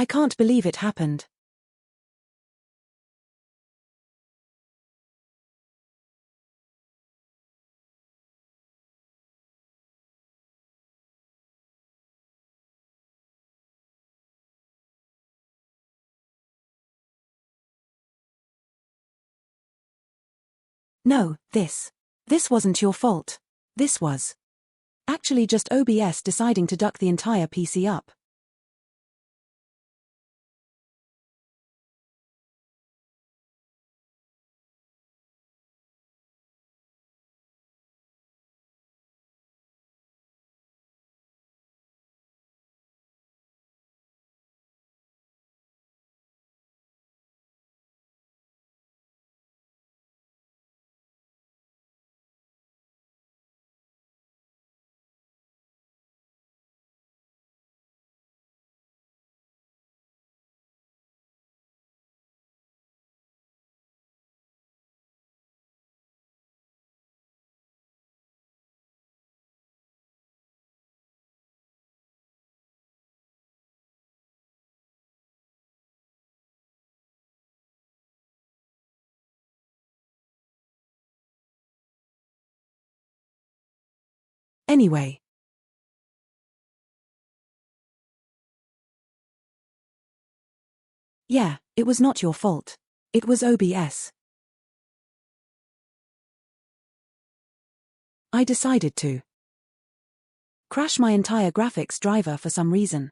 I can't believe it happened. No, this wasn't your fault. This was actually just OBS deciding to duck the entire PC up. Anyway. Yeah, it was not your fault. It was OBS. I decided to crash my entire graphics driver for some reason.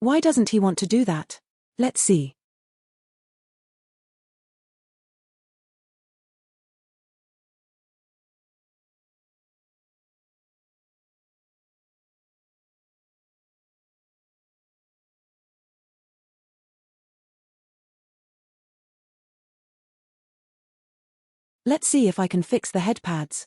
Why doesn't he want to do that? Let's see. Let's see if I can fix the head pads.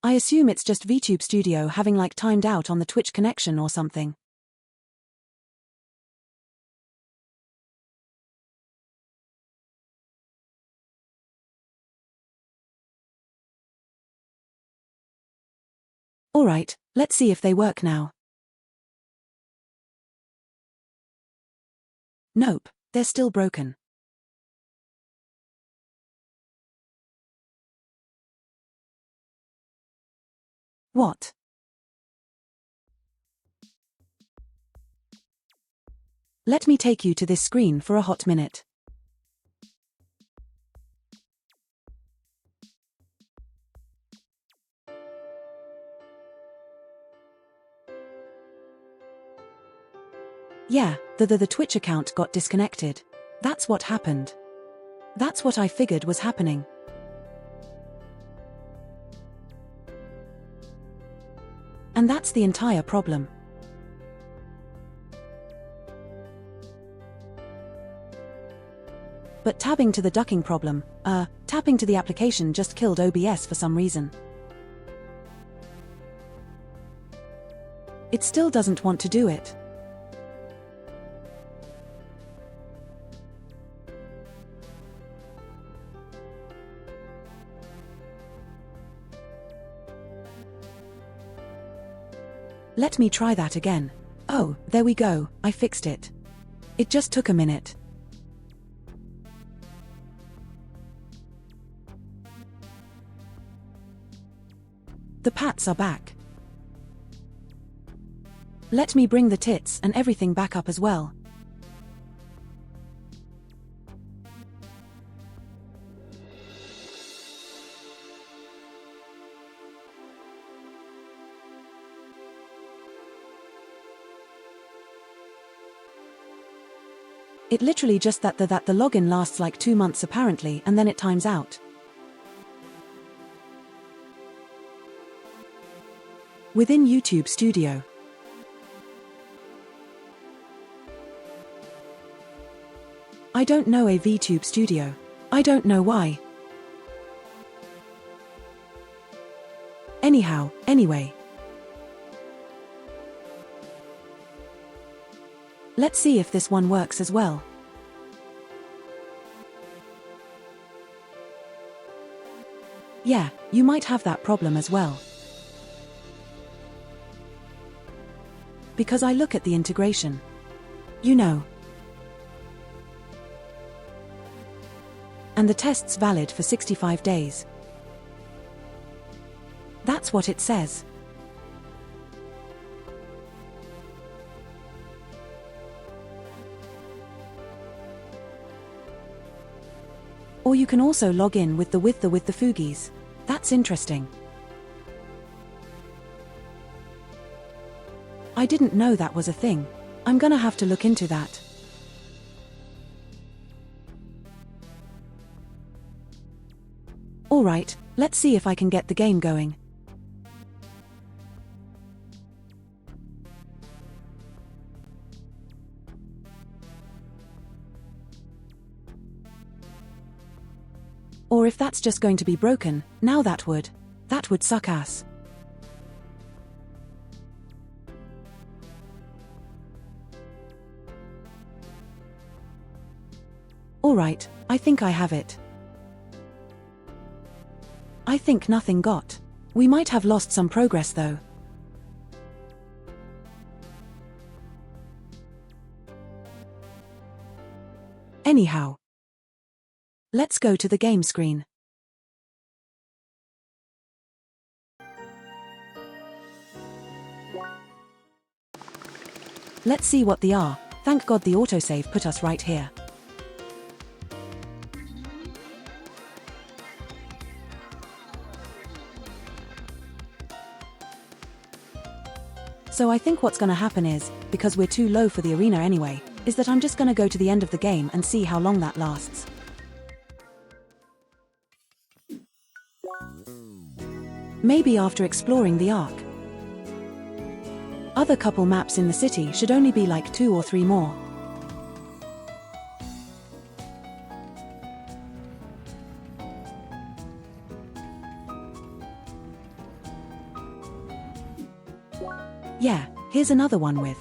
I assume it's just VTube Studio having timed out on the Twitch connection or something. Alright, let's see if they work now. Nope, they're still broken. What? Let me take you to this screen for a hot minute. Yeah, the Twitch account got disconnected. That's what happened. That's what I figured was happening. And that's the entire problem. But tabbing to the ducking problem, tapping to the application just killed OBS for some reason. It still doesn't want to do it. Let me try that again. Oh, there we go, I fixed it. It just took a minute. The pats are back. Let me bring the tits and everything back up as well. It literally just that the login lasts 2 months apparently and then it times out. Within YouTube Studio. I don't know a VTube Studio. I don't know why. Anyhow, anyway. Let's see if this one works as well. Yeah, you might have that problem as well. Because I look at the integration. You know. And the test's valid for 65 days. That's what it says. Or you can also log in with the Foogies. That's interesting. I didn't know that was a thing. I'm gonna have to look into that. Alright, let's see if I can get the game going. Or if that's just going to be broken, now that would suck ass. Alright, I think I have it. I think nothing got. We might have lost some progress though. Anyhow. Let's go to the game screen. Let's see what they are. Thank God the autosave put us right here. So I think what's gonna happen is, because we're too low for the arena anyway, is that I'm just gonna go to the end of the game and see how long that lasts. Maybe after exploring the Ark. Other couple maps in the city should only be like 2 or 3 more. Yeah, here's another one with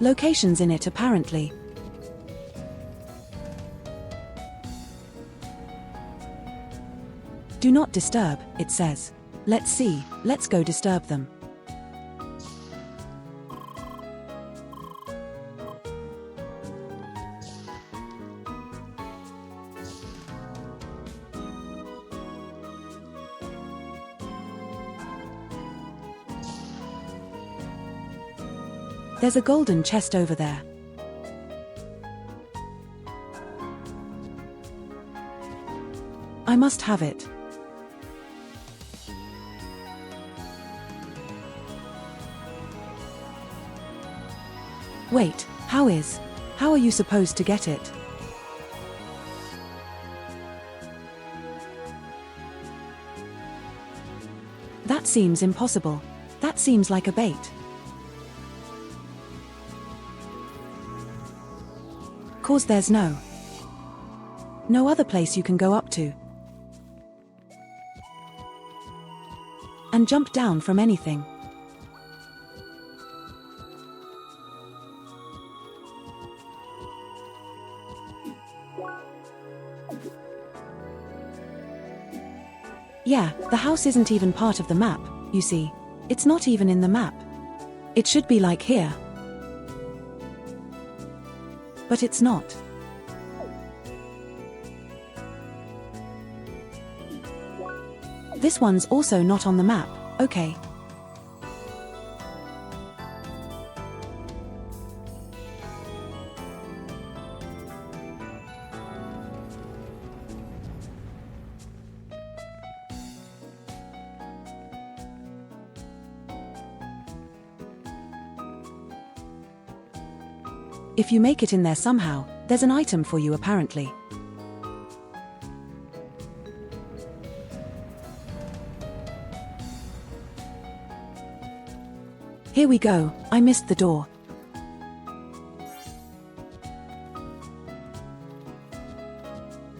locations in it apparently. Do not disturb, it says. Let's see, let's go disturb them. There's a golden chest over there. I must have it. Wait, how are you supposed to get it? That seems impossible. That seems like a bait. Cause there's no other place you can go up to and jump down from anything. Yeah, the house isn't even part of the map, you see. It's not even in the map. It should be like here. But it's not. This one's also not on the map, okay. If you make it in there somehow, there's an item for you apparently. Here we go, I missed the door.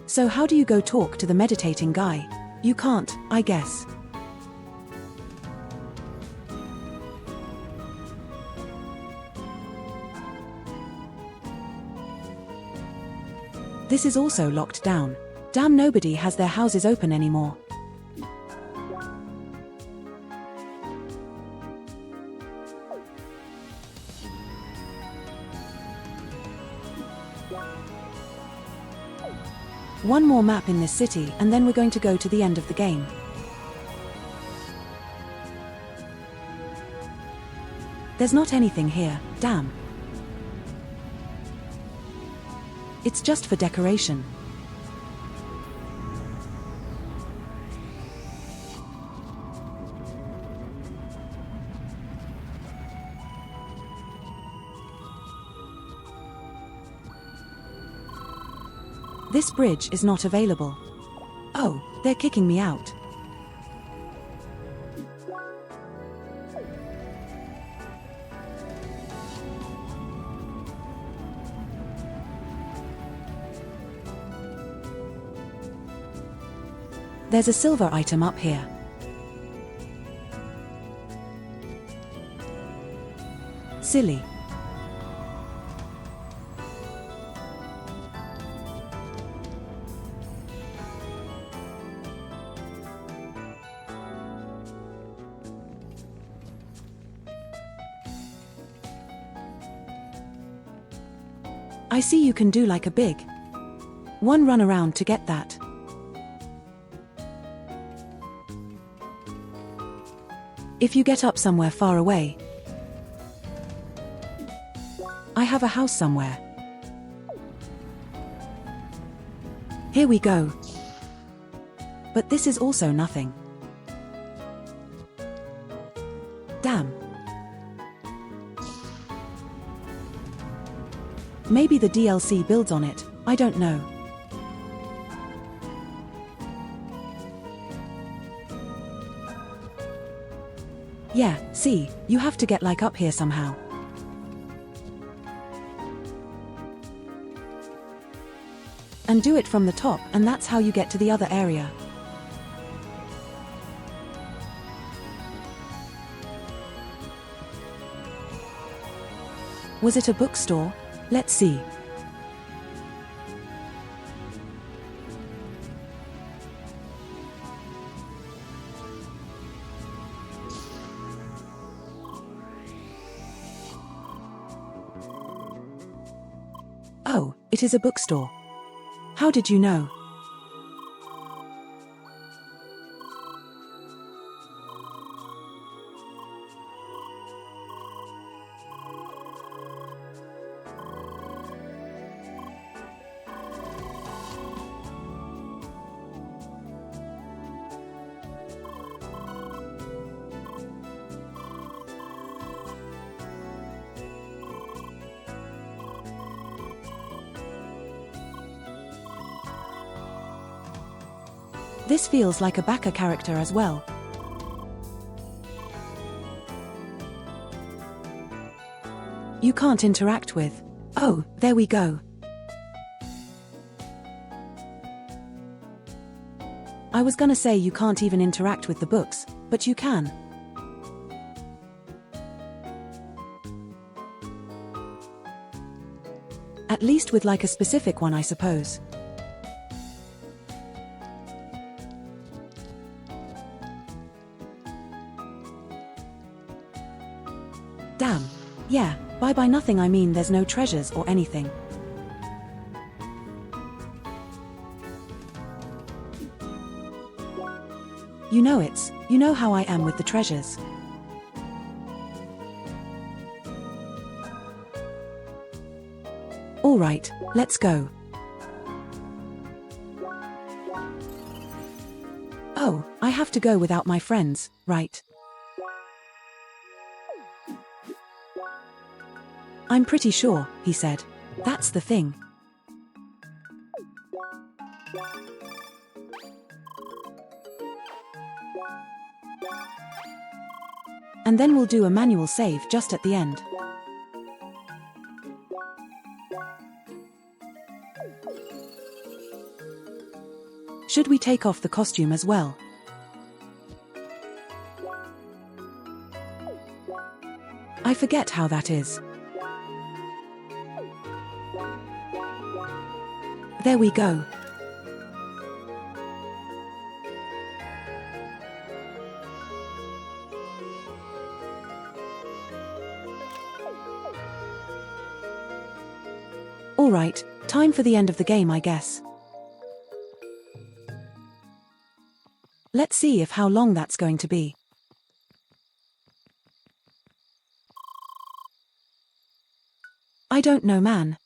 So how do you go talk to the meditating guy? You can't, I guess. This is also locked down. Damn, nobody has their houses open anymore. One more map in this city and then we're going to go to the end of the game. There's not anything here, damn. It's just for decoration. This bridge is not available. Oh, they're kicking me out. There's a silver item up here. Silly. I see you can do like a big one run around to get that. If you get up somewhere far away. I have a house somewhere. Here we go. But this is also nothing. Damn. Maybe the DLC builds on it, I don't know. Yeah, see, you have to get like up here somehow. And do it from the top, and that's how you get to the other area. Was it a bookstore? Let's see. Oh, it is a bookstore. How did you know? This feels like a backer character as well. You can't interact with. Oh, there we go. I was gonna say you can't even interact with the books, but you can. At least with like a specific one, I suppose. Damn. Yeah, by nothing I mean there's no treasures or anything. You know how I am with the treasures. Alright, let's go. Oh, I have to go without my friends, right? I'm pretty sure, he said. That's the thing. And then we'll do a manual save just at the end. Should we take off the costume as well? I forget how that is. There we go. Alright, time for the end of the game, I guess. Let's see if how long that's going to be. I don't know, man.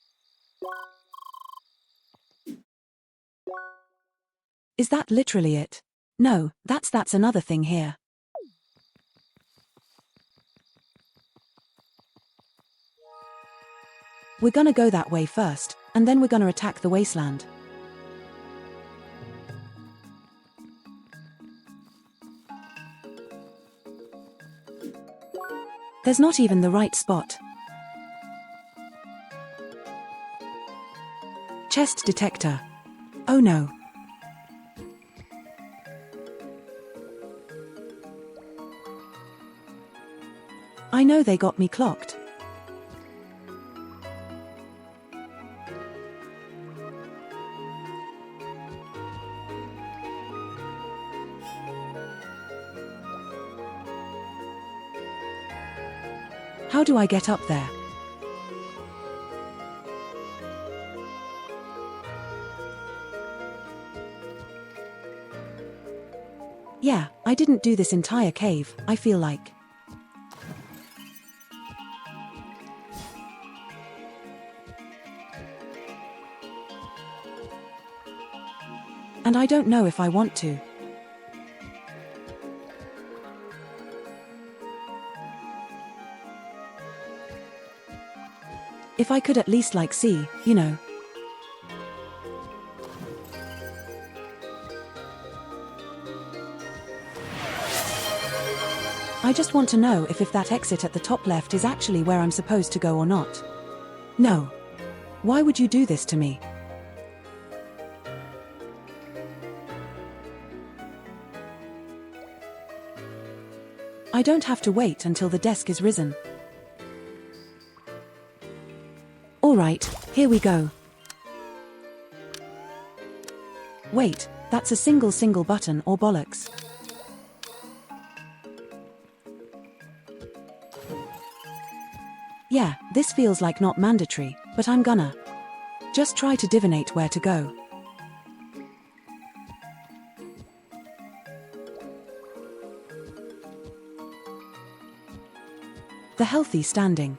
Is that literally it? No, that's another thing here. We're gonna go that way first, and then we're gonna attack the wasteland. There's not even the right spot. Chest detector. Oh no. I know they got me clocked. How do I get up there? Yeah, I didn't do this entire cave, I feel like. And I don't know if I want to. If I could at least see, you know. I just want to know if that exit at the top left is actually where I'm supposed to go or not. No. Why would you do this to me? I don't have to wait until the desk is risen. Alright, here we go. Wait, that's a single button or bollocks. Yeah, this feels like not mandatory, but I'm gonna just try to divinate where to go. The healthy standing.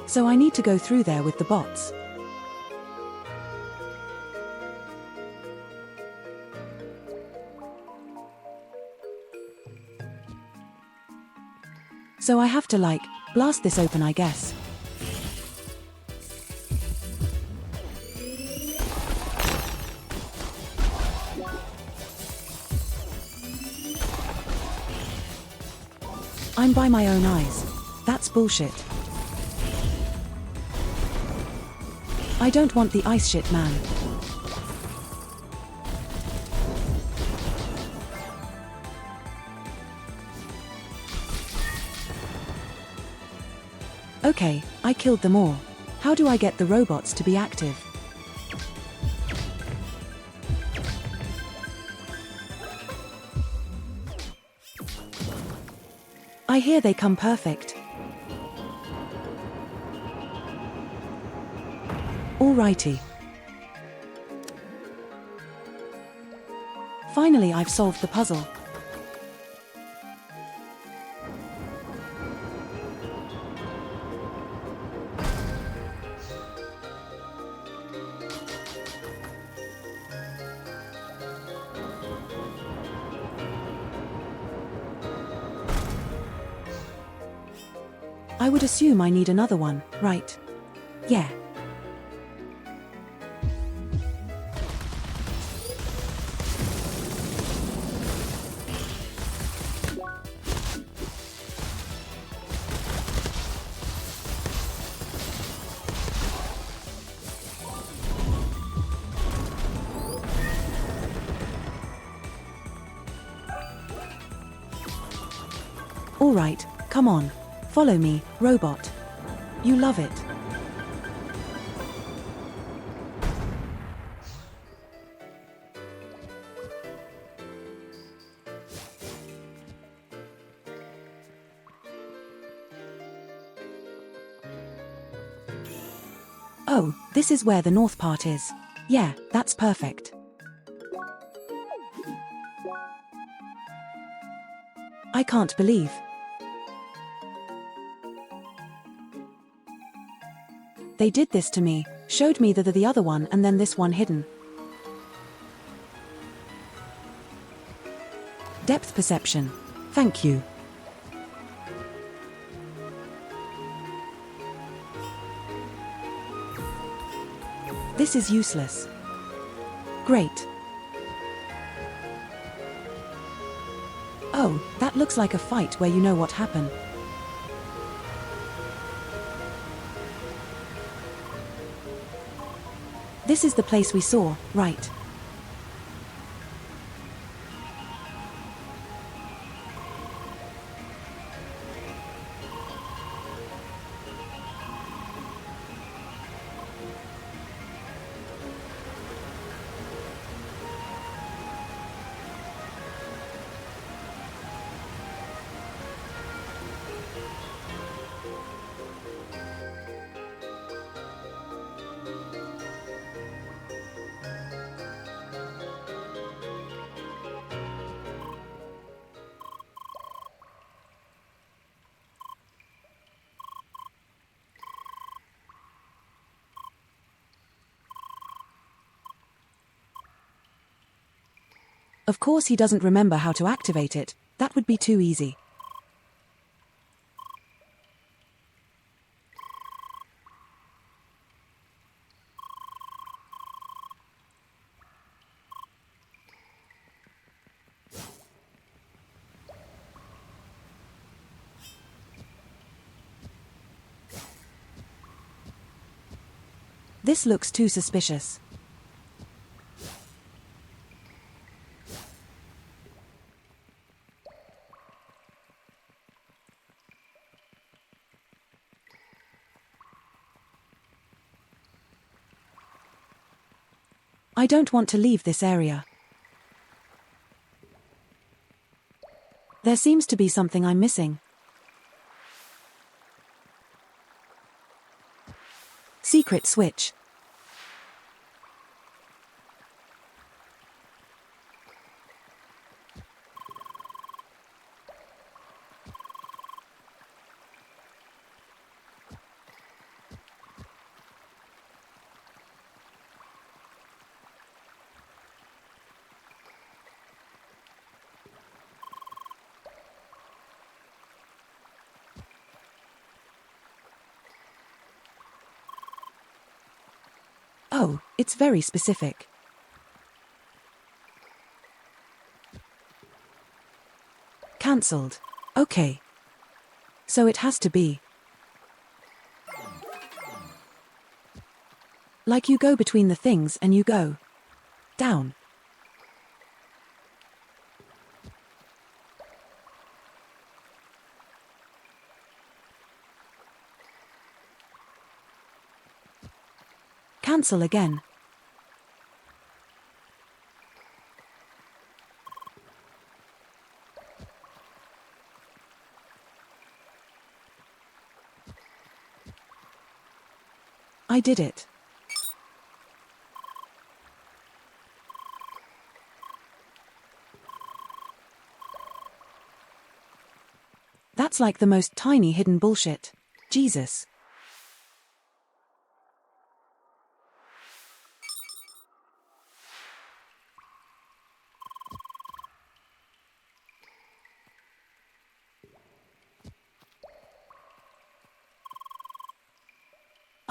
So I need to go through there with the bots. So I have to blast this open, I guess. I'm by my own eyes. That's bullshit. I don't want the ice shit, man. Okay, I killed them all. How do I get the robots to be active? I hear they come perfect. Alrighty. Finally, I've solved the puzzle. I would assume I need another one, right? Yeah. All right, come on. Follow me, robot. You love it. Oh, this is where the north part is. Yeah, that's perfect. I can't believe. They did this to me, showed me the other one and then this one hidden. Depth perception. Thank you. This is useless. Great. Oh, that looks like a fight where you know what happened. This is the place we saw, right? Of course he doesn't remember how to activate it. That would be too easy. This looks too suspicious. I don't want to leave this area. There seems to be something I'm missing. Secret switch. Oh, it's very specific. Cancelled. Okay. So it has to be. Like you go between the things and you go down. Cancel again. I did it. That's like the most tiny hidden bullshit. Jesus.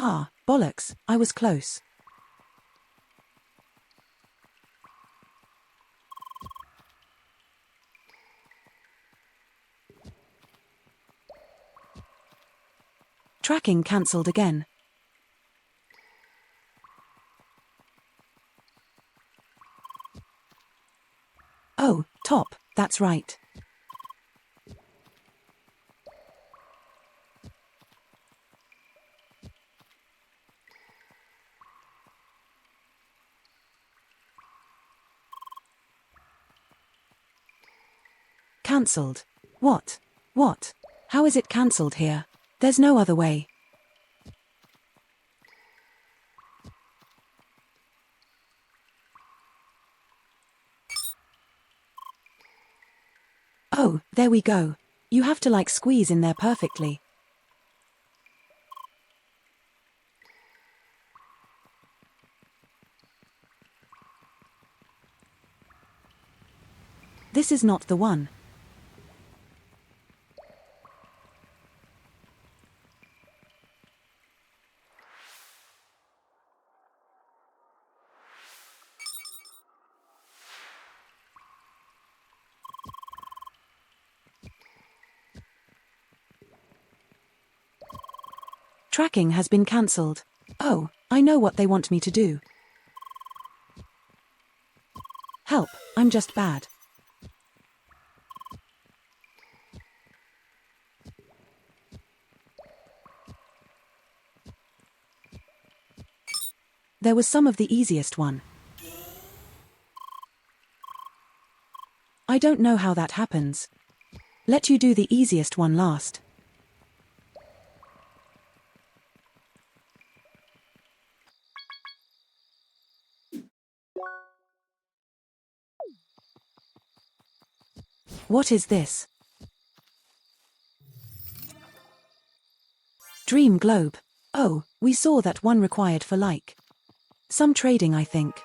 Ah, bollocks, I was close. Tracking cancelled again. Oh, top, that's right. Cancelled. What? What? How is it cancelled here? There's no other way. Oh, there we go. You have to like squeeze in there perfectly. This is not the one. Tracking has been cancelled. Oh, I know what they want me to do. Help, I'm just bad. There was some of the easiest one. I don't know how that happens. Let you do the easiest one last. What is this? Dream globe. Oh, we saw that one required for like some trading, I think.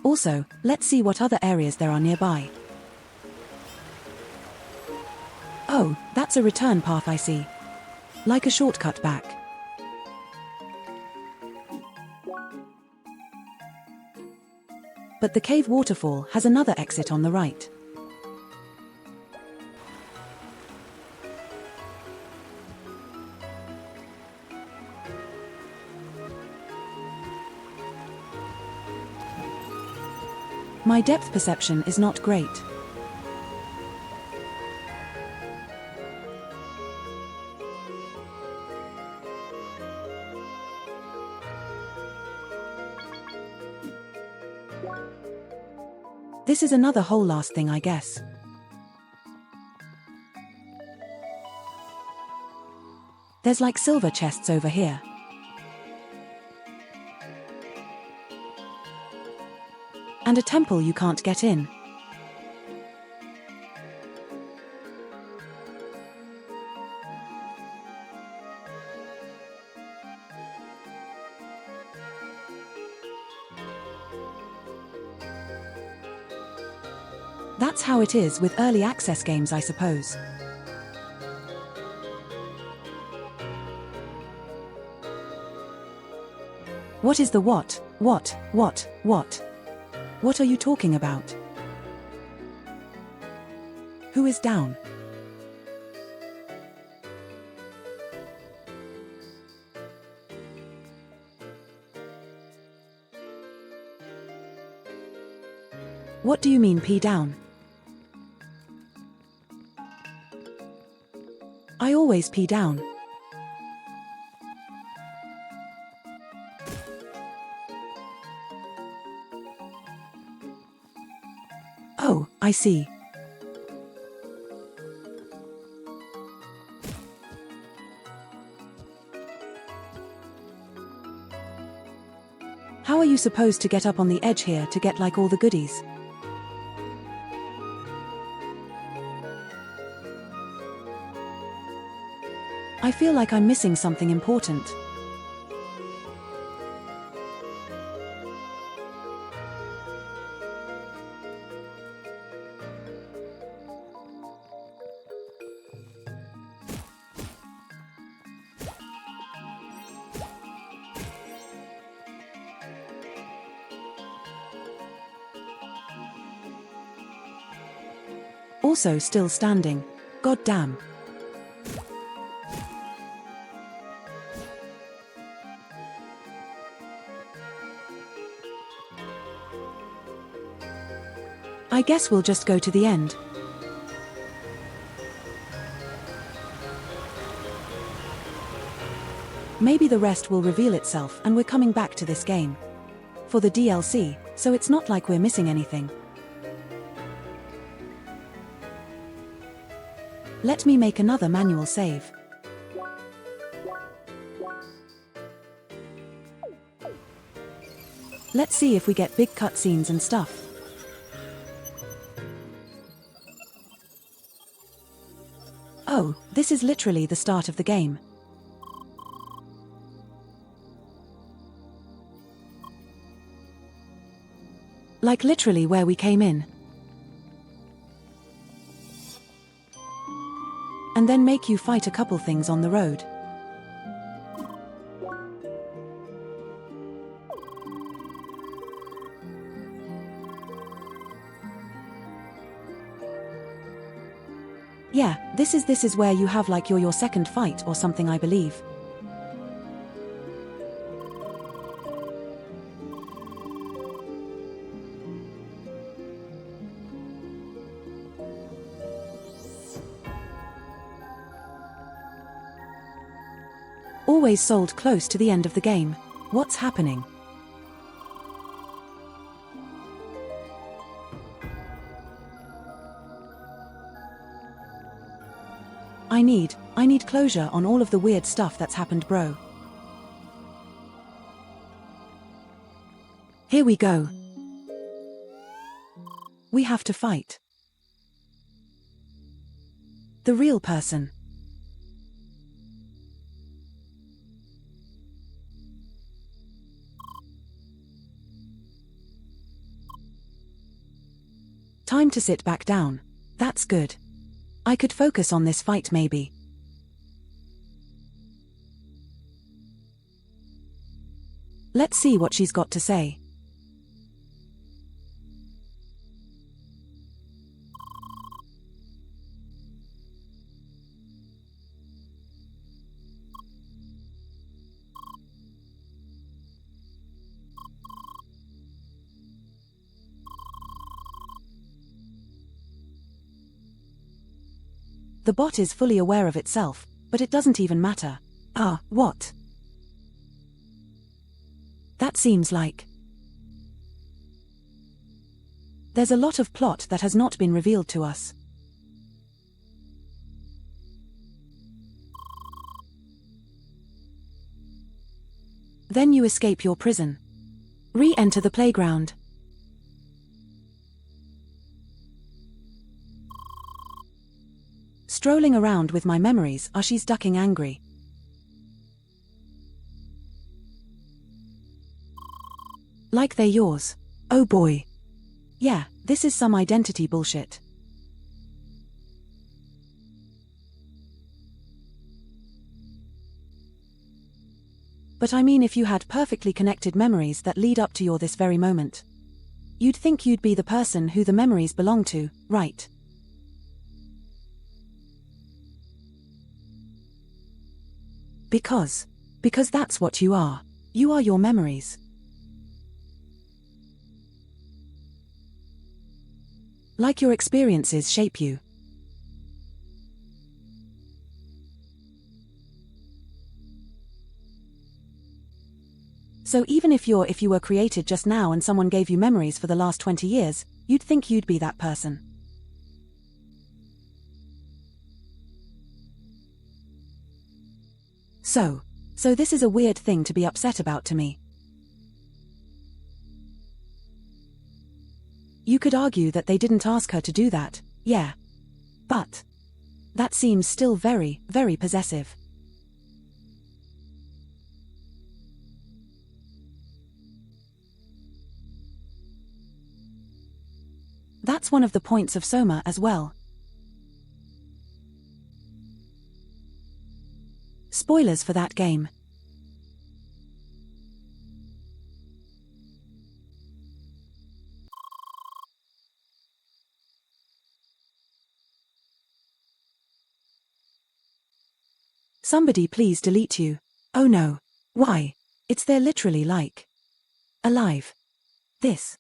Also, let's see what other areas there are nearby. Oh, that's a return path I see. Like a shortcut back. But the cave waterfall has another exit on the right. My depth perception is not great. This is another whole last thing, I guess. There's like silver chests over here. And a temple you can't get in. That's how it is with early access games, I suppose. What is the what? What? What are you talking about? Who is down? What do you mean P down? I always pee down. Oh, I see. How are you supposed to get up on the edge here to get like all the goodies? I feel like I'm missing something important. Also still standing. God damn. I guess we'll just go to the end. Maybe the rest will reveal itself and we're coming back to this game for the DLC, so it's not like we're missing anything. Let me make another manual save. Let's see if we get big cutscenes and stuff. Oh, this is literally the start of the game. Like literally where we came in. And then make you fight a couple things on the road. Yeah, this is where you have like your second fight or something, I believe. Always sold close to the end of the game. What's happening? I need closure on all of the weird stuff that's happened, bro. Here we go. We have to fight the real person. Time to sit back down. That's good. I could focus on this fight maybe. Let's see what she's got to say. The bot is fully aware of itself, but it doesn't even matter. Ah, what? That seems like there's a lot of plot that has not been revealed to us. Then you escape your prison. Re-enter the playground. Strolling around with my memories. She's ducking angry. Like they're yours. Oh boy. Yeah, this is some identity bullshit. But I mean, if you had perfectly connected memories that lead up to your this very moment, you'd think you'd be the person who the memories belong to, right? Because that's what you are. You are your memories. Like your experiences shape you. So even if you were created just now and someone gave you memories for the last 20 years, you'd think you'd be that person. So this is a weird thing to be upset about to me. You could argue that they didn't ask her to do that, yeah. But that seems still very, very possessive. That's one of the points of Soma as well. Spoilers for that game. Somebody please delete you. Oh no. Why? It's there literally like alive. This.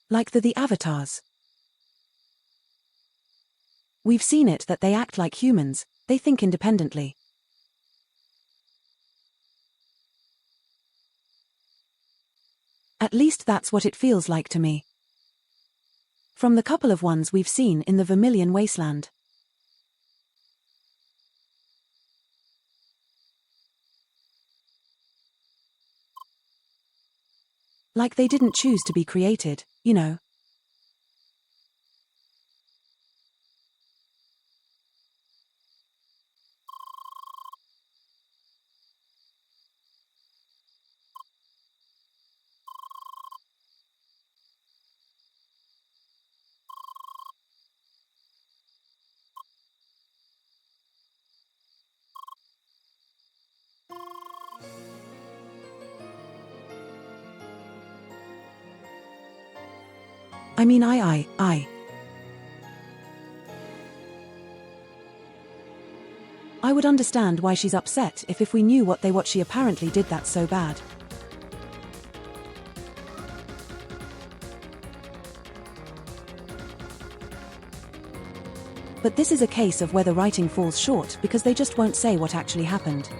Like the avatars. We've seen it that they act like humans, they think independently. At least that's what it feels like to me. From the couple of ones we've seen in the Vermilion Wasteland. Like they didn't choose to be created, you know. I mean I would understand why she's upset if we knew what she apparently did that's so bad. But this is a case of where the writing falls short because they just won't say what actually happened.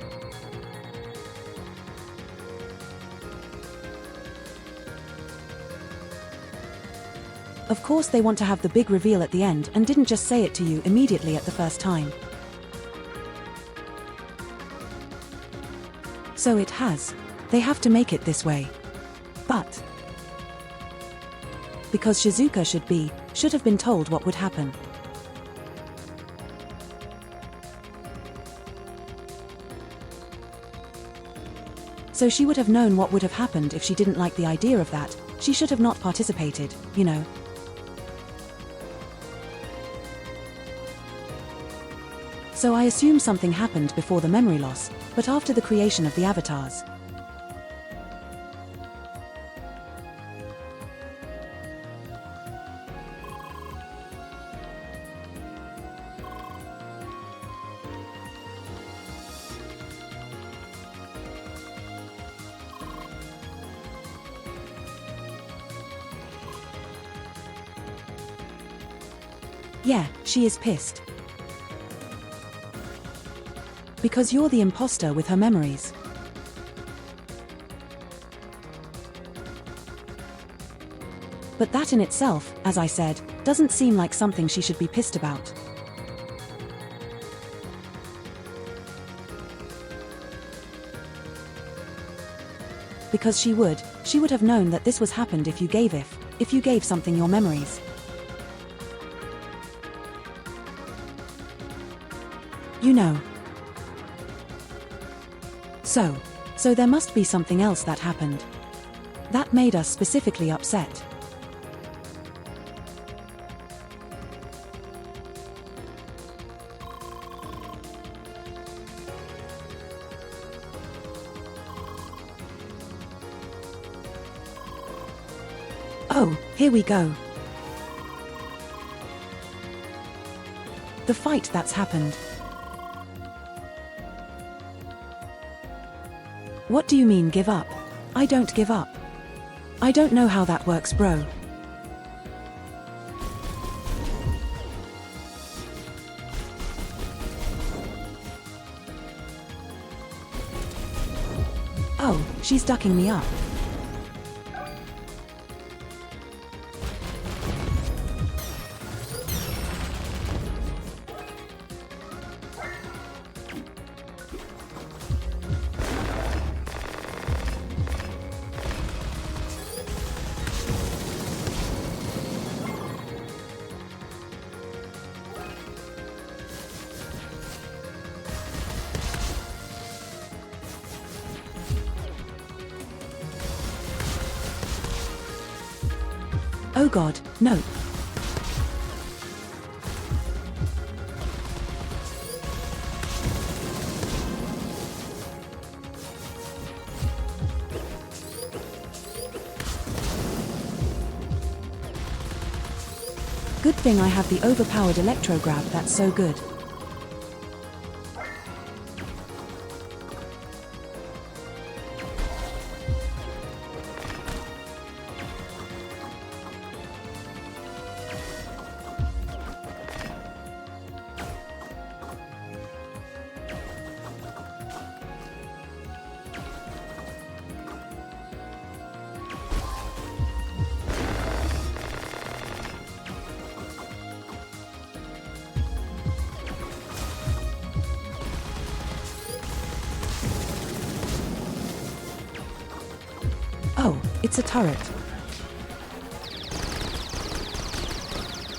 Of course they want to have the big reveal at the end and didn't just say it to you immediately at the first time. So it has. They have to make it this way. But because Shizuka should have been told what would happen. So she would have known what would have happened if she didn't like the idea of that. She should have not participated, you know. So I assume something happened before the memory loss, but after the creation of the avatars. Yeah, she is pissed. Because you're the imposter with her memories. But that in itself, as I said, doesn't seem like something she should be pissed about. Because she would have known that this was happened if you gave something your memories. You know. So there must be something else that happened. That made us specifically upset. Oh, here we go. The fight that's happened. What do you mean give up? I don't give up. I don't know how that works, bro. Oh, she's ducking me up. Oh god, no. Good thing I have the overpowered electrograb that's so good. Oh, it's a turret.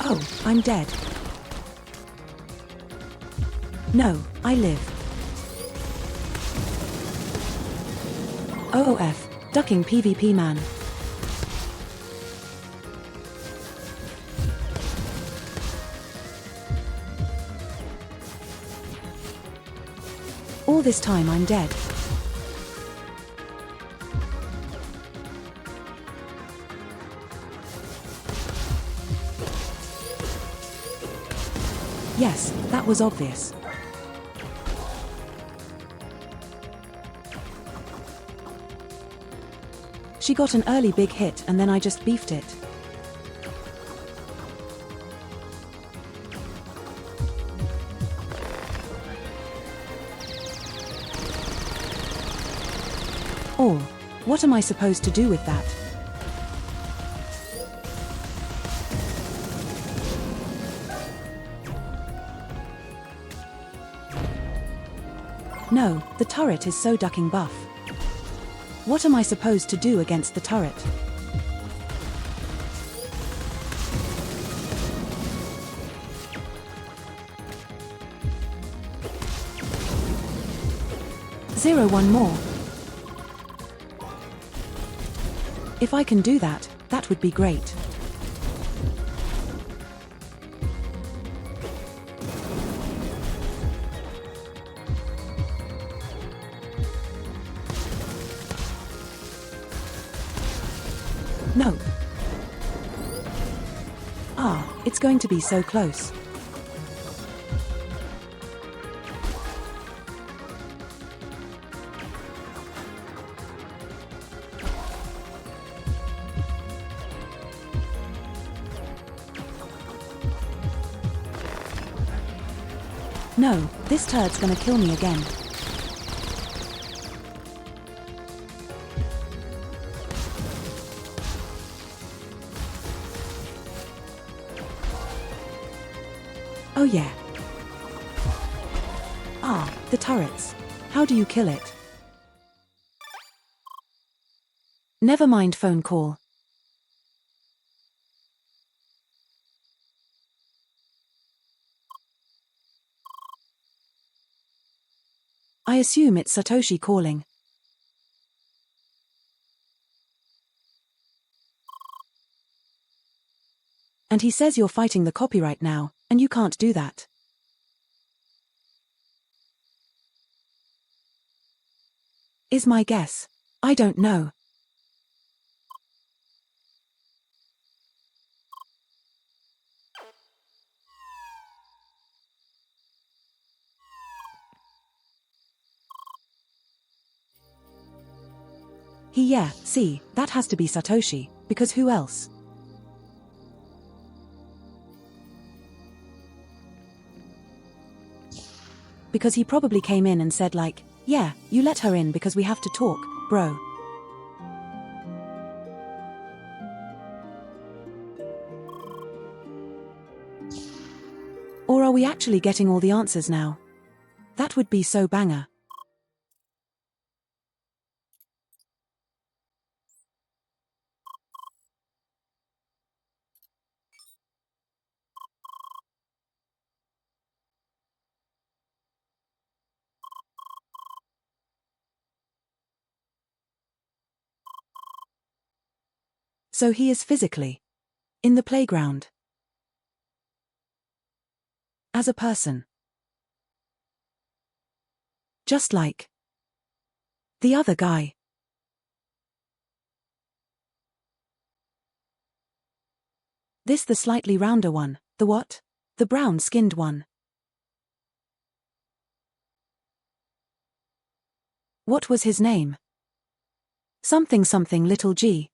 Oh, I'm dead. No, I live. OOF, ducking PvP man. All this time I'm dead. Yes, that was obvious. She got an early big hit and then I just beefed it. Or, what am I supposed to do with that? No, the turret is so ducking buff. What am I supposed to do against the turret? One more. If I can do that, that would be great. No. Ah, it's going to be so close. No, this turd's gonna kill me again. Oh yeah. Ah, the turrets. How do you kill it? Never mind phone call. I assume it's Satoshi calling. And he says you're fighting the copyright now, and you can't do that. Is my guess. I don't know. See, that has to be Satoshi, because who else? Because he probably came in and said like, yeah, you let her in because we have to talk, bro. Or are we actually getting all the answers now? That would be so banger. So he is physically in the playground. As a person. Just like the other guy. This the slightly rounder one. The what? The brown-skinned one. What was his name? Something something little G.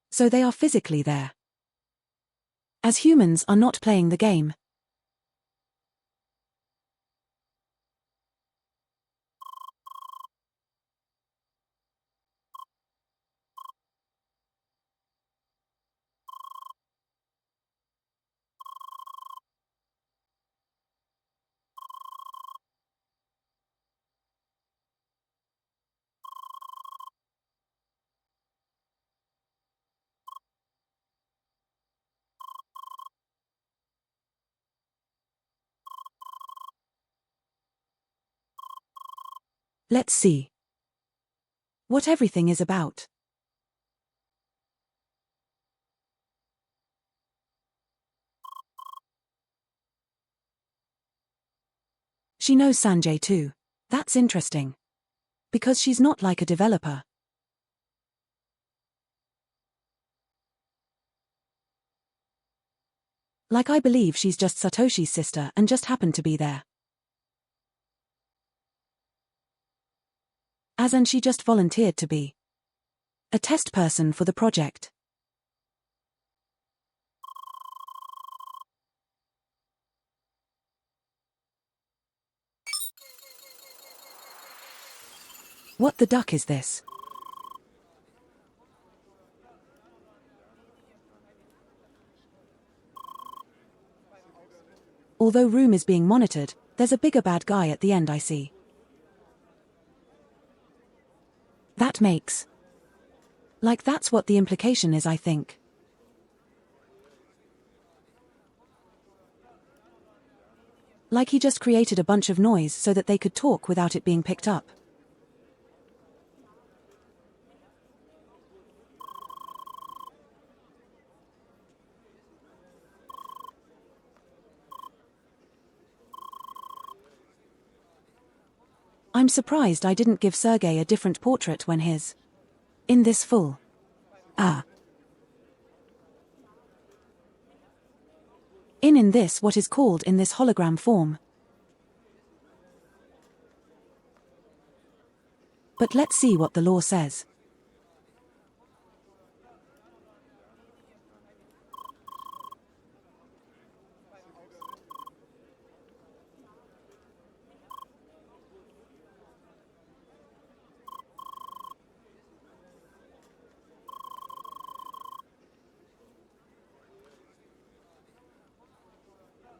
So they are physically there. As humans are not playing the game. Let's see what everything is about. She knows Sanjay too. That's interesting. Because she's not like a developer. Like I believe she's just Satoshi's sister and just happened to be there. As and she just volunteered to be a test person for the project. What the duck is this? Although room is being monitored, there's a bigger bad guy at the end I see. That makes. Like that's what the implication is, I think. Like he just created a bunch of noise so that they could talk without it being picked up. I'm surprised I didn't give Sergey a different portrait when his. In this full. In this what is called in this hologram form. But let's see what the law says.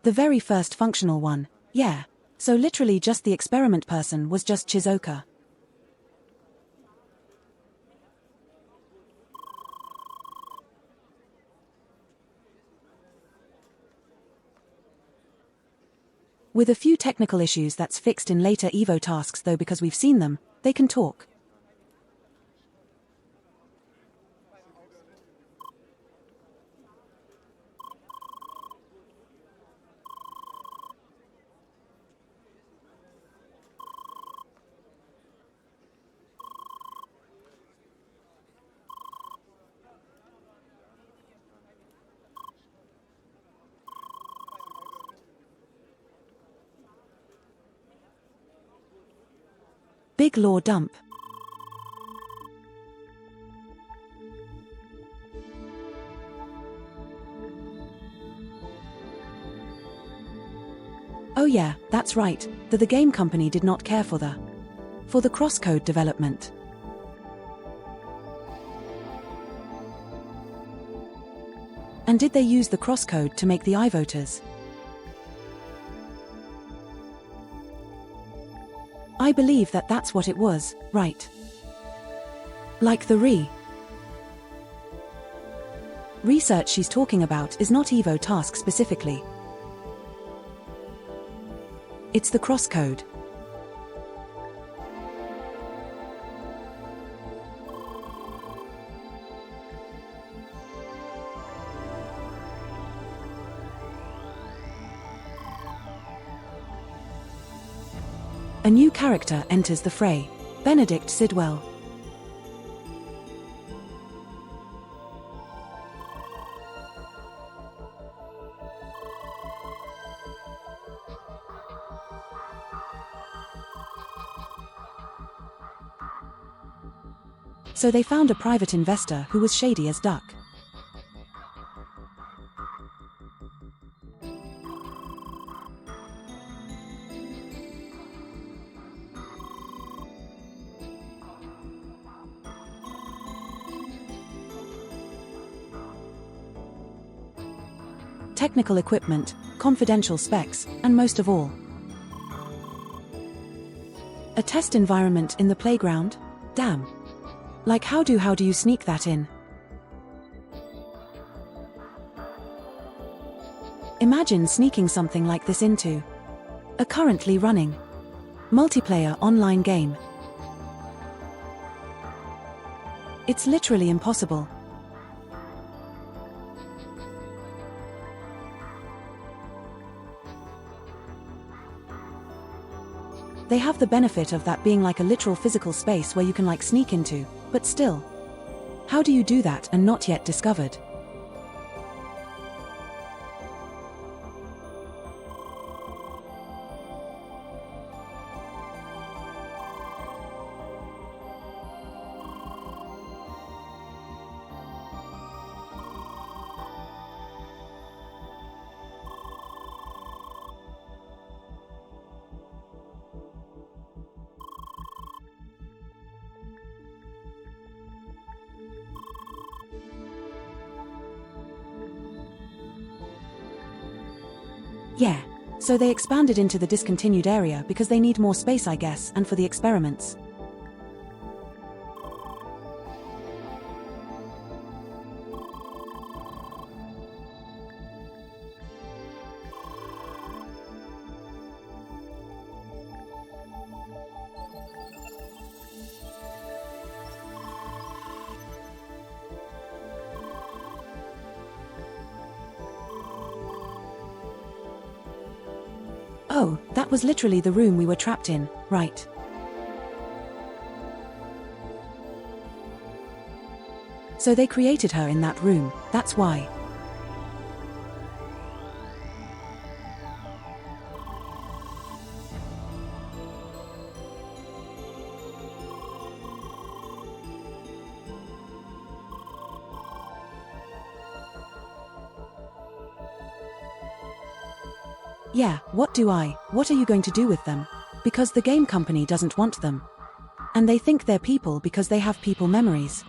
The very first functional one, yeah. So literally just the experiment person was just Shizuoka. With a few technical issues that's fixed in later Evo tasks though, because we've seen them, they can talk. Big law dump. Oh yeah, that's right, the game company did not care for the CrossCode development. And did they use the CrossCode to make the iVoters? I believe that that's what it was, right? Like the research she's talking about is not Evo task specifically. It's the CrossCode. A new character enters the fray, Benedict Sidwell. So they found a private investor who was shady as duck. Technical equipment, confidential specs, and most of all, a test environment in the playground? Damn. Like how do you sneak that in? Imagine sneaking something like this into a currently running multiplayer online game. It's literally impossible. They have the benefit of that being like a literal physical space where you can like sneak into, but still. How do you do that and not yet discovered? Yeah. So they expanded into the discontinued area because they need more space, I guess, and for the experiments. Oh, that was literally the room we were trapped in, right? So they created her in that room, that's why. Yeah, what are you going to do with them? Because the game company doesn't want them. And they think they're people because they have people memories.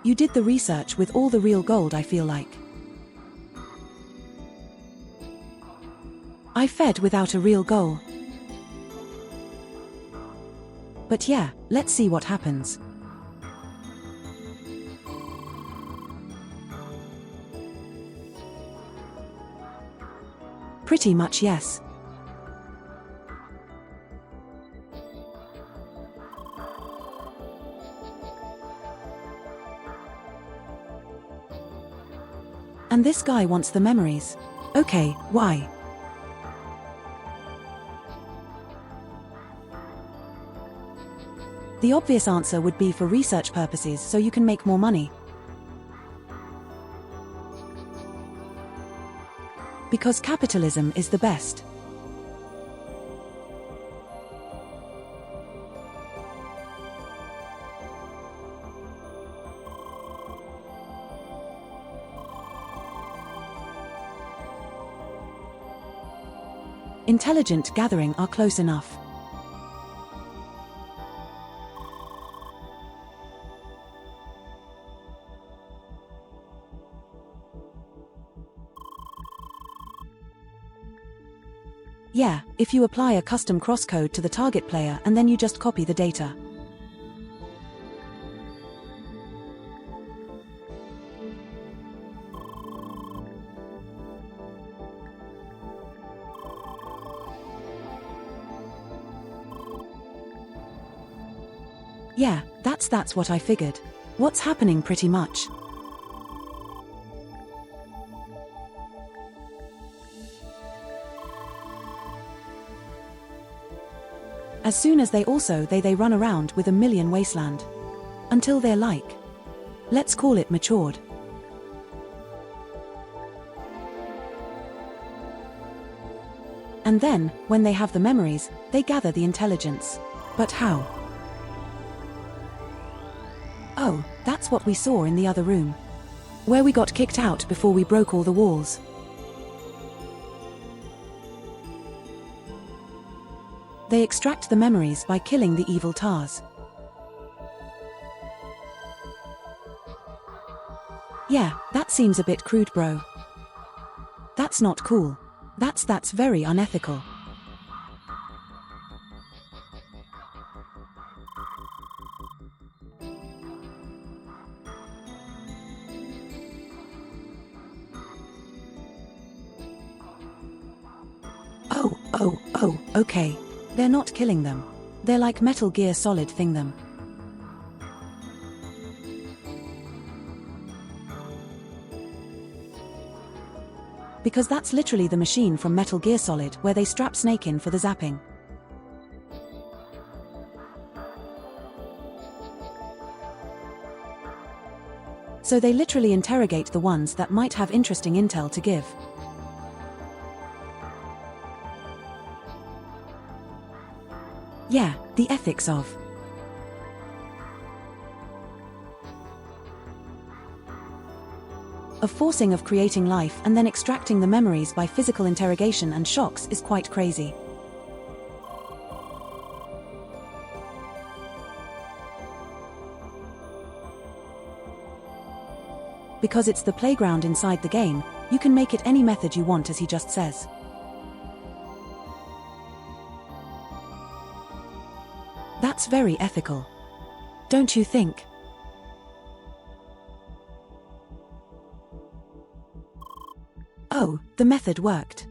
You did the research with all the real gold, I feel like. I fed without a real goal. But yeah, let's see what happens. Pretty much yes. And this guy wants the memories. Okay, why? The obvious answer would be for research purposes so you can make more money. Because capitalism is the best. Intelligent gathering are close enough. Yeah, if you apply a custom CrossCode to the target player and then you just copy the data. Yeah, that's what I figured. What's happening pretty much. As soon as they run around with a million wasteland. Until they're like, let's call it matured. And then, when they have the memories, they gather the intelligence. But how? Oh, that's what we saw in the other room, where we got kicked out before we broke all the walls. They extract the memories by killing the evil TARs. Yeah, that seems a bit crude, bro. That's not cool. That's very unethical. Oh, okay. They're not killing them. They're like Metal Gear Solid thing them. Because that's literally the machine from Metal Gear Solid where they strap Snake in for the zapping. So they literally interrogate the ones that might have interesting intel to give. Yeah, the ethics of forcing of creating life and then extracting the memories by physical interrogation and shocks is quite crazy. Because it's the playground inside the game, you can make it any method you want, as he just says. That's very ethical. Don't you think? Oh, the method worked.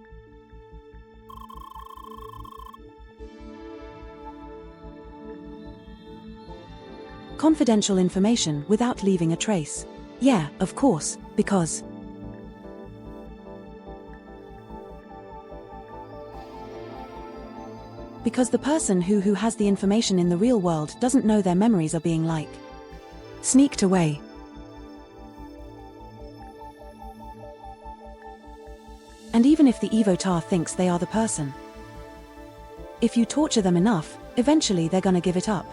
Confidential information without leaving a trace. Yeah, of course, because the person who has the information in the real world doesn't know their memories are being sneaked away. And even if the Evotar thinks they are the person, if you torture them enough, eventually they're gonna give it up.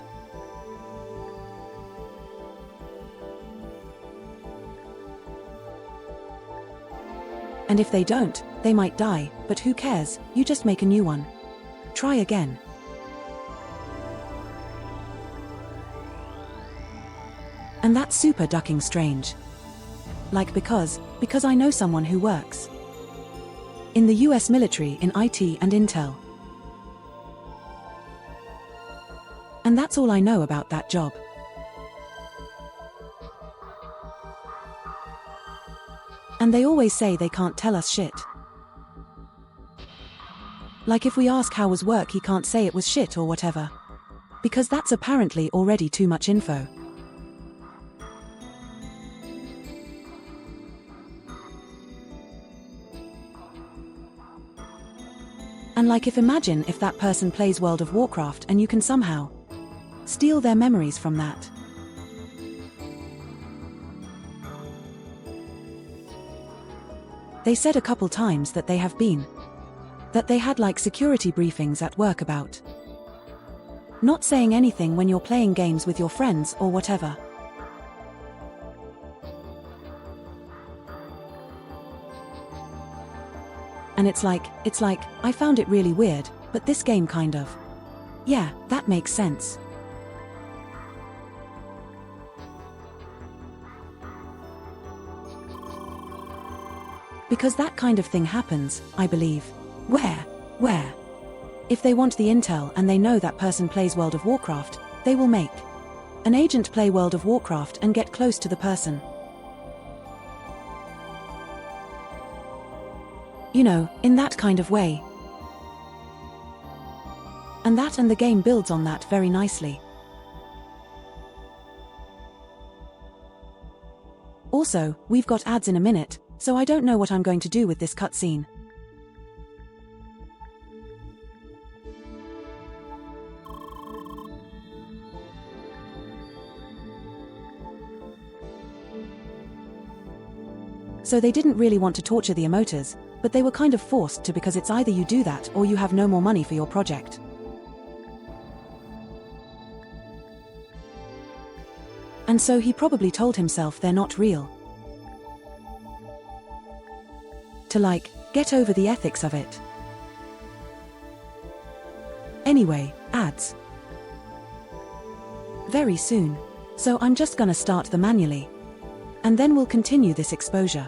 And if they don't, they might die, but who cares, you just make a new one. Try again. And that's super ducking strange. Like because I know someone who works in the US military in IT and Intel. And that's all I know about that job. And they always say they can't tell us shit. Like if we ask how was work, he can't say it was shit or whatever. Because that's apparently already too much info. And like imagine if that person plays World of Warcraft and you can somehow steal their memories from that. They said a couple times that they had like security briefings at work about not saying anything when you're playing games with your friends or whatever. And it's like, I found it really weird, but this game kind of. Yeah, that makes sense. Because that kind of thing happens, I believe. Where? If they want the intel and they know that person plays World of Warcraft, they will make an agent play World of Warcraft and get close to the person. You know, in that kind of way. And the game builds on that very nicely. Also, we've got ads in a minute, so I don't know what I'm going to do with this cutscene. So they didn't really want to torture the emoters, But they were kind of forced to, because it's either you do that or you have no more money for your project. And so he probably told himself they're not real. To get over the ethics of it. Anyway, ads. Very soon. So I'm just gonna start them manually. And then we'll continue this exposure.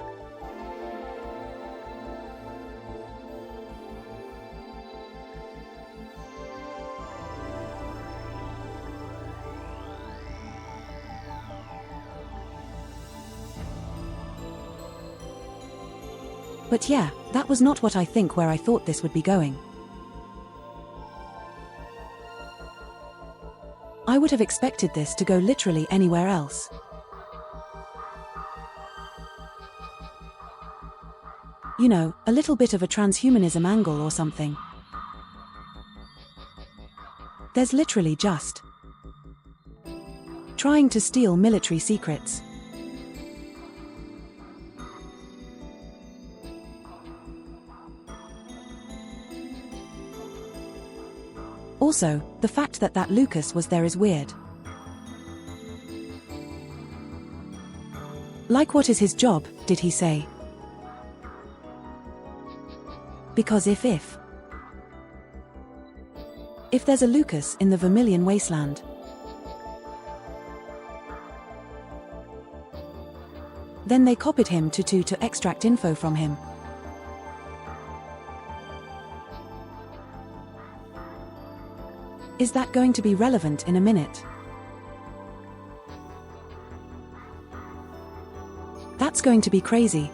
But yeah, that was not what I think where I thought this would be going. I would have expected this to go literally anywhere else. You know, a little bit of a transhumanism angle or something. There's literally just trying to steal military secrets. Also, the fact that Lucas was there is weird. Like, what is his job, did he say? Because if there's a Lucas in the Vermilion Wasteland, then they copied him to extract info from him. Is that going to be relevant in a minute? That's going to be crazy.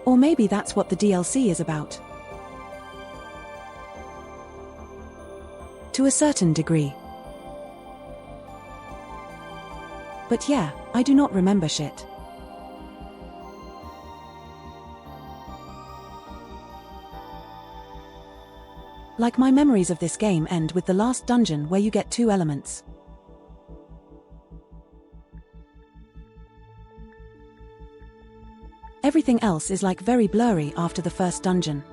Or maybe that's what the DLC is about. To a certain degree. But yeah, I do not remember shit. Like, my memories of this game end with the last dungeon where you get 2 elements. Everything else is very blurry after the first dungeon.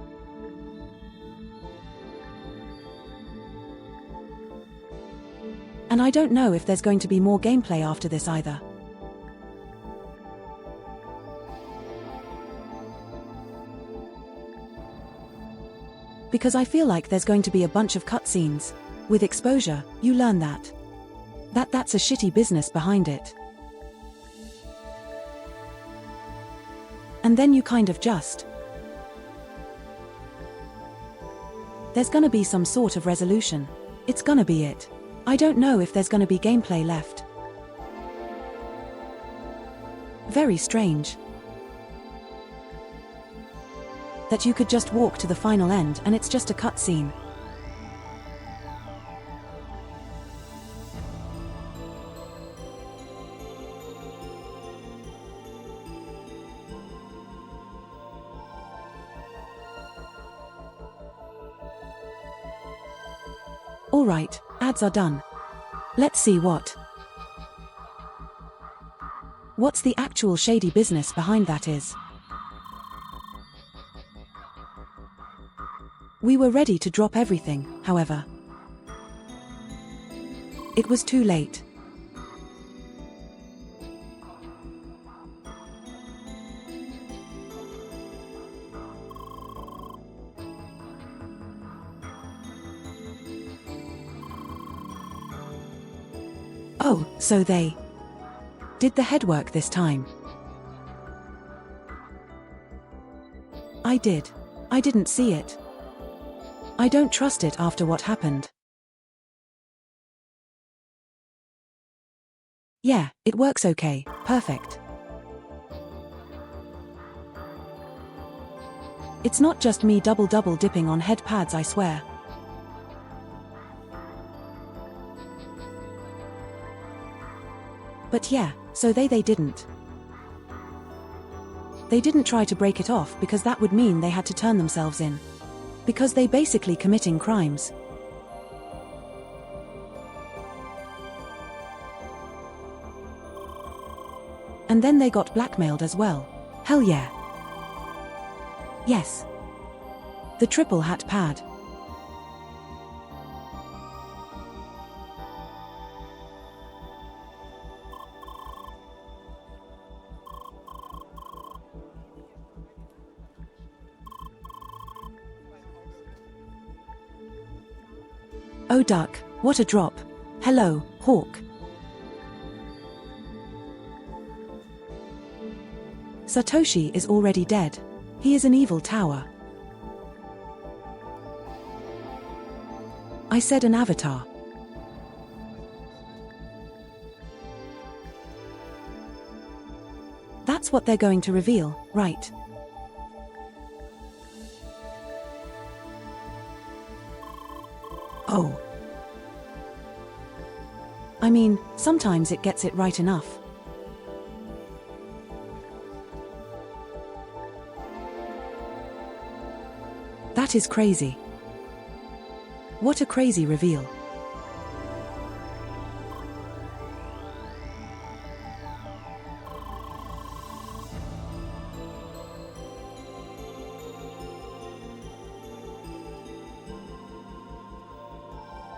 And I don't know if there's going to be more gameplay after this either. Because I feel like there's going to be a bunch of cutscenes. With exposure, you learn that's a shitty business behind it. And then you kind of just... There's gonna be some sort of resolution. It's gonna be it. I don't know if there's gonna be gameplay left. Very strange. That you could just walk to the final end and it's just a cutscene. Alright, ads are done. Let's see what's the actual shady business behind that is. We were ready to drop everything, however. It was too late. Oh, so they did the headwork this time. I did. I didn't see it. I don't trust it after what happened. Yeah, it works okay, perfect. It's not just me double dipping on head pads, I swear. But yeah, so they didn't. They didn't try to break it off because that would mean they had to turn themselves in. Because they basically committing crimes. And then they got blackmailed as well. Hell yeah. Yes. The triple hat pad. Oh duck, what a drop. Hello, Hawk. Satoshi is already dead. He is an evil tower. I said an avatar. That's what they're going to reveal, right? Oh. I mean, sometimes it gets it right enough. That is crazy. What a crazy reveal.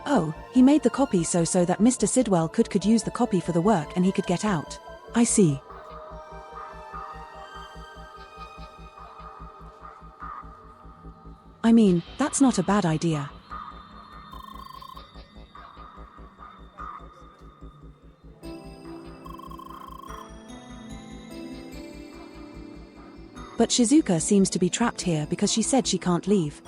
Oh, he made the copy so that Mr. Sidwell could use the copy for the work and he could get out. I see. I mean, that's not a bad idea. But Shizuka seems to be trapped here because she said she can't leave.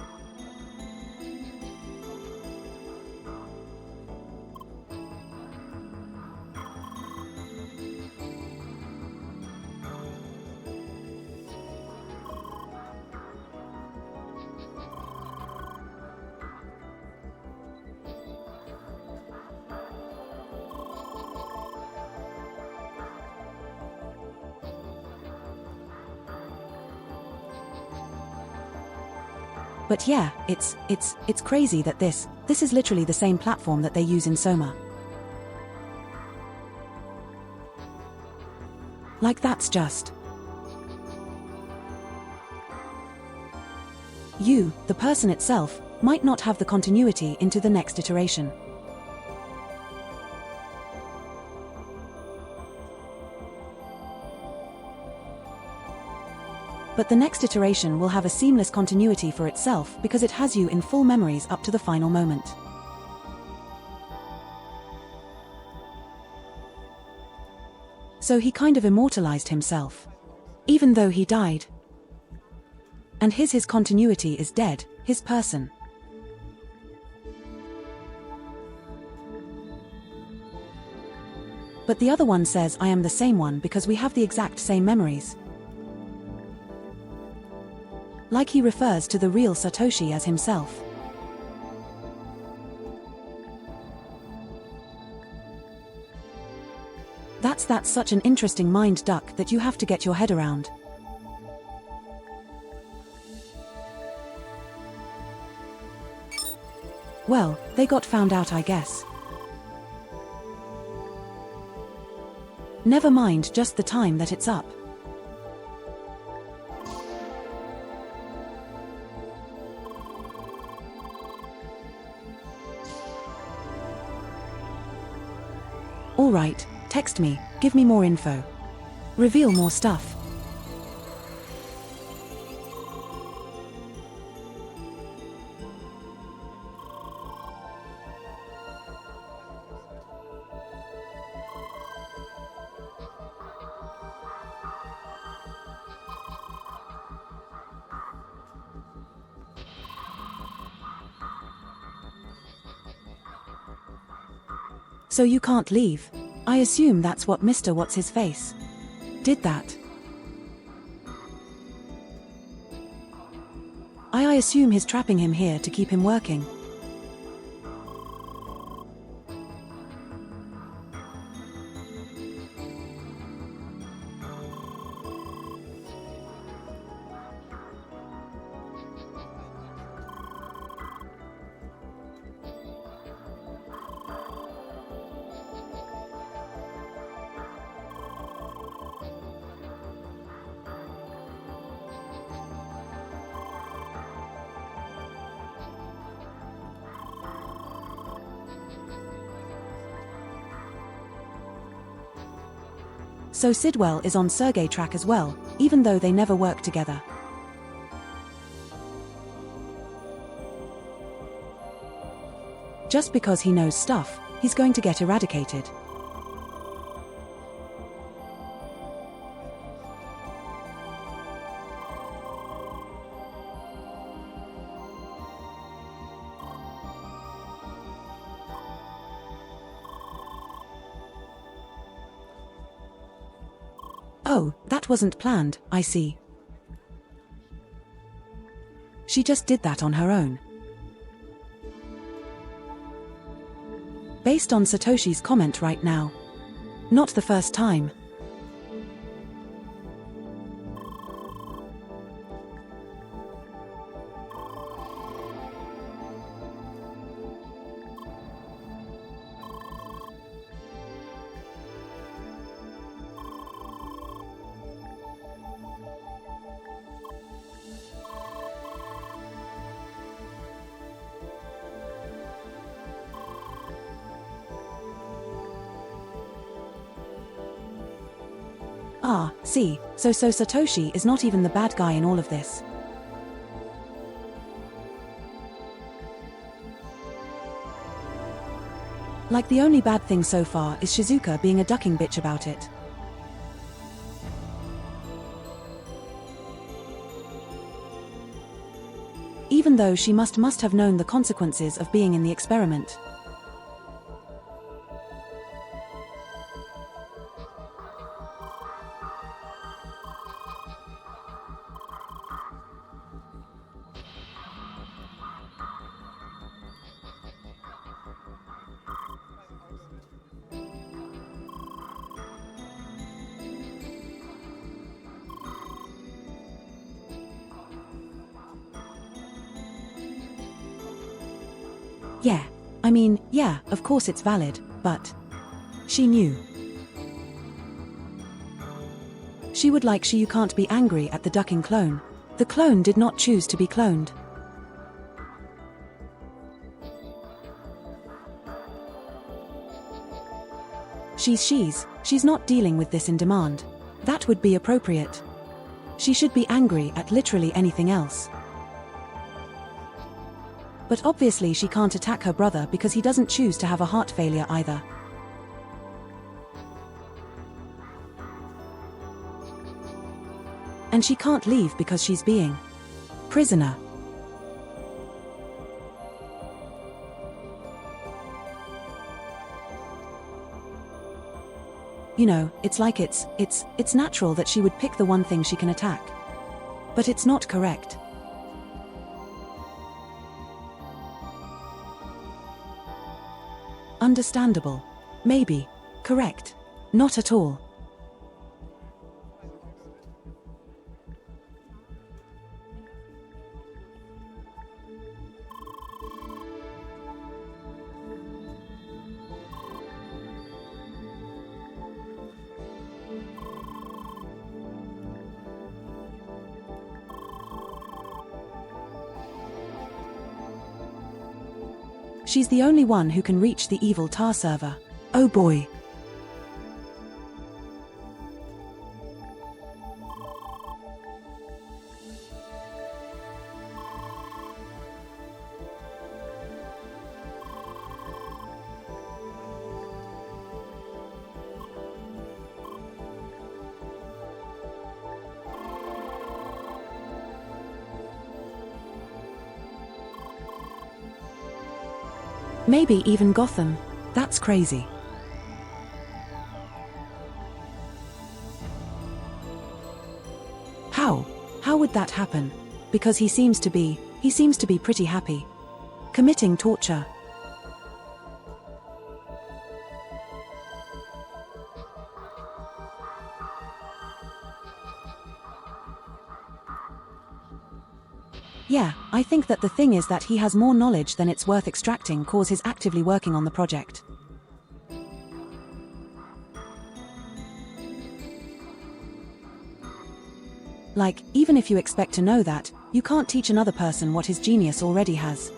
But yeah, it's crazy that this is literally the same platform that they use in Soma. Like that's just... You, the person itself, might not have the continuity into the next iteration. But the next iteration will have a seamless continuity for itself because it has you in full memories up to the final moment. So he kind of immortalized himself. Even though he died. And his continuity is dead, his person. But the other one says I am the same one because we have the exact same memories. Like he refers to the real Satoshi as himself. That's such an interesting mind duck that you have to get your head around. Well, they got found out, I guess. Never mind just the time that it's up. Alright, text me, give me more info. Reveal more stuff. So you can't leave? I assume that's what Mr. What's-His-Face did that. I assume he's trapping him here to keep him working. So Sidwell is on Sergei track as well, even though they never work together. Just because he knows stuff, he's going to get eradicated. Oh, that wasn't planned, I see. She just did that on her own. Based on Satoshi's comment right now. Not the first time. Ah, see, so Satoshi is not even the bad guy in all of this. Like the only bad thing so far is Shizuka being a ducking bitch about it. Even though she must have known the consequences of being in the experiment. Yeah, I mean, yeah, of course it's valid, but she knew. She would like you can't be angry at the ducking clone. The clone did not choose to be cloned. She's not dealing with this in demand. That would be appropriate. She should be angry at literally anything else. But obviously she can't attack her brother because he doesn't choose to have a heart failure either. And she can't leave because she's being prisoner. You know, it's like it's natural that she would pick the one thing she can attack. But it's not correct. Understandable. Maybe. Correct. Not at all. She's the only one who can reach the evil tar server. Oh boy. Maybe even Gotham. That's crazy. How would that happen? Because he seems to be pretty happy. Committing torture. Yeah, I think that the thing is that he has more knowledge than it's worth extracting cause he's actively working on the project. Like, even if you expect to know that, you can't teach another person what his genius already has.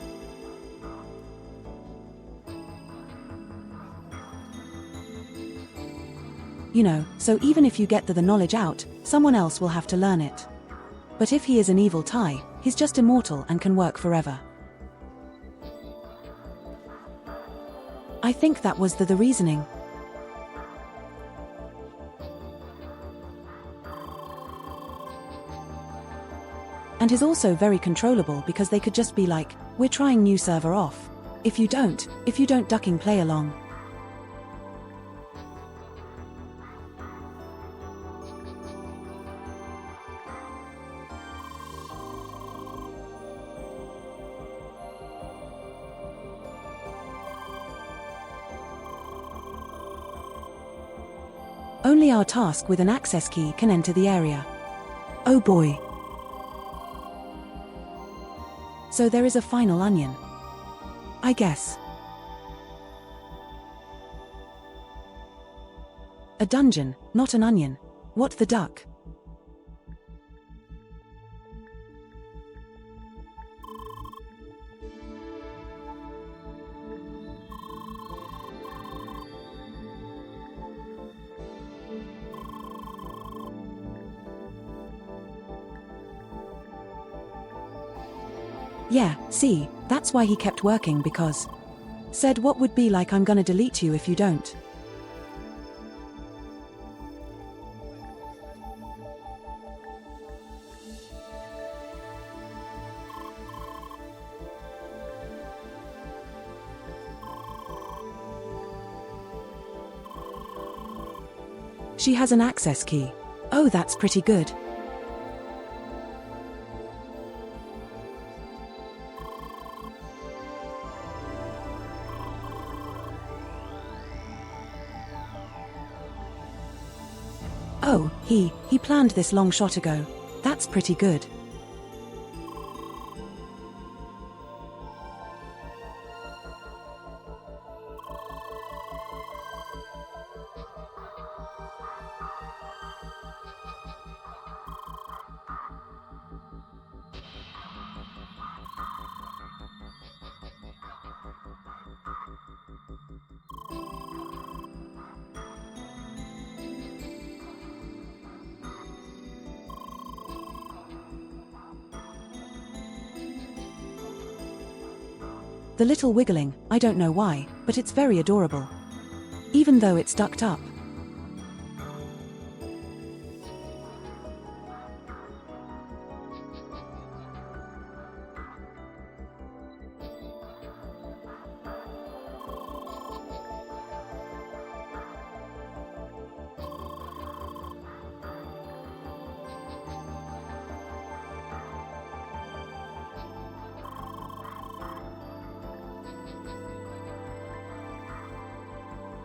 You know, so even if you get the knowledge out, someone else will have to learn it. But if he is an evil Tai, he's just immortal and can work forever. I think that was the reasoning. And he's also very controllable because they could just be like, we're trying new server off. If you don't ducking play along. Only our task with an access key can enter the area. Oh boy. So there is a final onion. I guess. A dungeon, not an onion. What the duck? Yeah, see, that's why he kept working because said what would be like I'm gonna delete you if you don't. She has an access key. Oh, that's pretty good. Oh, he planned this long shot ago. That's pretty good. The little wiggling, I don't know why, but it's very adorable. Even though it's ducked up.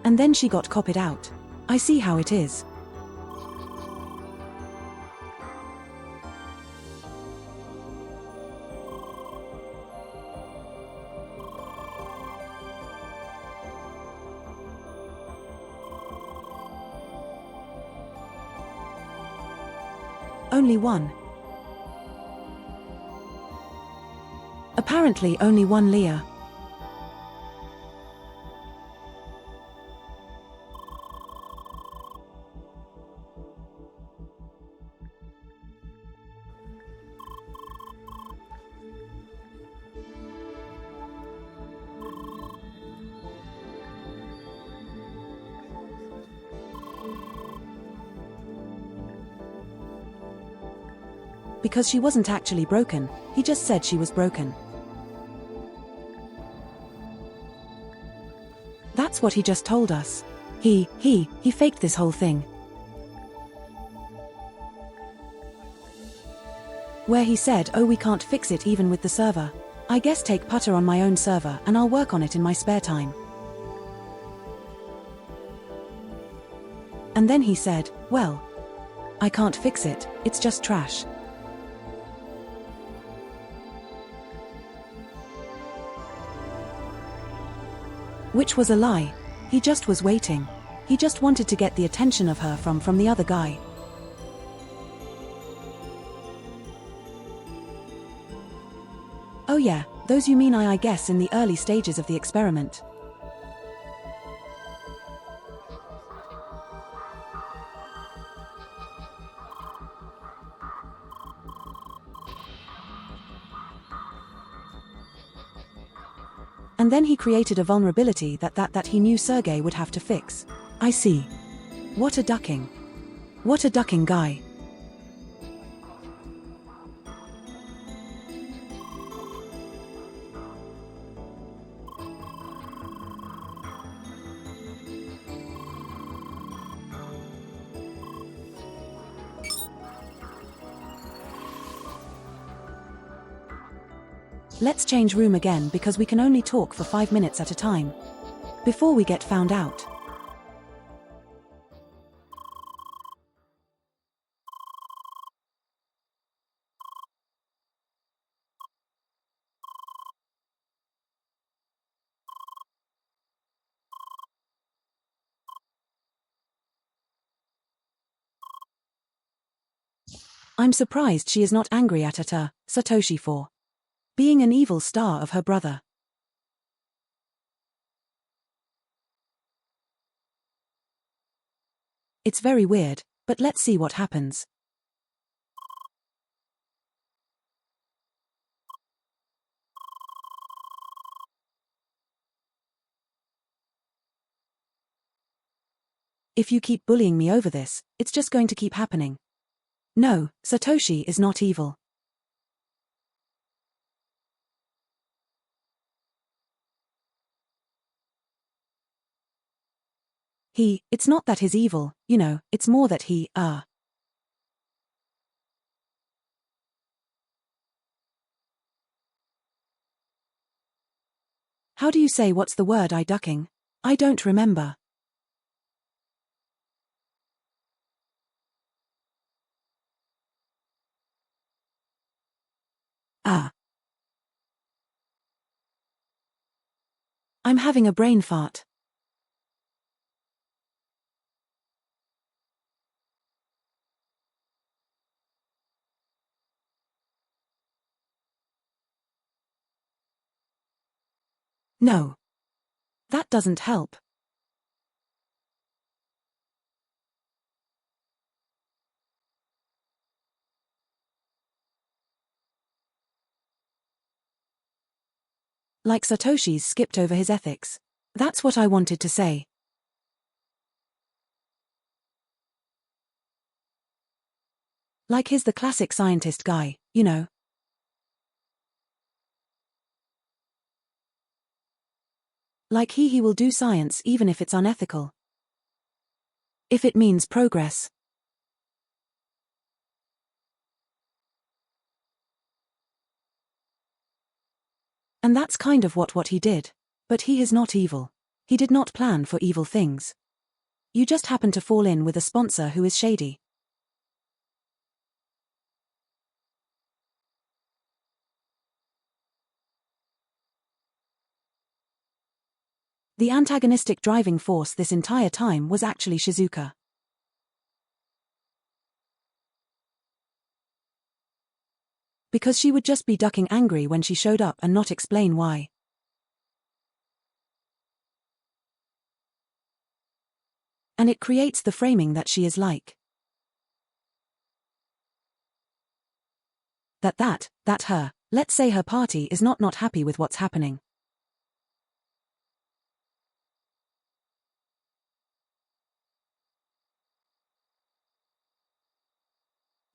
And then she got copied out. I see how it is. Only one. Apparently only one Leah. Because she wasn't actually broken, he just said she was broken. That's what he just told us. He faked this whole thing. Where he said, oh, we can't fix it even with the server. I guess take putter on my own server and I'll work on it in my spare time. And then he said, well, I can't fix it, it's just trash. Which was a lie. He just was waiting. He just wanted to get the attention of her from the other guy. Oh yeah, those you mean I guess in the early stages of the experiment. And then he created a vulnerability that he knew Sergei would have to fix. I see. What a ducking. What a ducking guy. Let's change room again because we can only talk for 5 minutes at a time. Before we get found out. I'm surprised she is not angry at her, Satoshi, for being an evil star of her brother. It's very weird, but let's see what happens. If you keep bullying me over this, it's just going to keep happening. No, Satoshi is not evil. It's not that he's evil, it's more that How do you say what's the word I ducking? I don't remember. I'm having a brain fart. No. That doesn't help. Like Satoshi's skipped over his ethics. That's what I wanted to say. Like he's the classic scientist guy, Like he will do science even if it's unethical. If it means progress. And that's kind of what he did. But he is not evil. He did not plan for evil things. You just happen to fall in with a sponsor who is shady. The antagonistic driving force this entire time was actually Shizuka. Because she would just be ducking angry when she showed up and not explain why. And it creates the framing that she is like. That her, let's say her party is not happy with what's happening.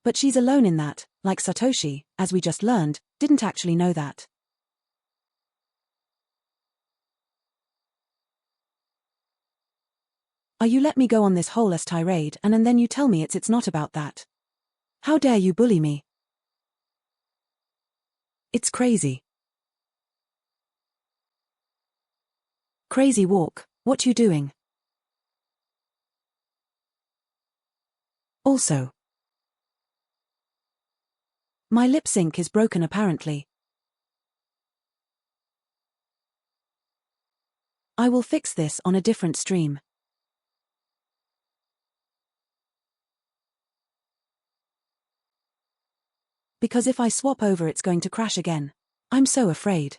But she's alone in that, like Satoshi, as we just learned, didn't actually know that. You let me go on this whole tirade and then you tell me it's not about that. How dare you bully me? It's crazy. Crazy walk, what you doing? Also, my lip sync is broken apparently. I will fix this on a different stream. Because if I swap over it's going to crash again. I'm so afraid.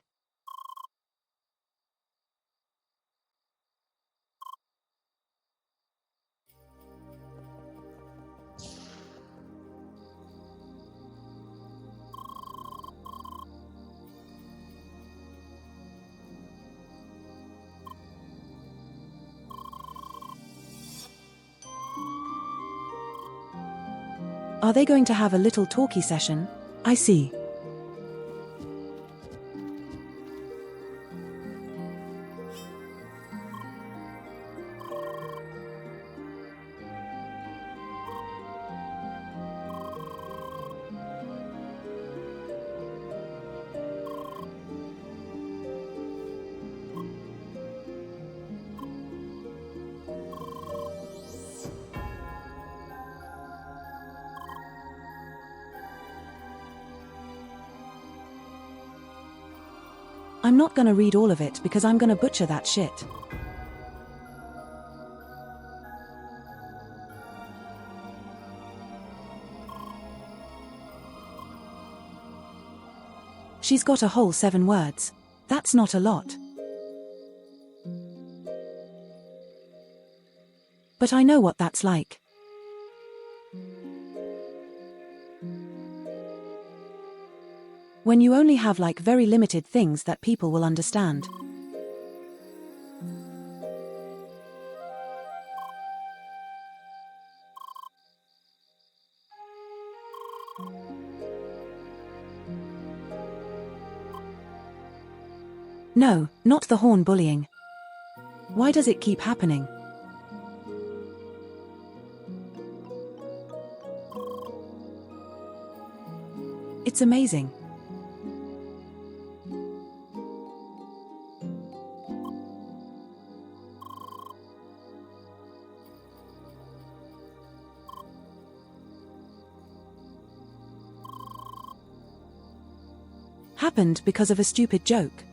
Are they going to have a little talky session? I see. I'm not gonna read all of it because I'm gonna butcher that shit. She's got a whole 7 words. That's not a lot. But I know what that's like. When you only have like very limited things that people will understand. No, not the horn bullying. Why does it keep happening? It's amazing. Happened because of a stupid joke.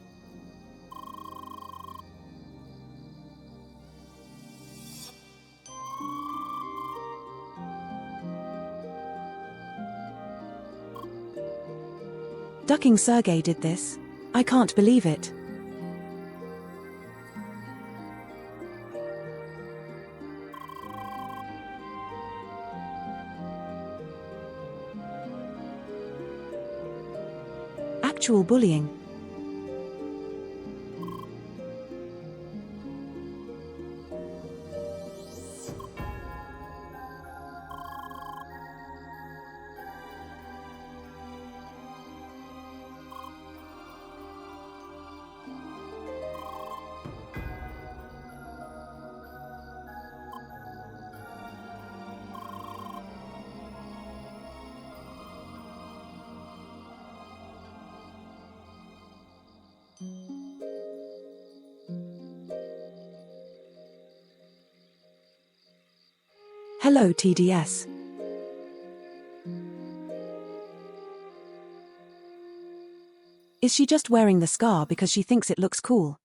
Ducking Sergey did this. I can't believe it. Actual bullying. Hello TDS. Is she just wearing the scar because she thinks it looks cool?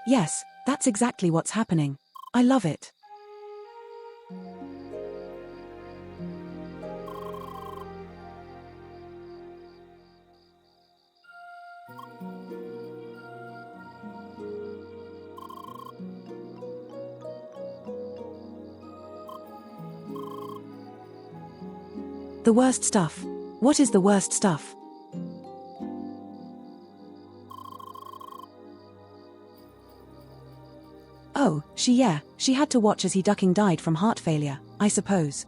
Yes, that's exactly what's happening. I love it. The worst stuff. What is the worst stuff? Oh, she had to watch as he ducking died from heart failure, I suppose.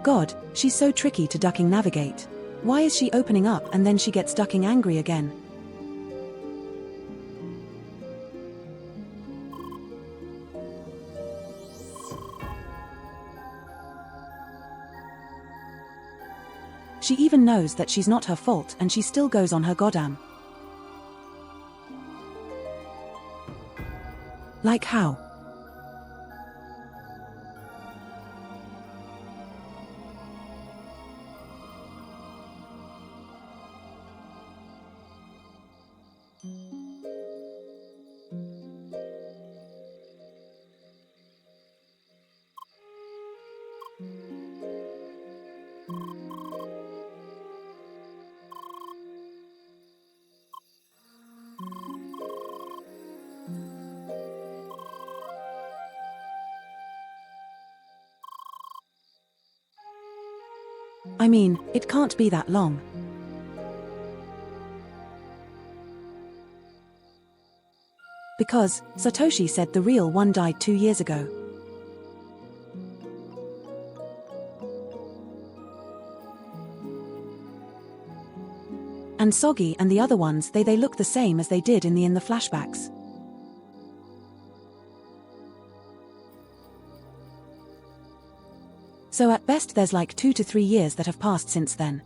God, she's so tricky to ducking navigate. Why is she opening up and then she gets ducking angry again? She even knows that she's not her fault and she still goes on her goddamn. Like how? I mean, it can't be that long. Because Satoshi said the real one died 2 years ago. And Soggy and the other ones, they look the same as they did in the flashbacks. So at best there's like 2 to 3 years that have passed since then.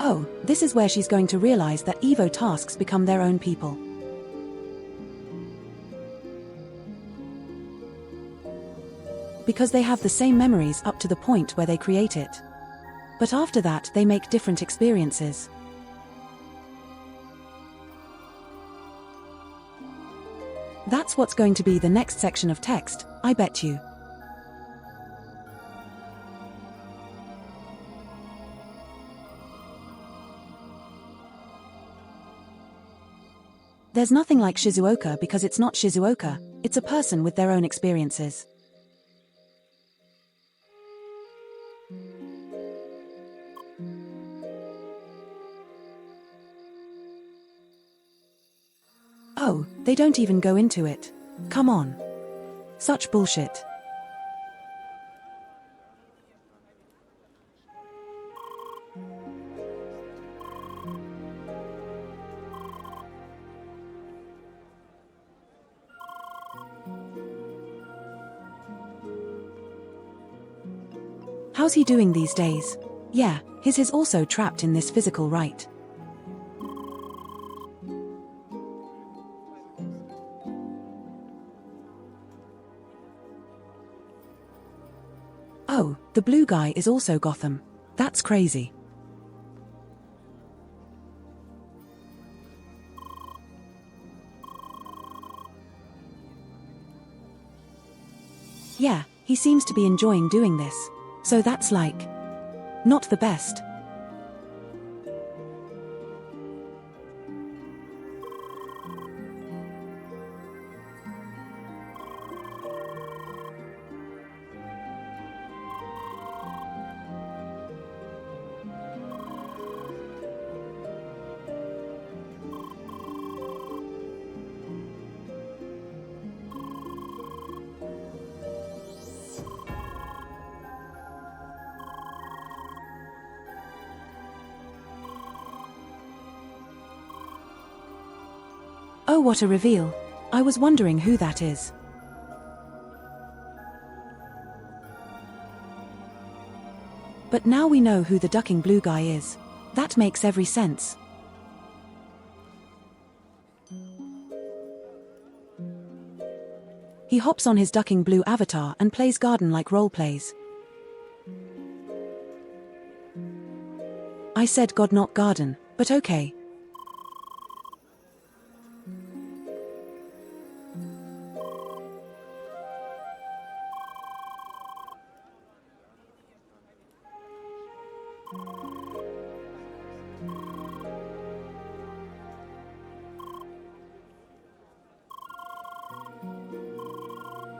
Oh, this is where she's going to realize that Evo tasks become their own people. Because they have the same memories up to the point where they create it. But after that they make different experiences. That's what's going to be the next section of text, I bet you. There's nothing like Shizuoka because it's not Shizuoka, it's a person with their own experiences. Oh, they don't even go into it. Come on. Such bullshit. How's he doing these days? Yeah, he's also trapped in this physical right. Oh, the blue guy is also Gotham. That's crazy. Yeah, he seems to be enjoying doing this. So that's like, not the best. Oh, what a reveal. I was wondering who that is. But now we know who the ducking blue guy is. That makes every sense. He hops on his ducking blue avatar and plays garden-like roleplays. I said God not garden, but okay.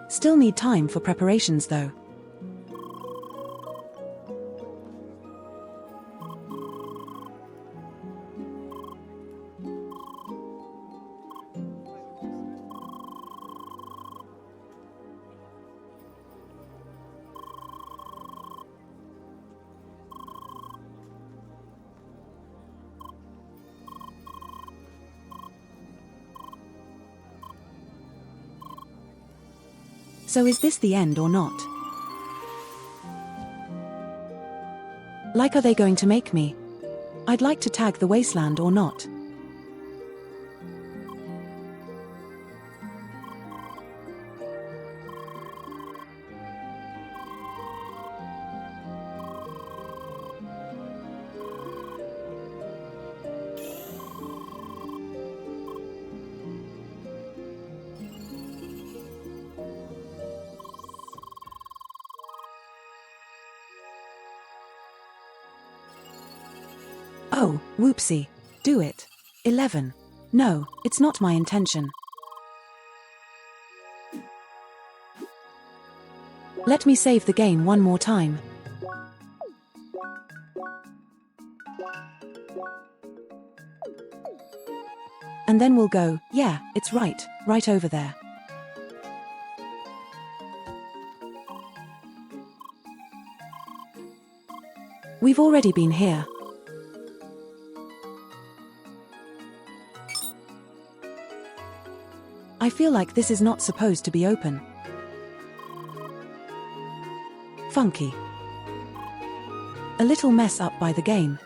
Still need time for preparations though. So is this the end or not? Like, are they going to make me? I'd like to tag the wasteland or not. Oh, whoopsie. Do it. 11. No, it's not my intention. Let me save the game one more time. And then we'll go, yeah, it's right over there. We've already been here. I feel like this is not supposed to be open. Funky. A little mess up by the game.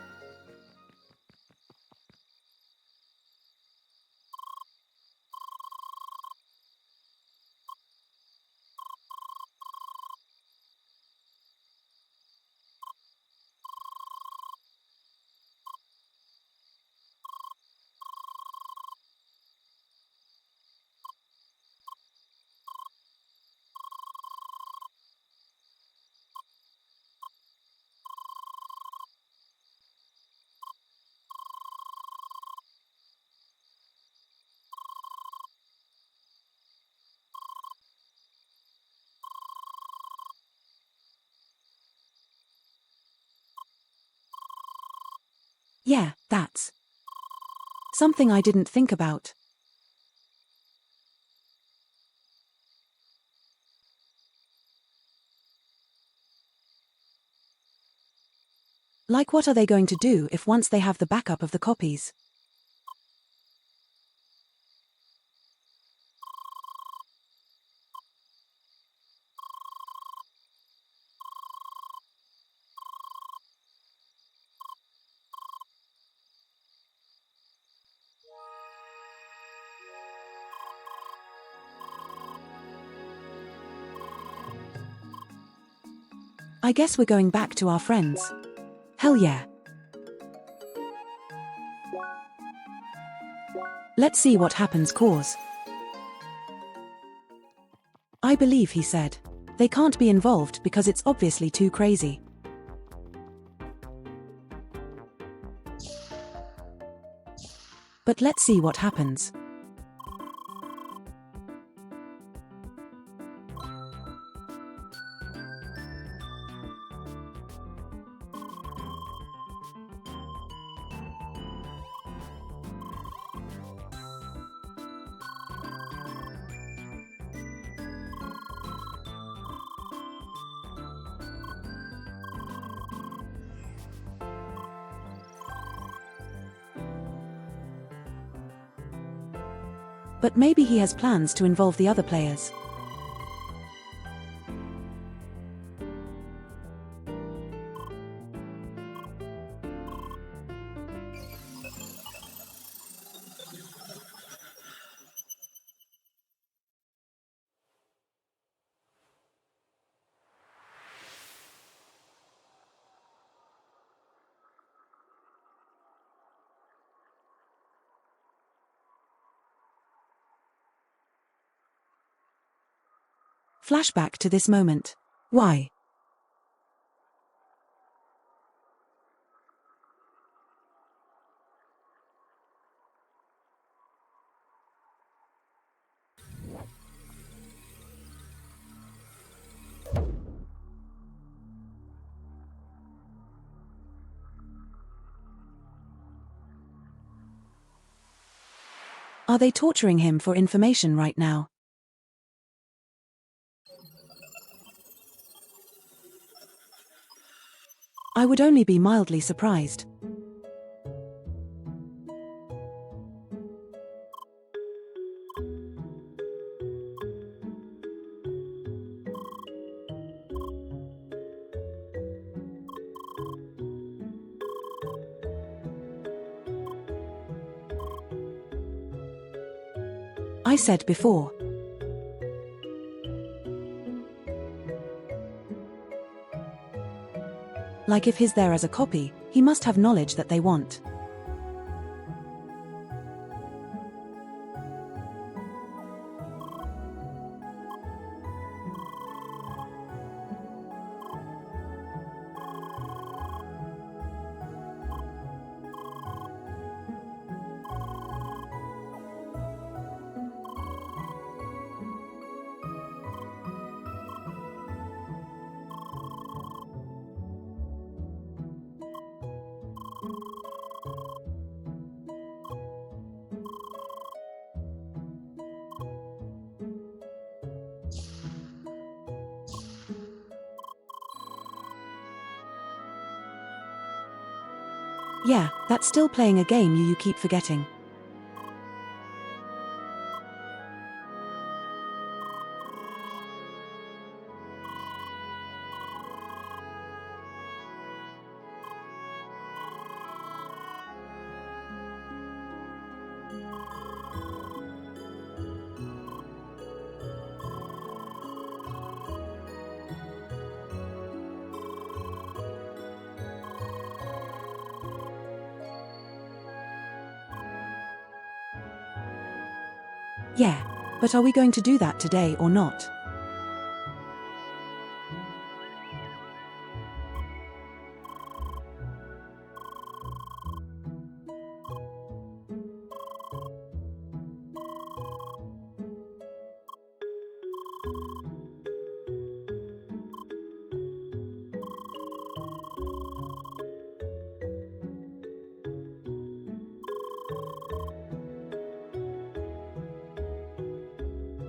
Yeah, that's something I didn't think about. Like, what are they going to do if once they have the backup of the copies? I guess we're going back to our friends. Hell yeah. Let's see what happens, cause I believe he said they can't be involved because it's obviously too crazy. But let's see what happens. But maybe he has plans to involve the other players. Flashback to this moment. Why? Are they torturing him for information right now? I would only be mildly surprised. I said before. Like, if he's there as a copy, he must have knowledge that they want. Yeah, that's still playing a game you keep forgetting. Yeah, but are we going to do that today or not?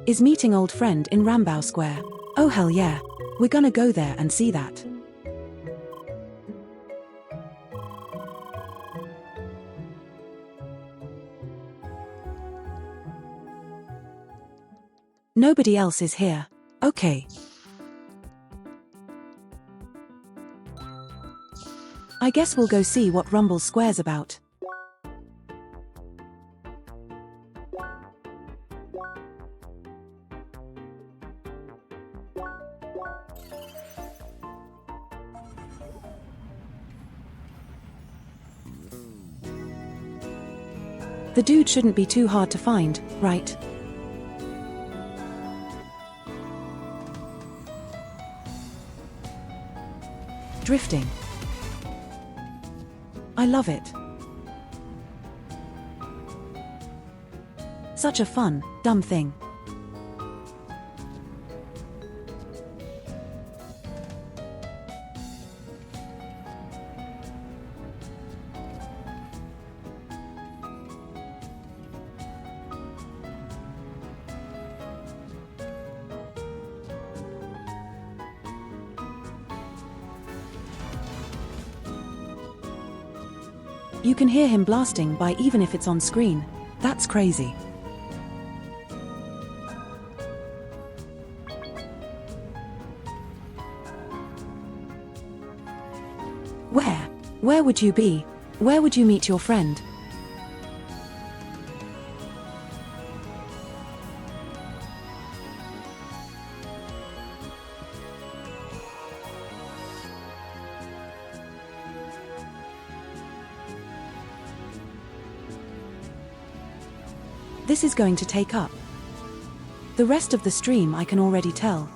Is meeting old friend in Rambau Square. Oh hell yeah. We're gonna go there and see that. Nobody else is here. Okay. I guess we'll go see what Rumble Square's about. The dude shouldn't be too hard to find, right? Drifting. I love it. Such a fun, dumb thing. You can hear him blasting by even if it's on screen. That's crazy. Where would you be? Where would you meet your friend? This is going to take up the rest of the stream, I can already tell.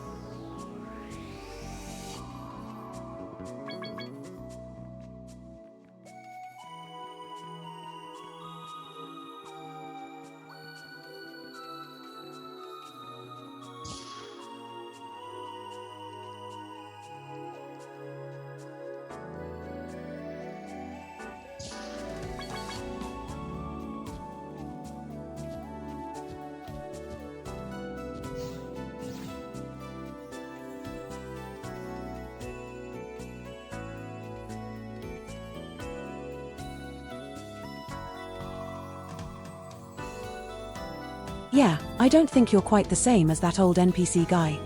Yeah, I don't think you're quite the same as that old NPC guy.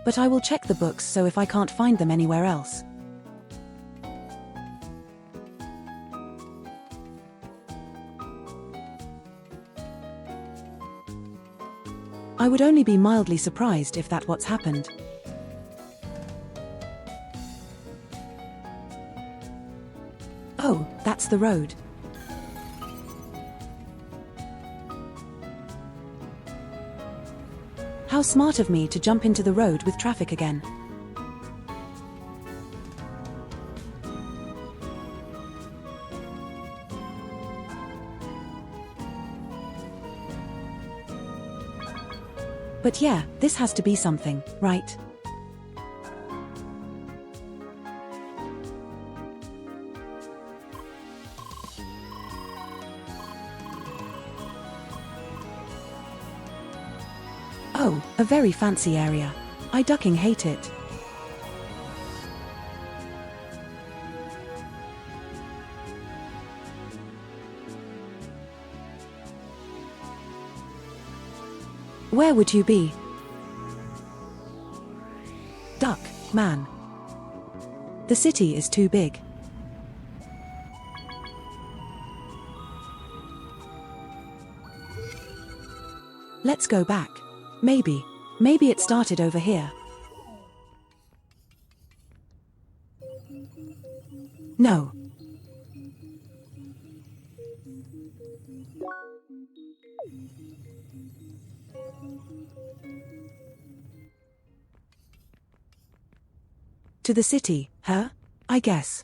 But I will check the books so if I can't find them anywhere else. I would only be mildly surprised if that's what's happened. Oh, that's the road. How smart of me to jump into the road with traffic again. But yeah, this has to be something, right? Oh, a very fancy area. I ducking hate it. Where would you be? Duck, man. The city is too big. Let's go back. Maybe it started over here. No. To the city, huh? I guess.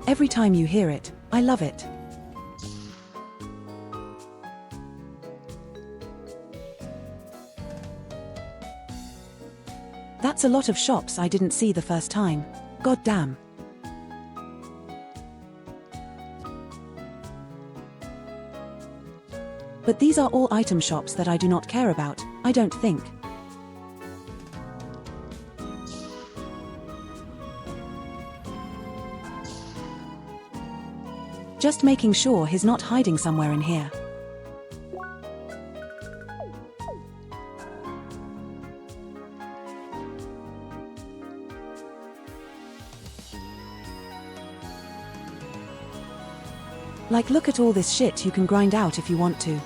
Every time you hear it, I love it. That's a lot of shops I didn't see the first time. God damn. But these are all item shops that I do not care about, I don't think. Just making sure he's not hiding somewhere in here. Like, look at all this shit you can grind out if you want to.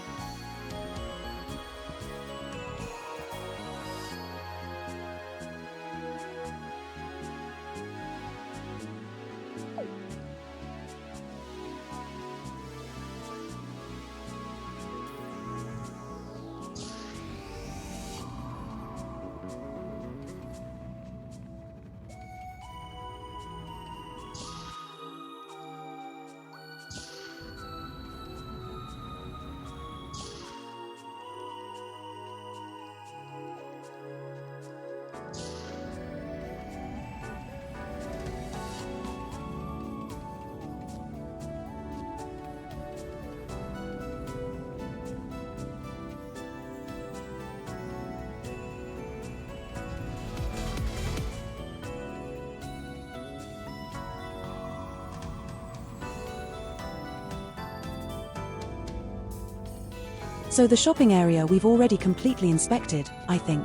So the shopping area we've already completely inspected, I think.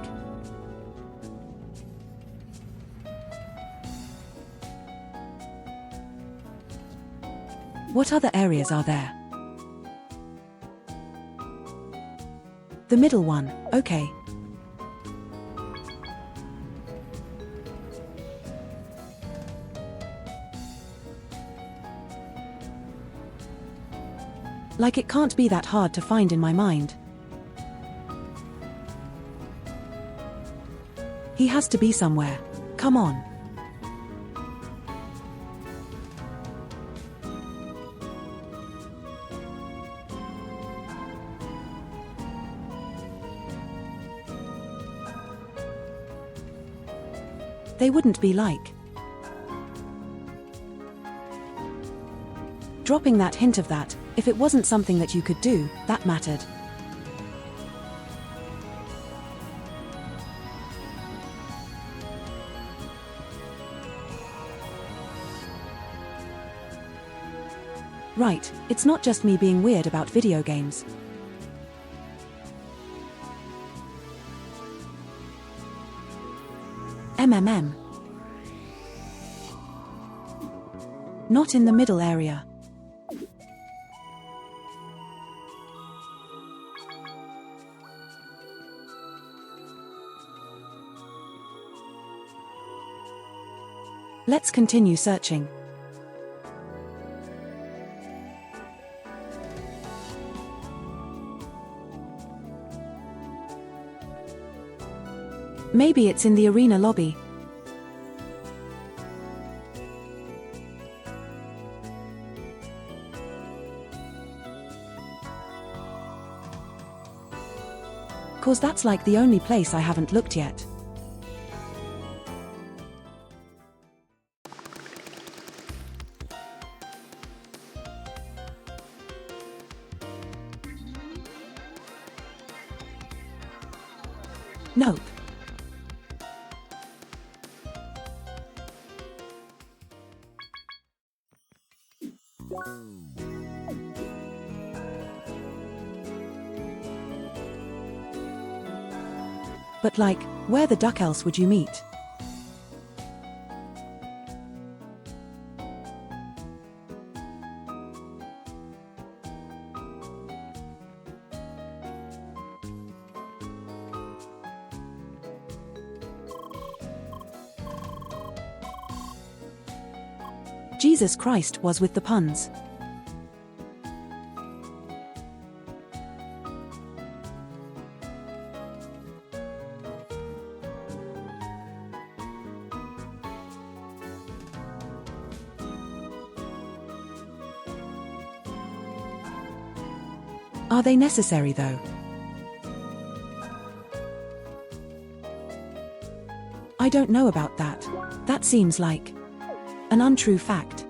What other areas are there? The middle one, okay. Like, it can't be that hard to find in my mind. He has to be somewhere. Come on. They wouldn't be like dropping that hint of that. If it wasn't something that you could do, that mattered. Right, it's not just me being weird about video games. MMM. Not in the middle area. Let's continue searching. Maybe it's in the arena lobby. Cause that's like the only place I haven't looked yet. Nope. But like, where the duck else would you meet? Jesus Christ was with the puns. Are they necessary though? I don't know about that. That seems like an untrue fact.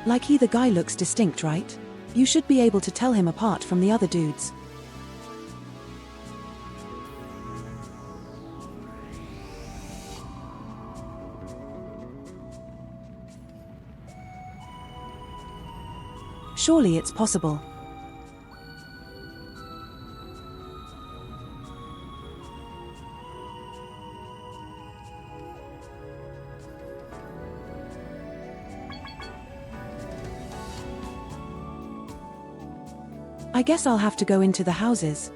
Like the guy looks distinct, right? You should be able to tell him apart from the other dudes. Surely it's possible. I guess I'll have to go into the houses.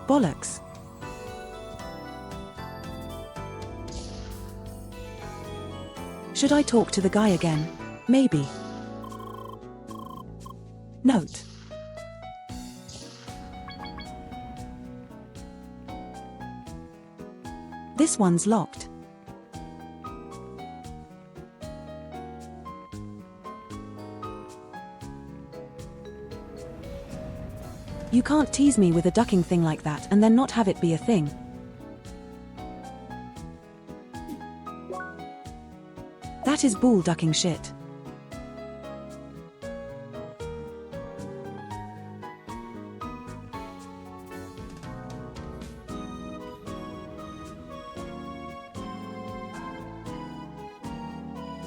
Bollocks. Should I talk to the guy again? Maybe. Note. This one's locked. You can't tease me with a ducking thing like that and then not have it be a thing. That is bull ducking shit.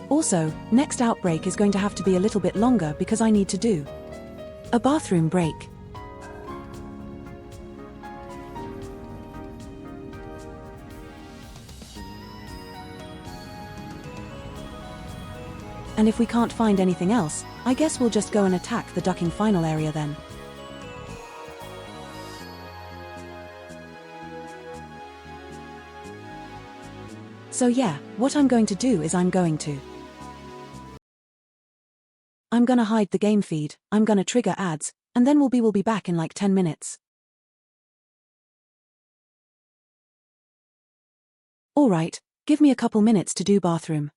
Also, next outbreak is going to have to be a little bit longer because I need to do a bathroom break. And if we can't find anything else, I guess we'll just go and attack the ducking final area then. So yeah, what I'm going to do is I'm gonna hide the game feed, I'm gonna trigger ads, and then we'll be back in like 10 minutes. Alright, give me a couple minutes to do bathroom.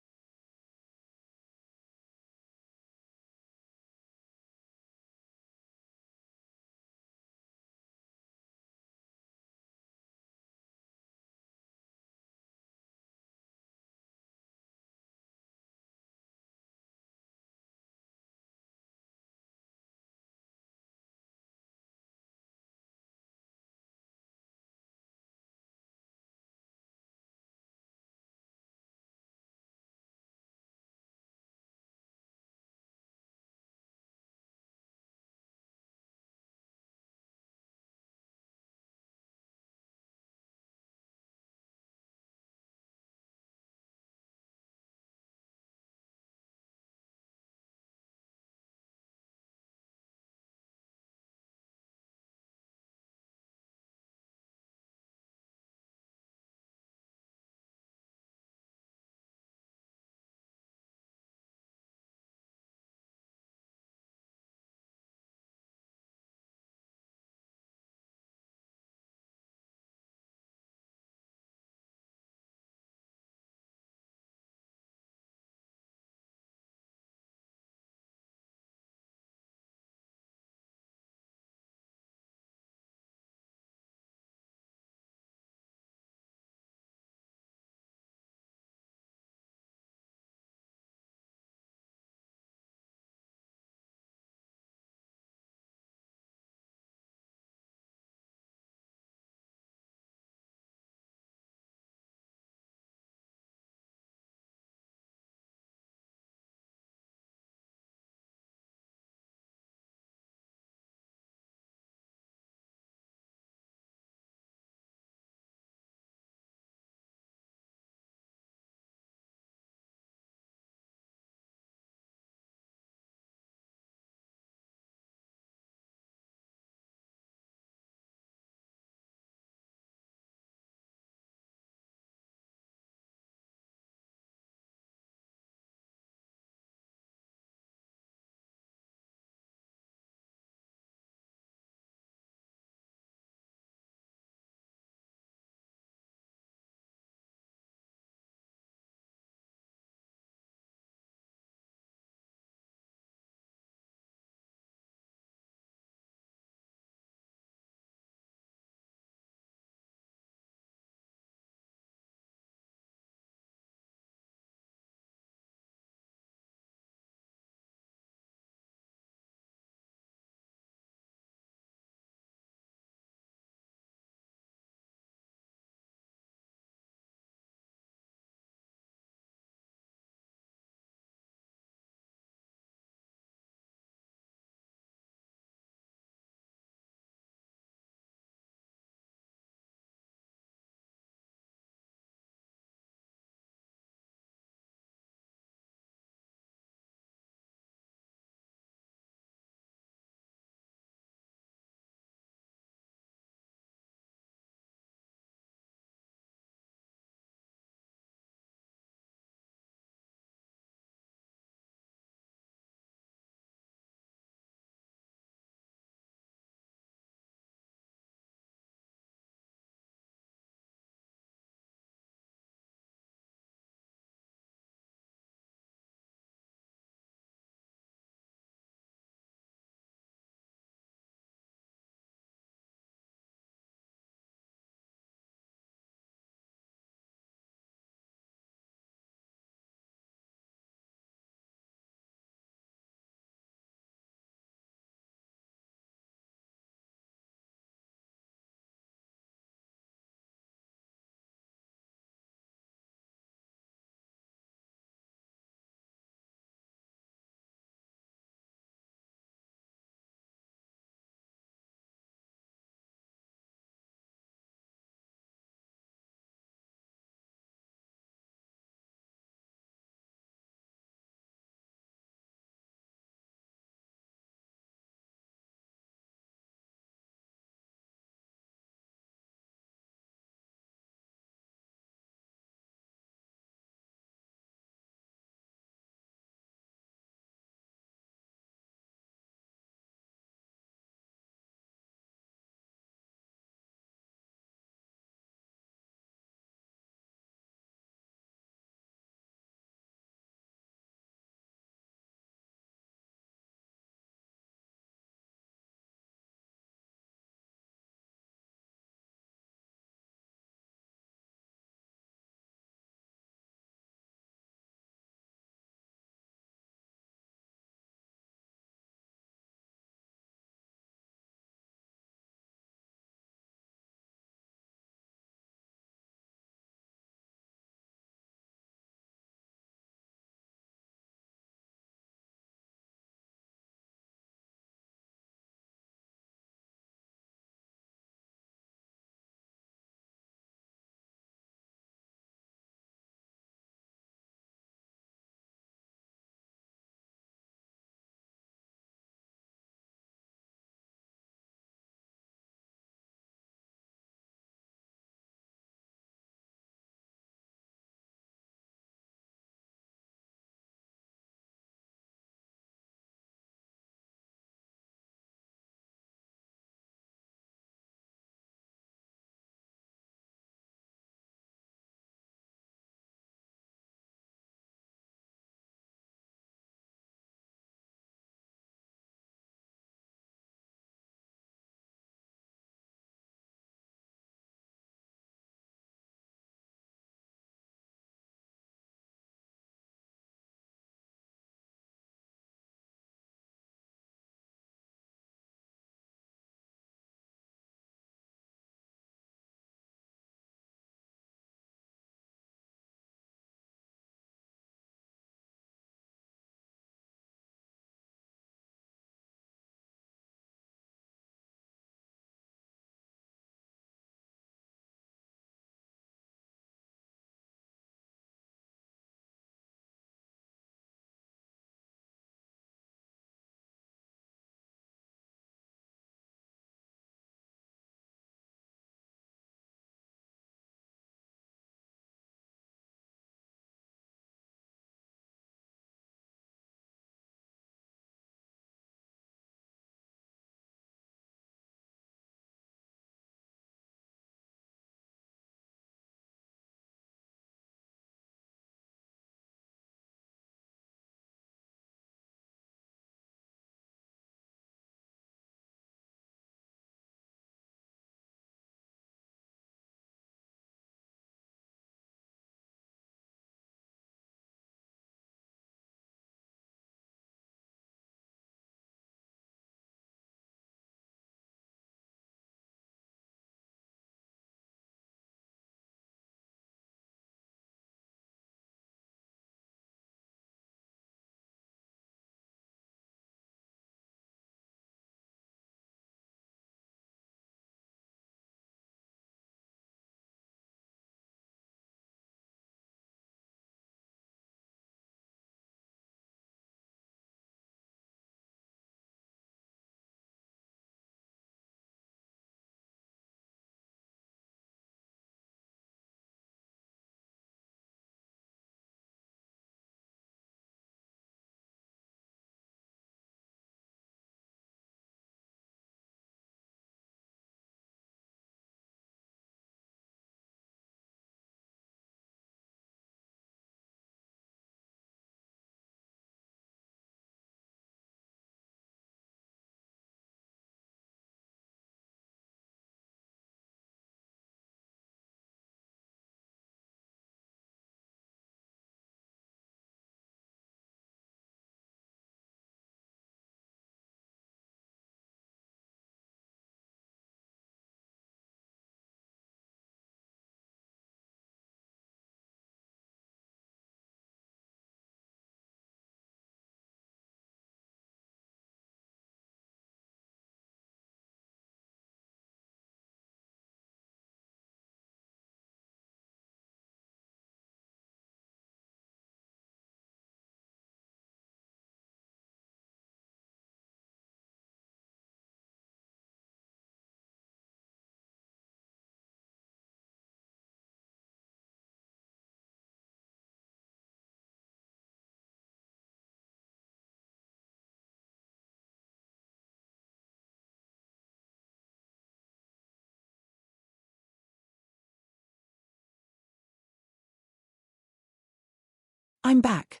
I'm back.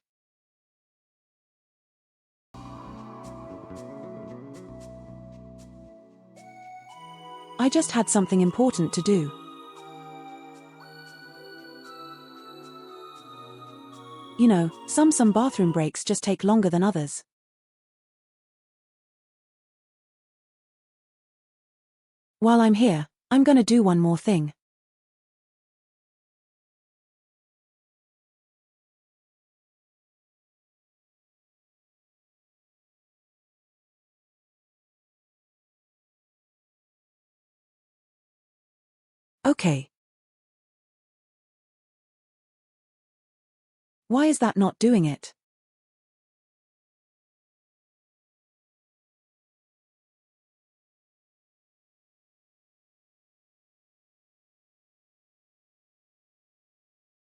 I just had something important to do. You know, some bathroom breaks just take longer than others. While I'm here, I'm gonna do one more thing. Okay. Why is that not doing it?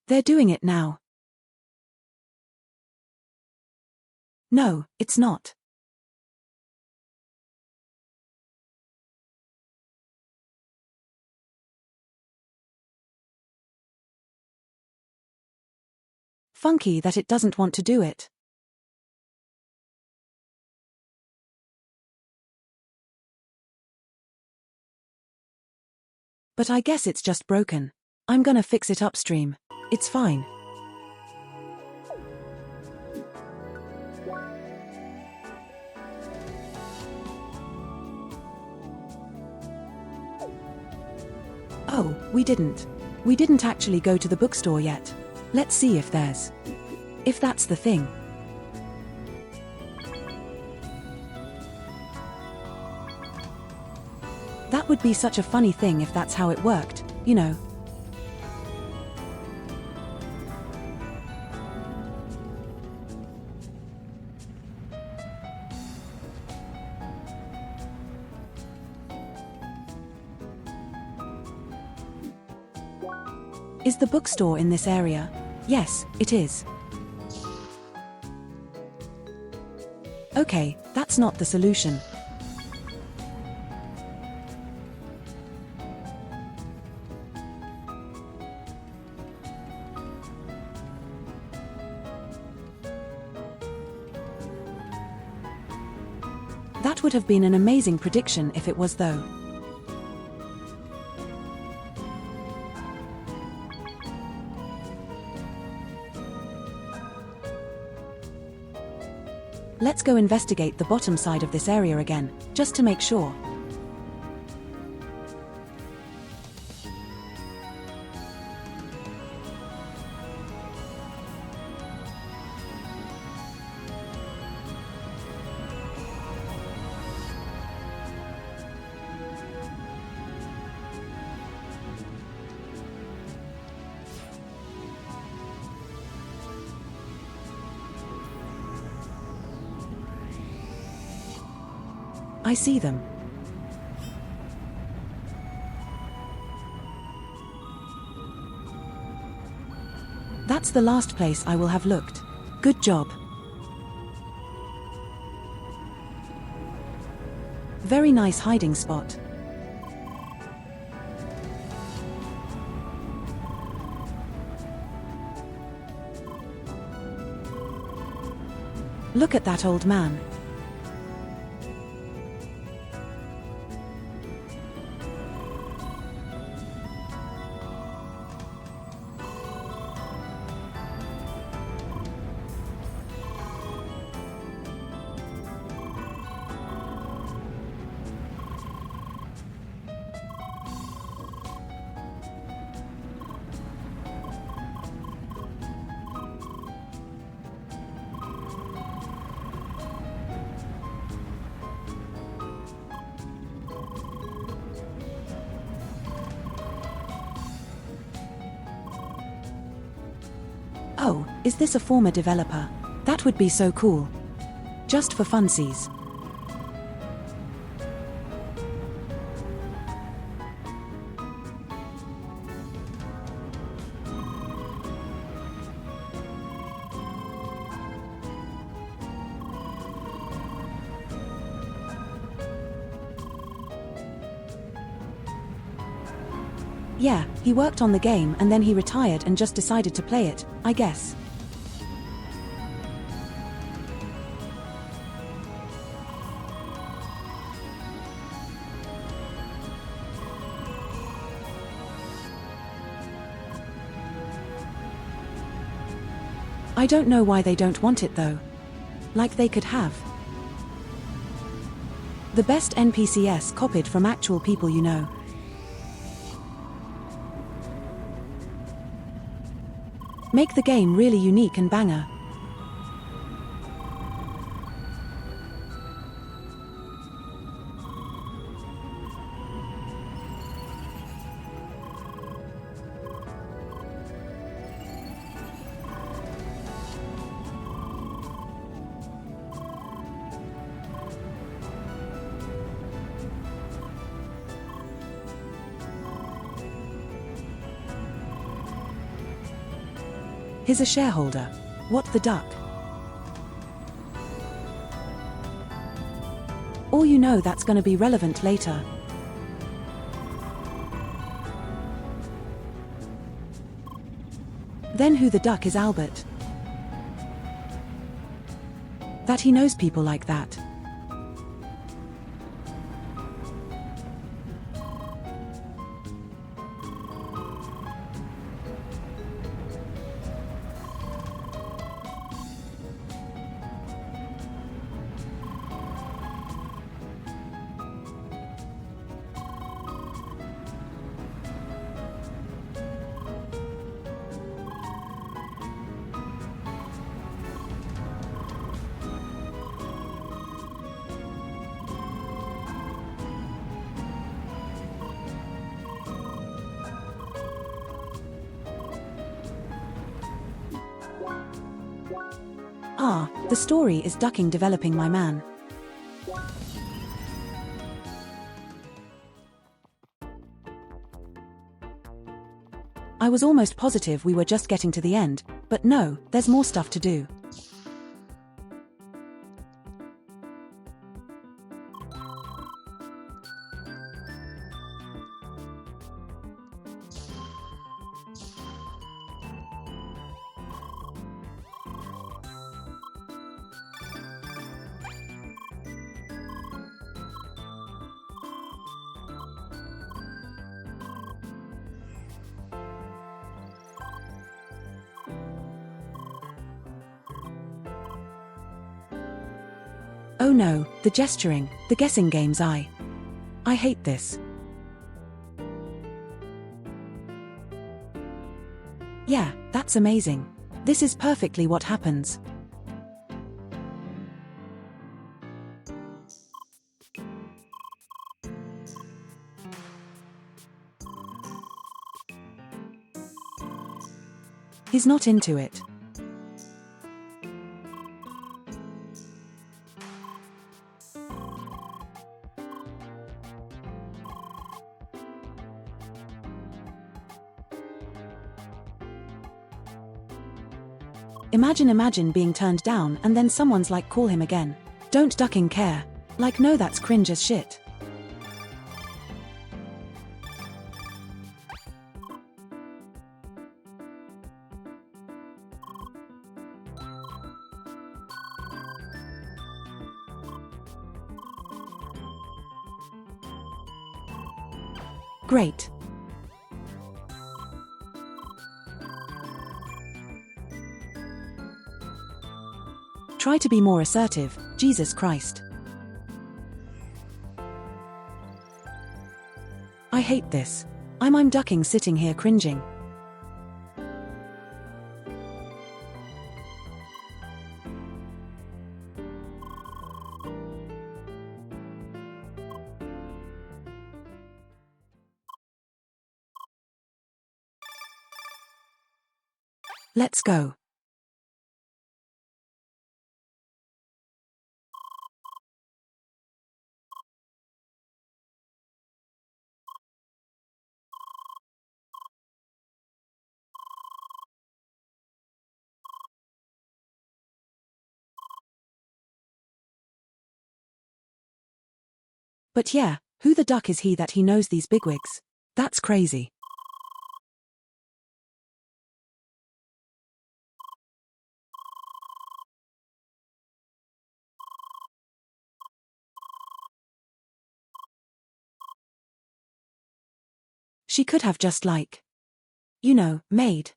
They're doing it now. No, it's not. Funky that it doesn't want to do it. But I guess it's just broken. I'm gonna fix it upstream. It's fine. Oh, we didn't. We didn't actually go to the bookstore yet. Let's see if that's the thing. That would be such a funny thing if that's how it worked, you know. Is the bookstore in this area? Yes, it is. Okay, that's not the solution. That would have been an amazing prediction if it was, though. Let's go investigate the bottom side of this area again, just to make sure. I see them. That's the last place I will have looked. Good job. Very nice hiding spot. Look at that old man. Oh, is this a former developer? That would be so cool. Just for funsies. Yeah, he worked on the game and then he retired and just decided to play it, I guess. I don't know why they don't want it though. Like they could have the best NPCs copied from actual people you know. Make the game really unique and banger. He's a shareholder. What the duck? Or you know that's gonna be relevant later. Then who the duck is Albert? That he knows people like that. Ah, the story is ducking developing my man. I was almost positive we were just getting to the end, but no, there's more stuff to do. Oh no, the gesturing, the guessing games. I hate this. Yeah, that's amazing. This is perfectly what happens. He's not into it. Imagine being turned down and then someone's like, call him again. Don't ducking care. Like, no, that's cringe as shit. Great. Try to be more assertive, Jesus Christ. I hate this. I'm ducking sitting here cringing. Let's go. But yeah, who the duck is he that he knows these bigwigs? That's crazy. She could have just like, you know, made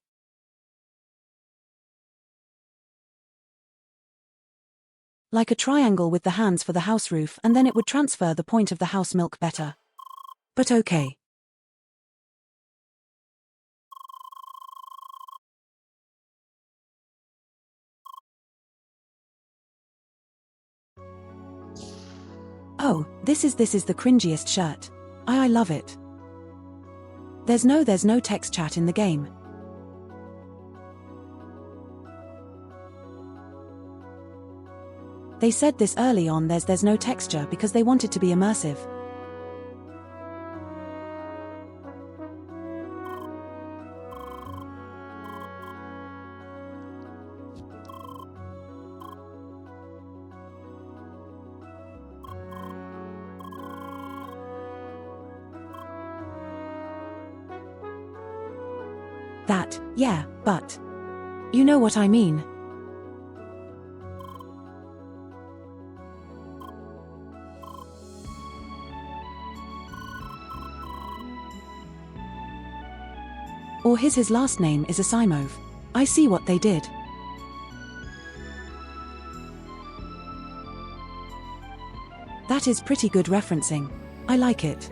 Like a triangle with the hands for the house roof, and then it would transfer the point of the house milk better. But okay. Oh, this is the cringiest shirt. I love it. There's no text chat in the game. They said this early on, there's no texture because they want it to be immersive. That, yeah, but you know what I mean. Or his last name is Asimov. I see what they did. That is pretty good referencing. I like it.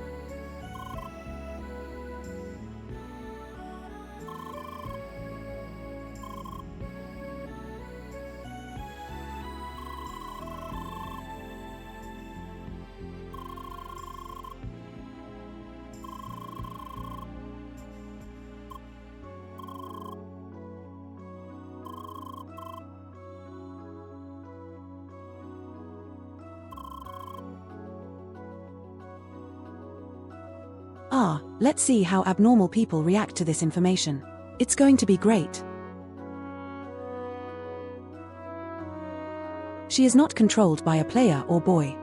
Let's see how abnormal people react to this information. It's going to be great. She is not controlled by a player or boy.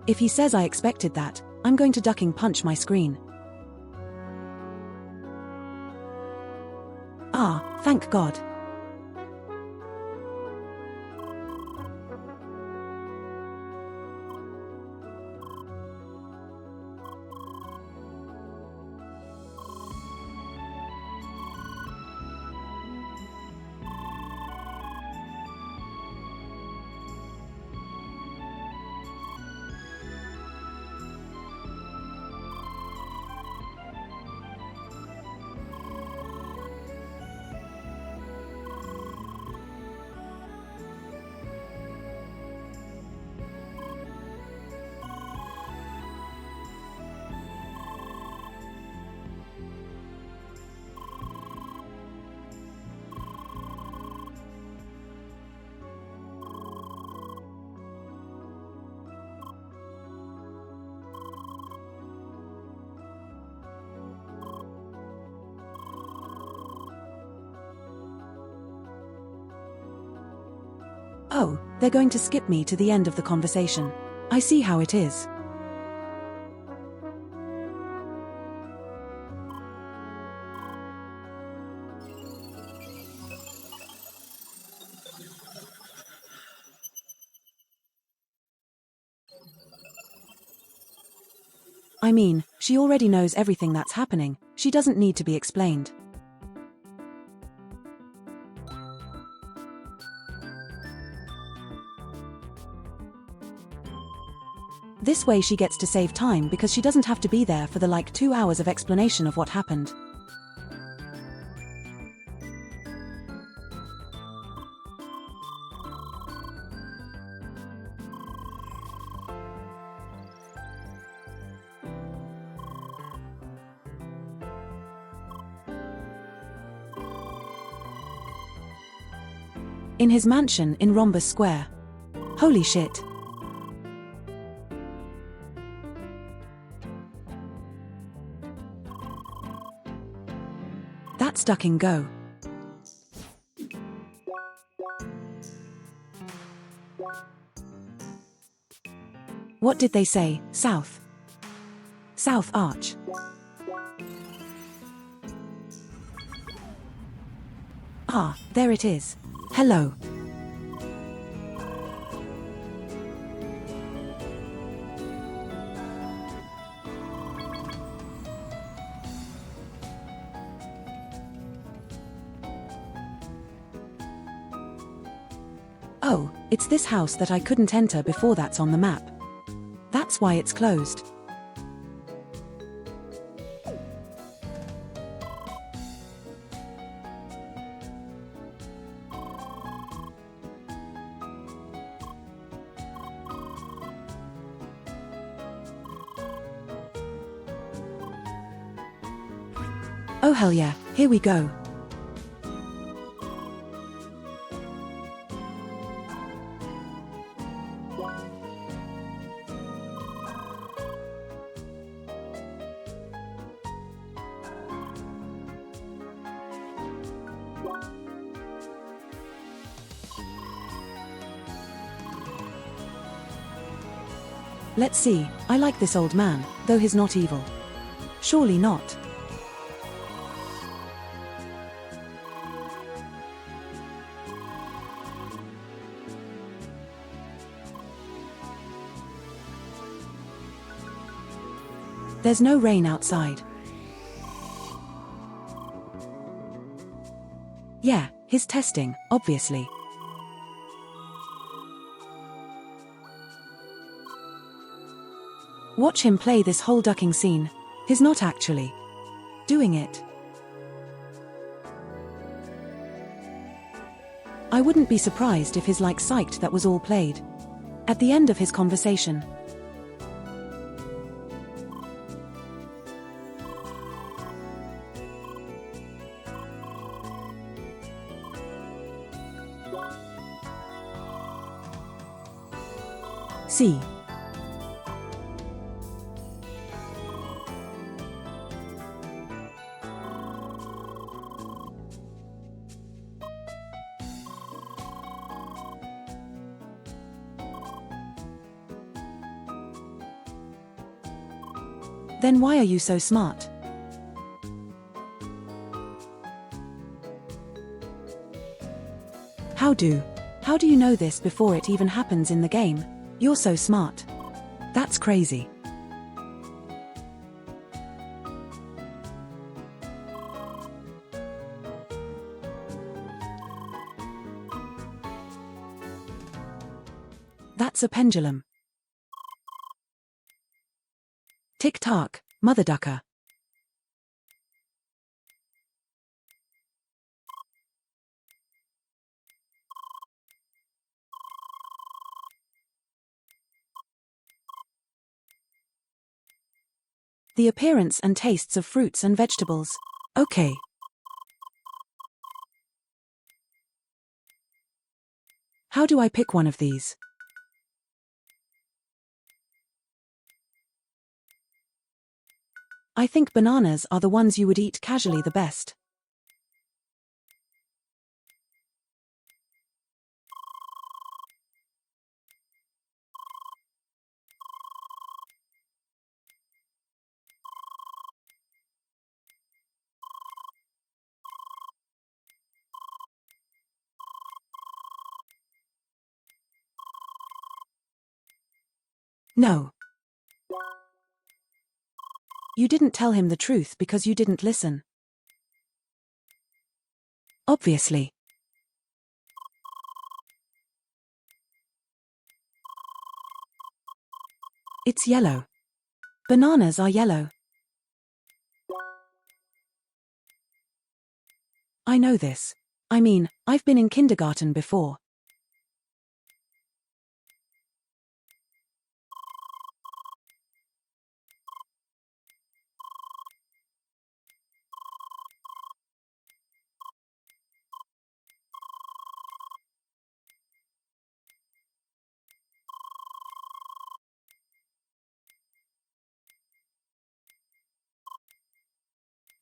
If he says I expected that, I'm going to ducking punch my screen. Thank God. Oh, they're going to skip me to the end of the conversation. I see how it is. I mean, she already knows everything that's happening. She doesn't need to be explained. This way she gets to save time because she doesn't have to be there for the 2 hours of explanation of what happened. In his mansion in Rhombus Square. Holy shit. That's ducking go. What did they say? South. South Arch. There it is. Hello. Oh, it's this house that I couldn't enter before that's on the map. That's why it's closed. Oh hell yeah, here we go. Let's see, I like this old man, though he's not evil. Surely not. There's no rain outside. Yeah, he's testing, obviously. Watch him play this whole ducking scene. He's not actually doing it. I wouldn't be surprised if he's like psyched that was all played. At the end of his conversation. See. Then why are you so smart? How do you know this before it even happens in the game? You're so smart. That's crazy. That's a pendulum. Tick-tock, mother ducker. The appearance and tastes of fruits and vegetables. Okay. How do I pick one of these? I think bananas are the ones you would eat casually the best. No. You didn't tell him the truth because you didn't listen. Obviously. It's yellow. Bananas are yellow. I know this. I mean, I've been in kindergarten before.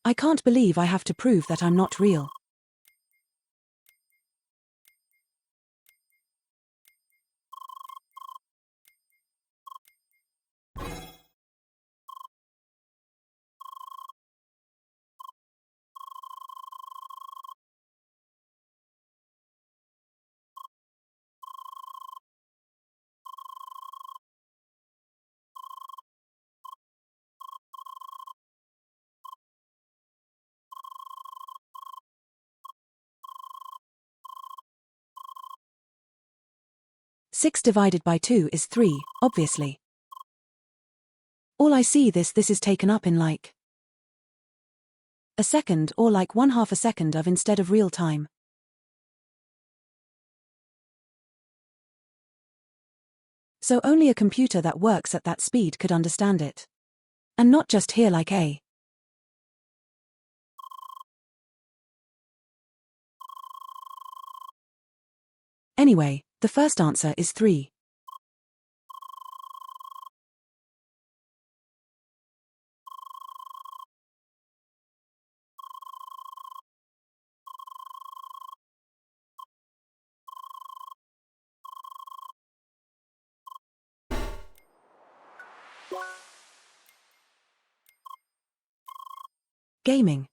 I can't believe I have to prove that I'm not real. 6 divided by 2 is 3, obviously. All I see this is taken up in like a second or like 1/2 a second of instead of real time. So only a computer that works at that speed could understand it. And not just here like a. Anyway, the first answer is 3. Gaming.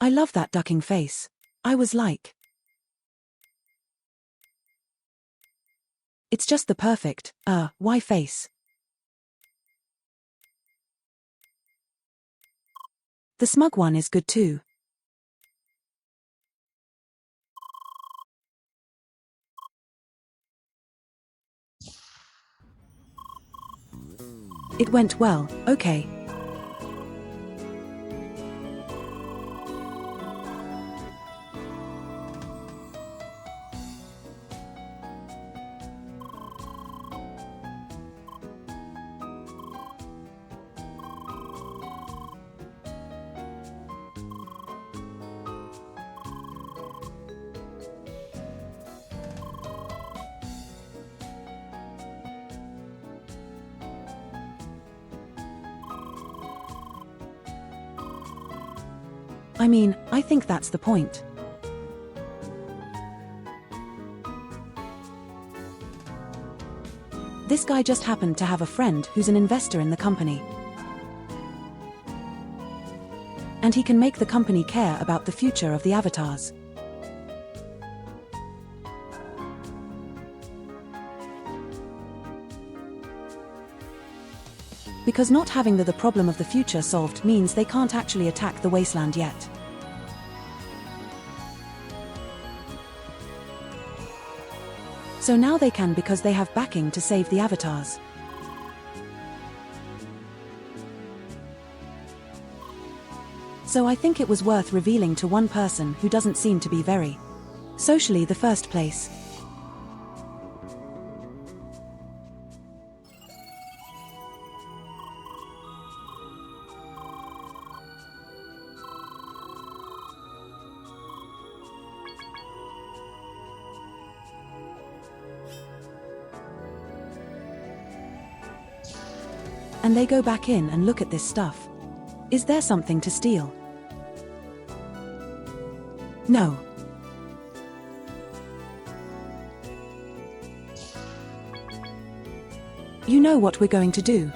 I love that ducking face. I was like, it's just the perfect, why face. The smug one is good too. It went well, okay. I mean, I think that's the point. This guy just happened to have a friend who's an investor in the company. And he can make the company care about the future of the avatars. Because not having the problem of the future solved means they can't actually attack the wasteland yet. So now they can because they have backing to save the avatars. So I think it was worth revealing to one person who doesn't seem to be very socially the first place. And they go back in and look at this stuff. Is there something to steal? No. You know what we're going to do.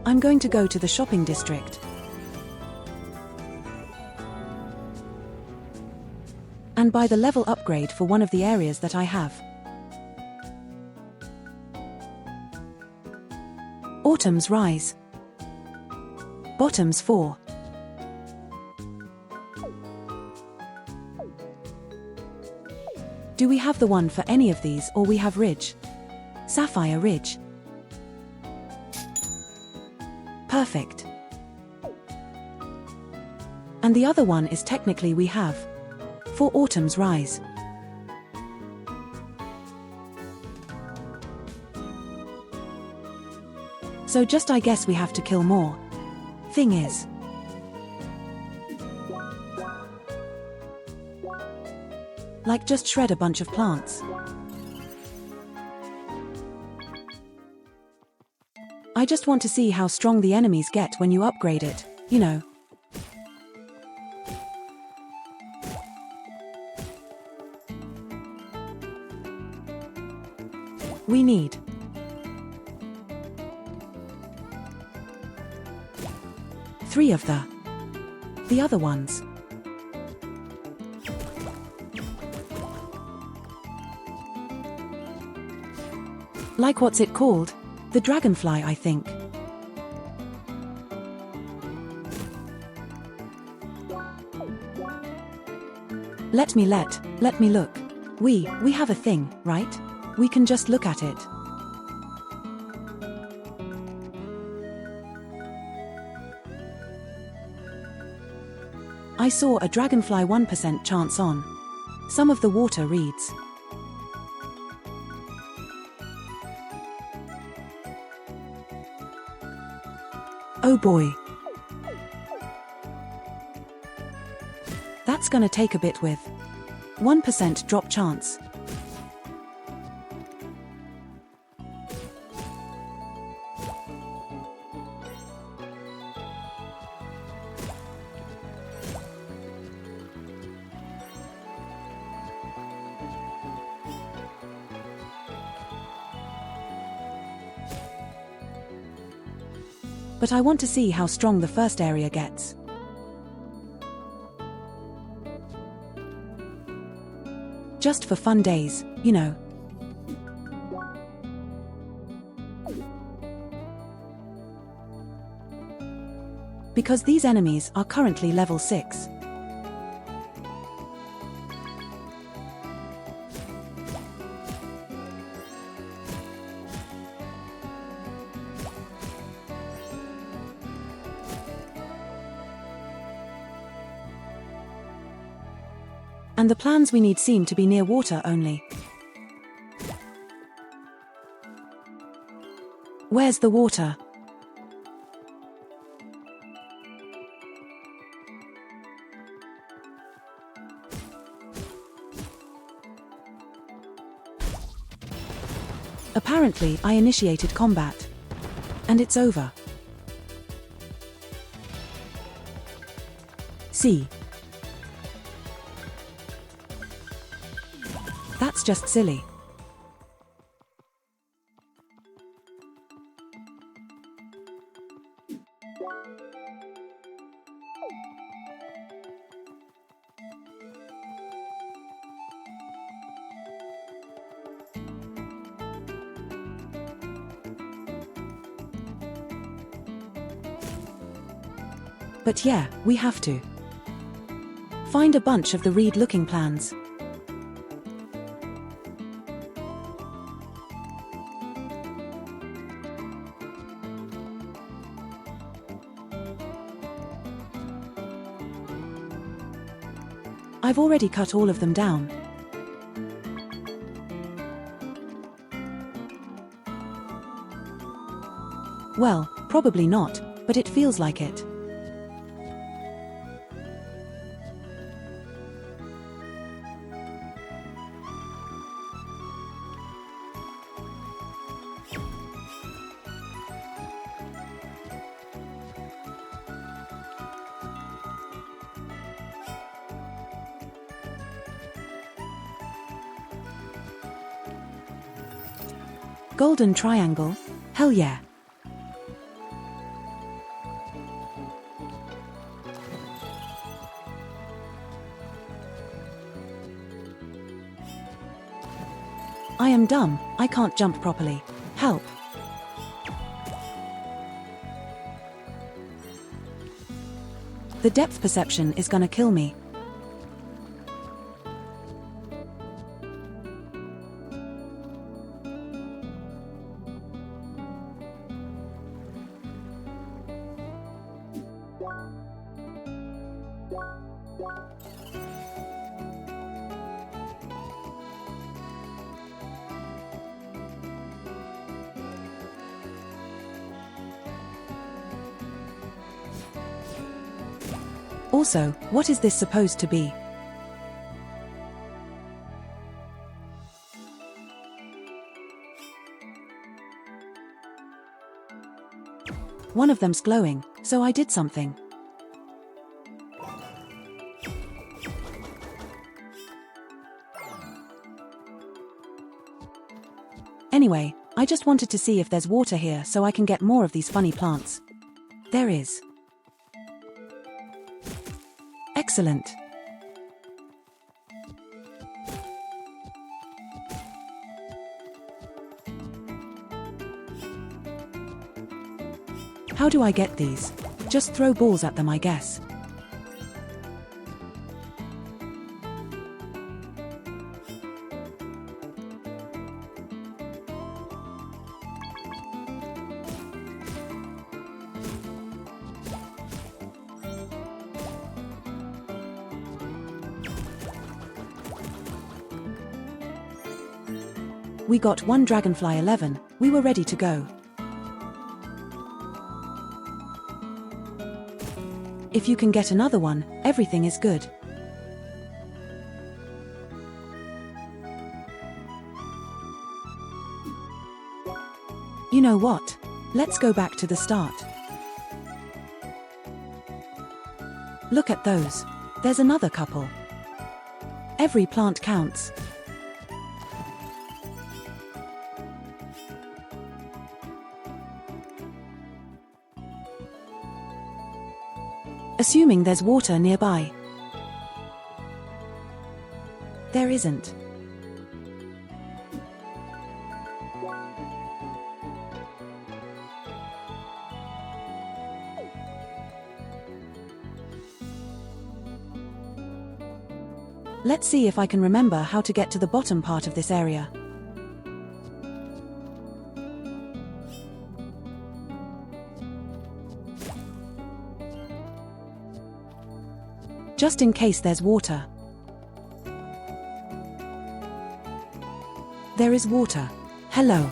I'm going to go to the shopping district. And buy the level upgrade for one of the areas that I have. Autumn's Rise. Bottoms 4. Do we have the one for any of these, or we have Ridge? Sapphire Ridge. Perfect. And the other one is technically we have for Autumn's Rise. So just I guess we have to kill more. Thing is, like just shred a bunch of plants. I just want to see how strong the enemies get when you upgrade it, you know. We need three of the other ones. Like what's it called? The dragonfly, I think. Let me look. We have a thing, right? We can just look at it. I saw a dragonfly 1% chance on some of the water reeds. Oh boy. That's gonna take a bit with 1% drop chance. But I want to see how strong the first area gets. Just for fun days, you know. Because these enemies are currently level 6. And the plans we need seem to be near water only. Where's the water? Apparently, I initiated combat. And it's over. See. That's just silly. But yeah, we have to find a bunch of the reed-looking plans. I've already cut all of them down. Well, probably not, but it feels like it. Golden triangle? Hell yeah. I am dumb, I can't jump properly. Help. The depth perception is gonna kill me. Also, what is this supposed to be? One of them's glowing, so I did something. Anyway, I just wanted to see if there's water here so I can get more of these funny plants. There is. Excellent. How do I get these? Just throw balls at them, I guess. We got one dragonfly 11, we were ready to go. If you can get another one, everything is good. You know what? Let's go back to the start. Look at those. There's another couple. Every plant counts. Assuming there's water nearby. There isn't. Let's see if I can remember how to get to the bottom part of this area. Just in case there's water. There is water. Hello.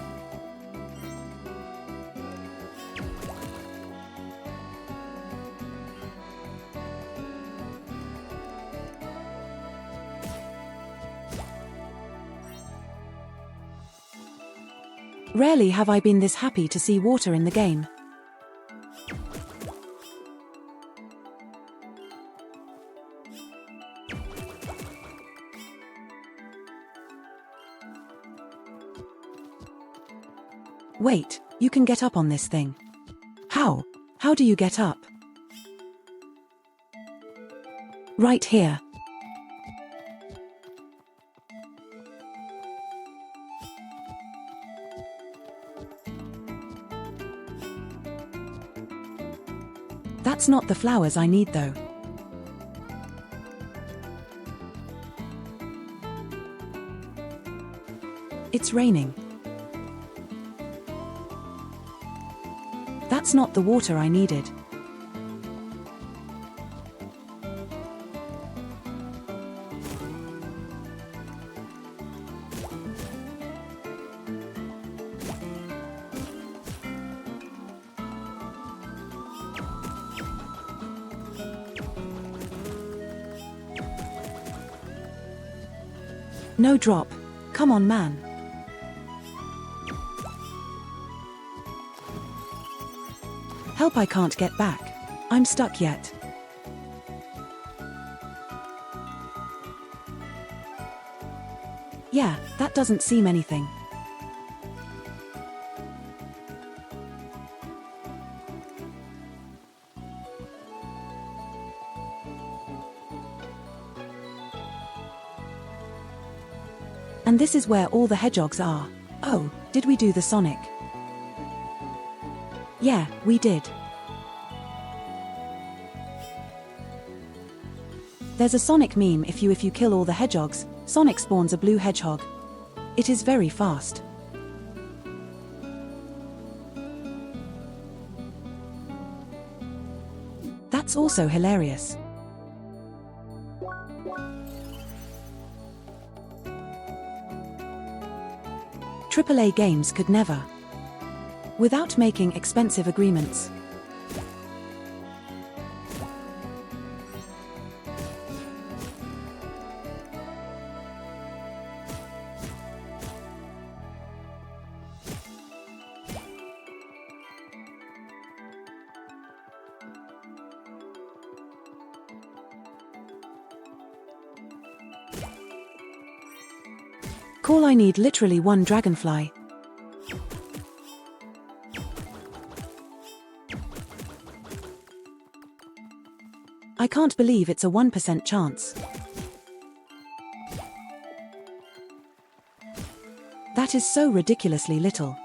Rarely have I been this happy to see water in the game. Wait, you can get up on this thing. How? How do you get up? Right here. That's not the flowers I need though. It's raining. That's not the water I needed. No drop. Come on, man. Help, I can't get back. I'm stuck yet. Yeah, that doesn't seem anything. And this is where all the hedgehogs are. Oh, did we do the Sonic? Yeah, we did. There's a Sonic meme if you kill all the hedgehogs, Sonic spawns a blue hedgehog. It is very fast. That's also hilarious. AAA games could never. Without making expensive agreements. Cool, I need literally one dragonfly. I can't believe it's a 1% chance. That is so ridiculously little.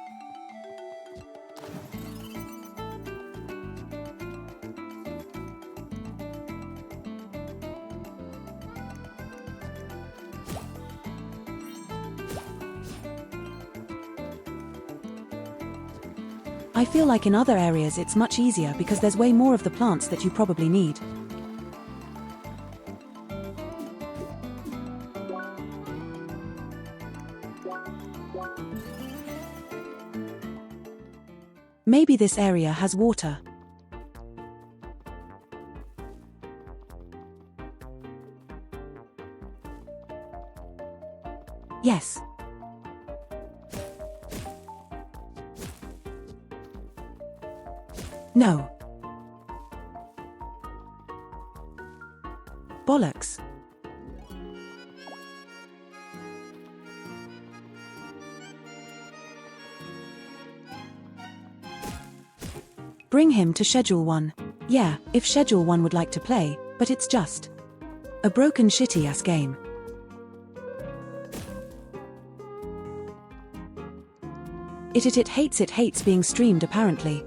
I feel like in other areas it's much easier because there's way more of the plants that you probably need. Maybe this area has water. Yes. No. Bollocks. Bring him to Schedule 1. Yeah, if Schedule 1 would like to play, but it's just a broken shitty-ass game. It hates being streamed apparently.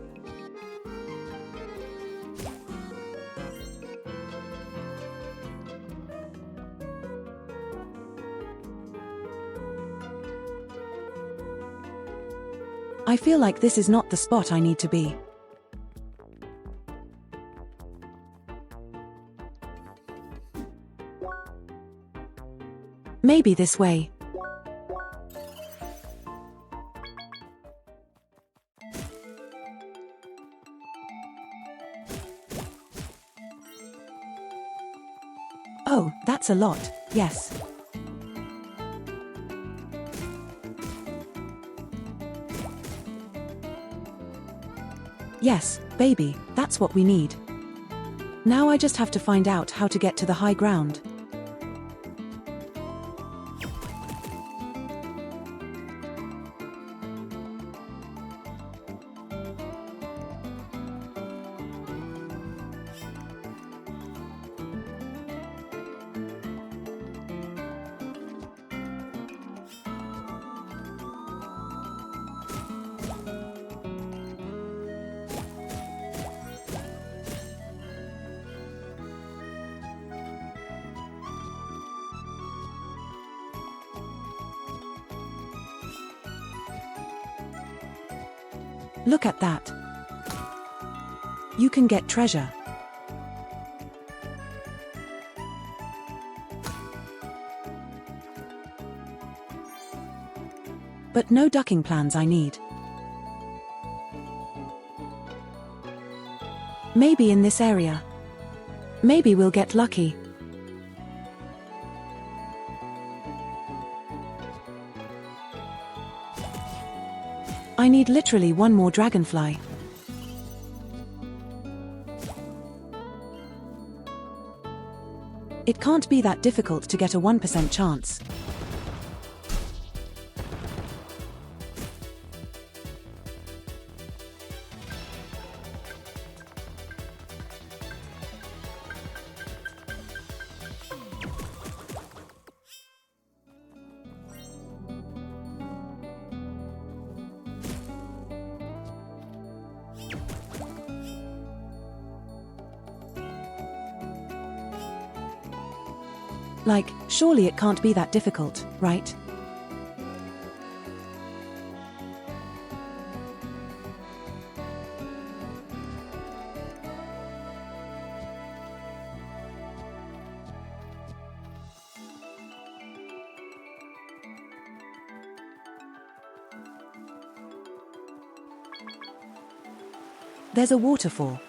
I feel like this is not the spot I need to be. Maybe this way. Oh, that's a lot, yes. Yes, baby, that's what we need. Now I just have to find out how to get to the high ground. Look at that. You can get treasure. But no ducking plans I need. Maybe in this area. Maybe we'll get lucky. I need literally one more dragonfly. It can't be that difficult to get a 1% chance. Like, surely it can't be that difficult, right? There's a waterfall.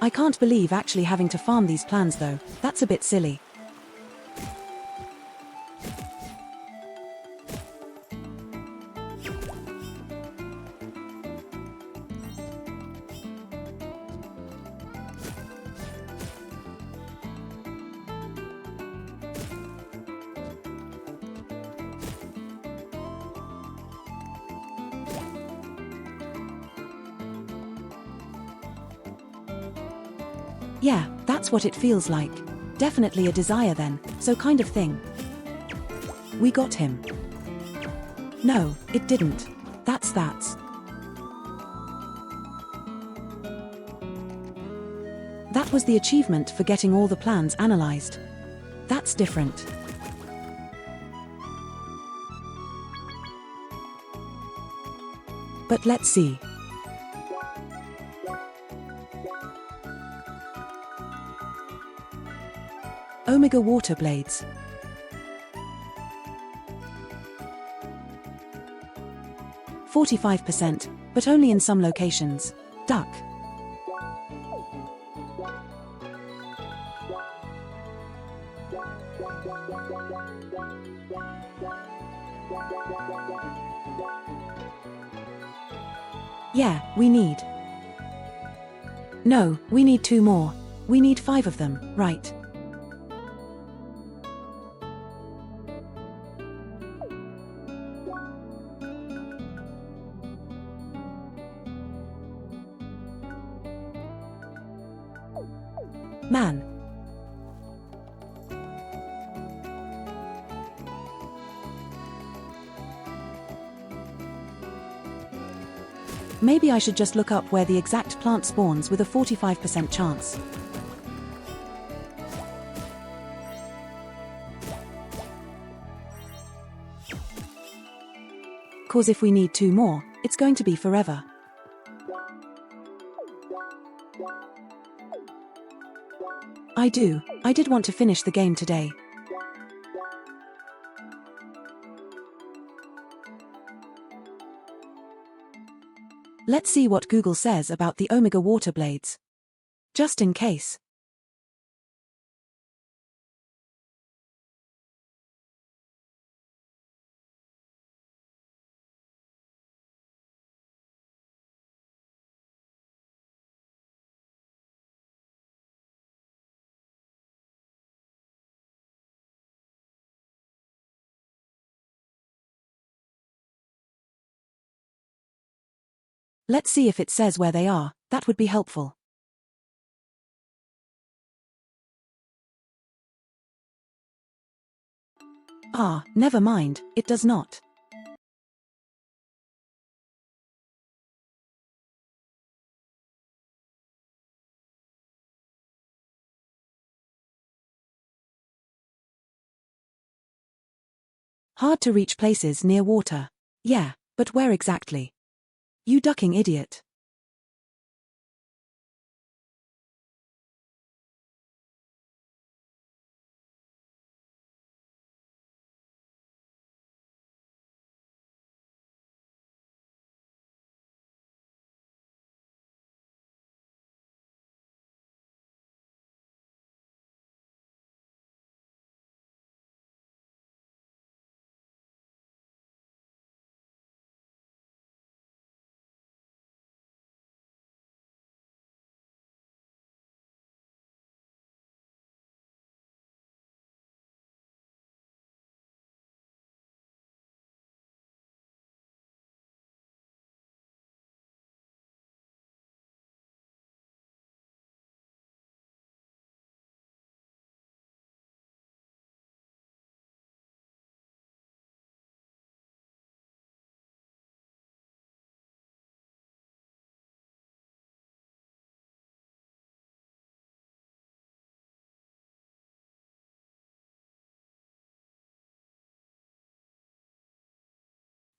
I can't believe actually having to farm these plants though, that's a bit silly. Yeah, that's what it feels like. Definitely a desire then, so kind of thing. We got him. No, it didn't. That's. That was the achievement for getting all the plans analyzed. That's different. But let's see. Omega water blades. %45%, but only in some locations. Duck. Yeah, we need. No, we need 2 more. We need 5 of them, right? Man. Maybe I should just look up where the exact plant spawns with a 45% chance. Cause if we need 2 more, it's going to be forever. I did want to finish the game today. Let's see what Google says about the Omega water blades. Just in case. Let's see if it says where they are. That would be helpful. Ah, never mind, it does not. Hard to reach places near water. Yeah, but where exactly? You ducking idiot.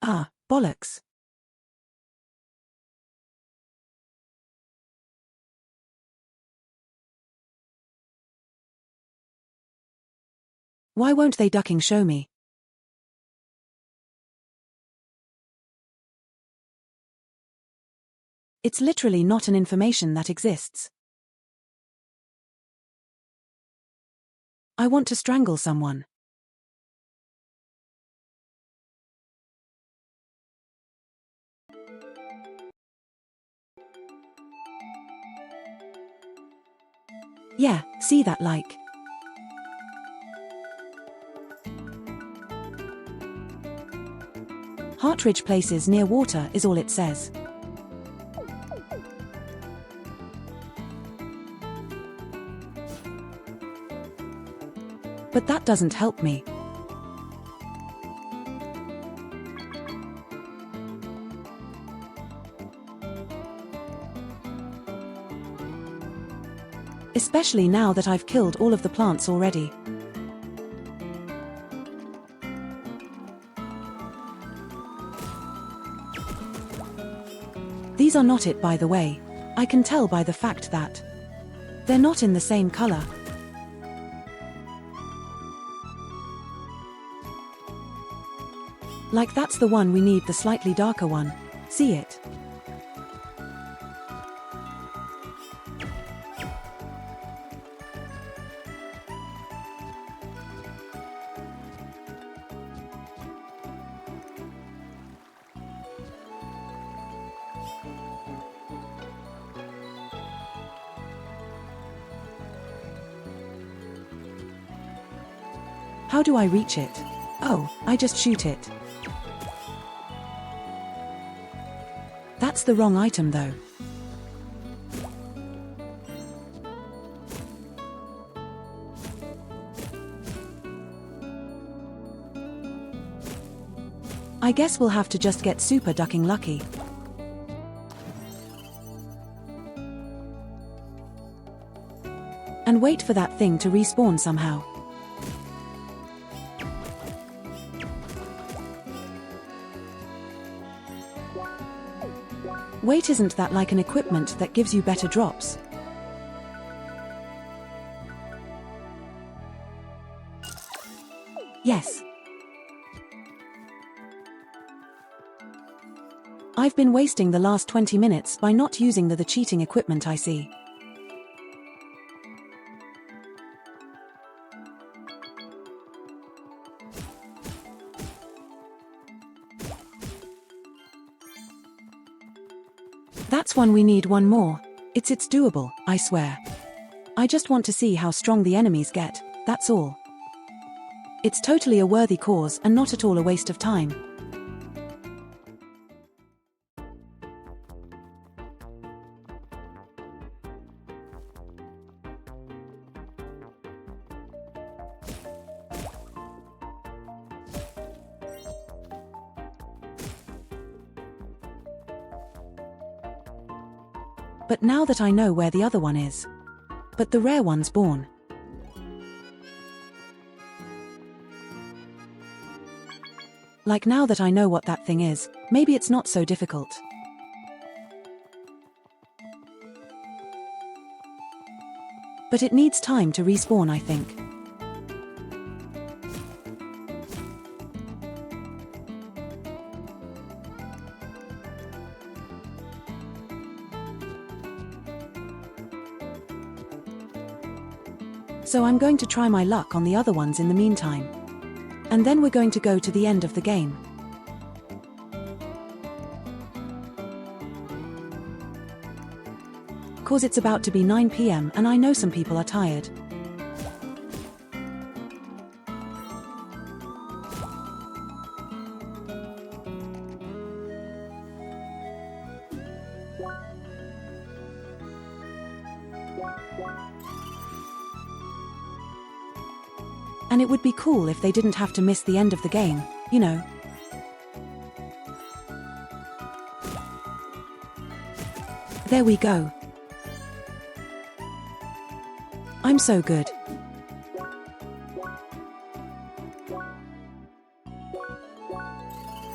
Ah, bollocks. Why won't they ducking show me? It's literally not an information that exists. I want to strangle someone. Yeah, see that like. Hartridge places near water is all it says. But that doesn't help me. Especially now that I've killed all of the plants already. These are not it, by the way. I can tell by the fact that they're not in the same color. Like that's the one we need, the slightly darker one. See it? How do I reach it? Oh, I just shoot it. That's the wrong item though. I guess we'll have to just get super ducking lucky. And wait for that thing to respawn somehow. Wait, isn't that like an equipment that gives you better drops? Yes. I've been wasting the last 20 minutes by not using the cheating equipment, I see. That's one we need one more. It's doable, I swear. I just want to see how strong the enemies get, that's all. It's totally a worthy cause and not at all a waste of time. But now that I know where the other one is. But the rare one's born. Like now that I know what that thing is, maybe it's not so difficult. But it needs time to respawn, I think. So I'm going to try my luck on the other ones in the meantime. And then we're going to go to the end of the game. Cause it's about to be 9 PM and I know some people are tired. And it would be cool if they didn't have to miss the end of the game, you know. There we go. I'm so good.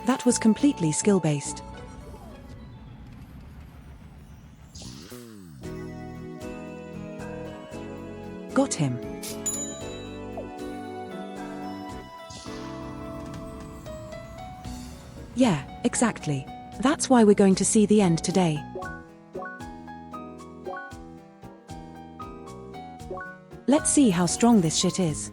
That was completely skill-based. Got him. Yeah, exactly. That's why we're going to see the end today. Let's see how strong this shit is.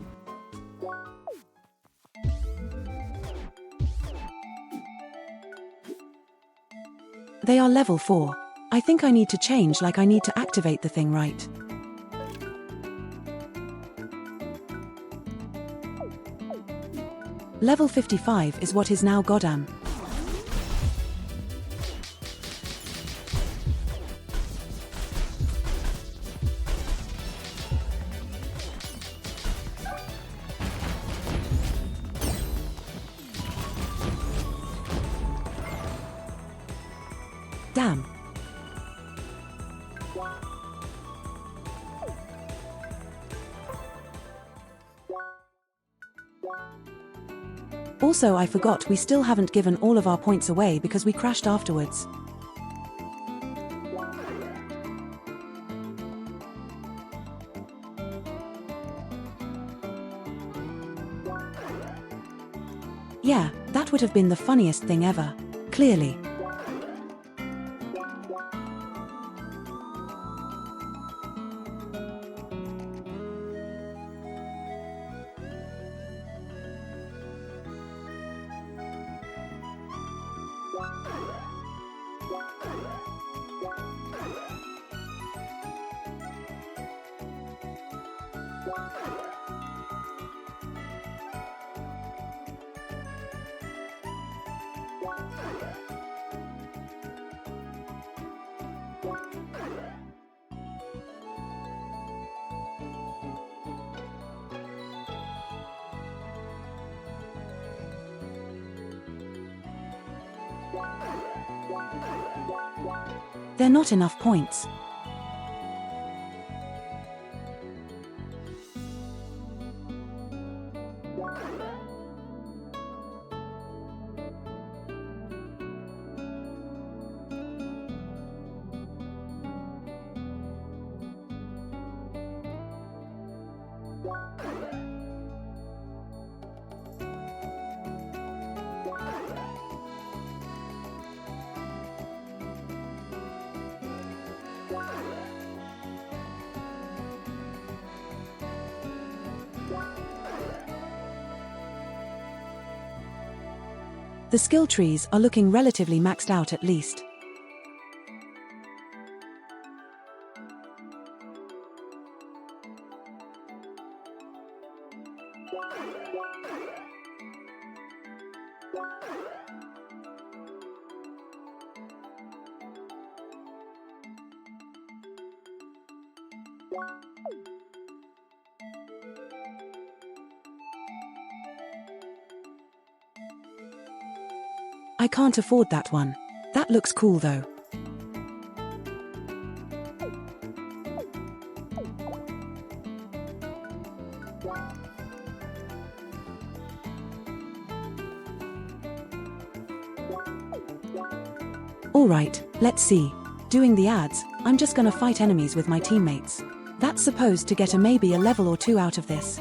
They are level 4. I think I need to change, like I need to activate the thing right. Level 55 is what is now goddamn. Damn. Also, I forgot we still haven't given all of our points away because we crashed afterwards. Yeah, that would have been the funniest thing ever. Clearly. They're not enough points. The skill trees are looking relatively maxed out at least. I can't afford that one. That looks cool though. Alright, let's see. Doing the ads, I'm just gonna fight enemies with my teammates. That's supposed to get a maybe a level or two out of this.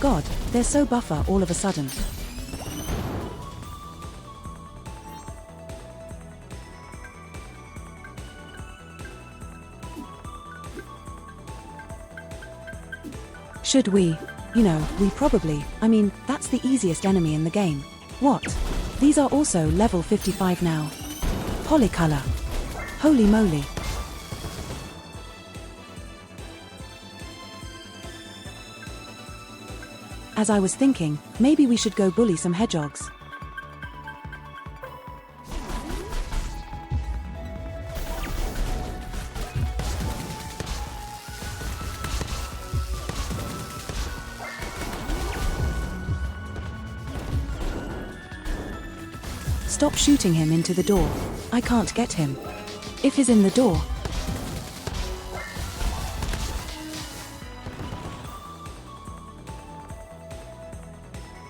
God, they're so buffer all of a sudden. Should we? You know, we probably, that's the easiest enemy in the game. What? These are also level 55 now. Polycolor. Holy moly. As I was thinking, maybe we should go bully some hedgehogs. Stop shooting him into the door. I can't get him. If he's in the door.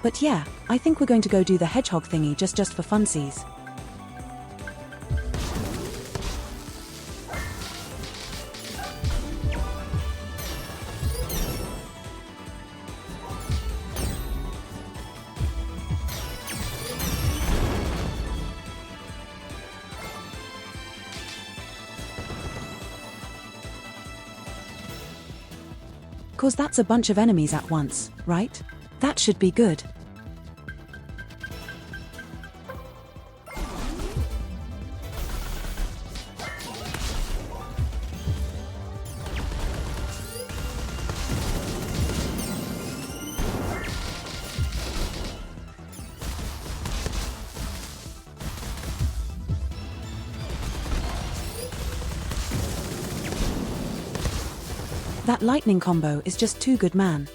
But yeah, I think we're going to go do the hedgehog thingy just for funsies. Cause that's a bunch of enemies at once, right? That should be good. That lightning combo is just too good, man.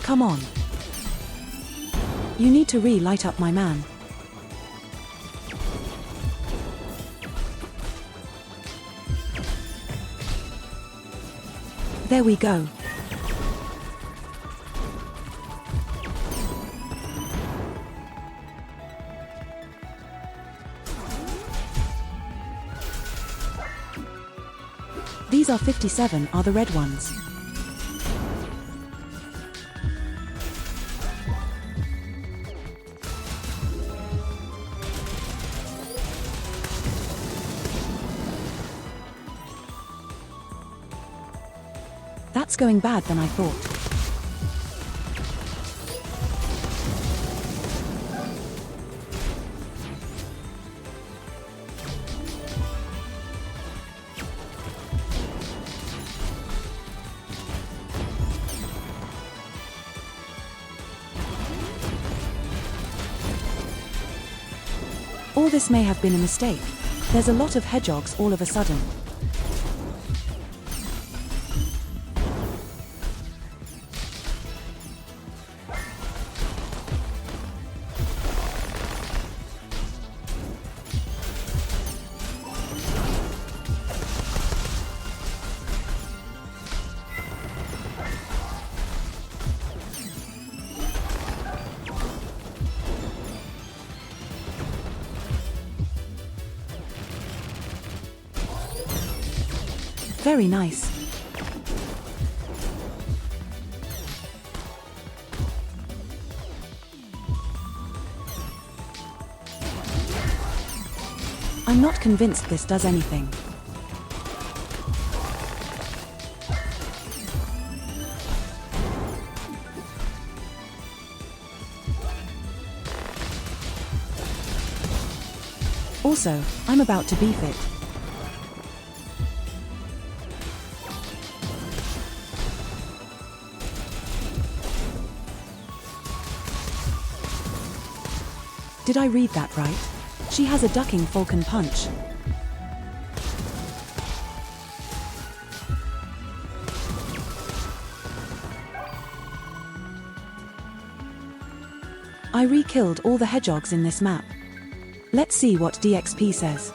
Come on. You need to re-light up, my man. There we go. These are 57 are the red ones. That's going bad than I thought. All this may have been a mistake. There's a lot of hedgehogs all of a sudden. Very nice. I'm not convinced this does anything. Also, I'm about to beef it. Did I read that right? She has a ducking falcon punch. I re-killed all the hedgehogs in this map. Let's see what DXP says.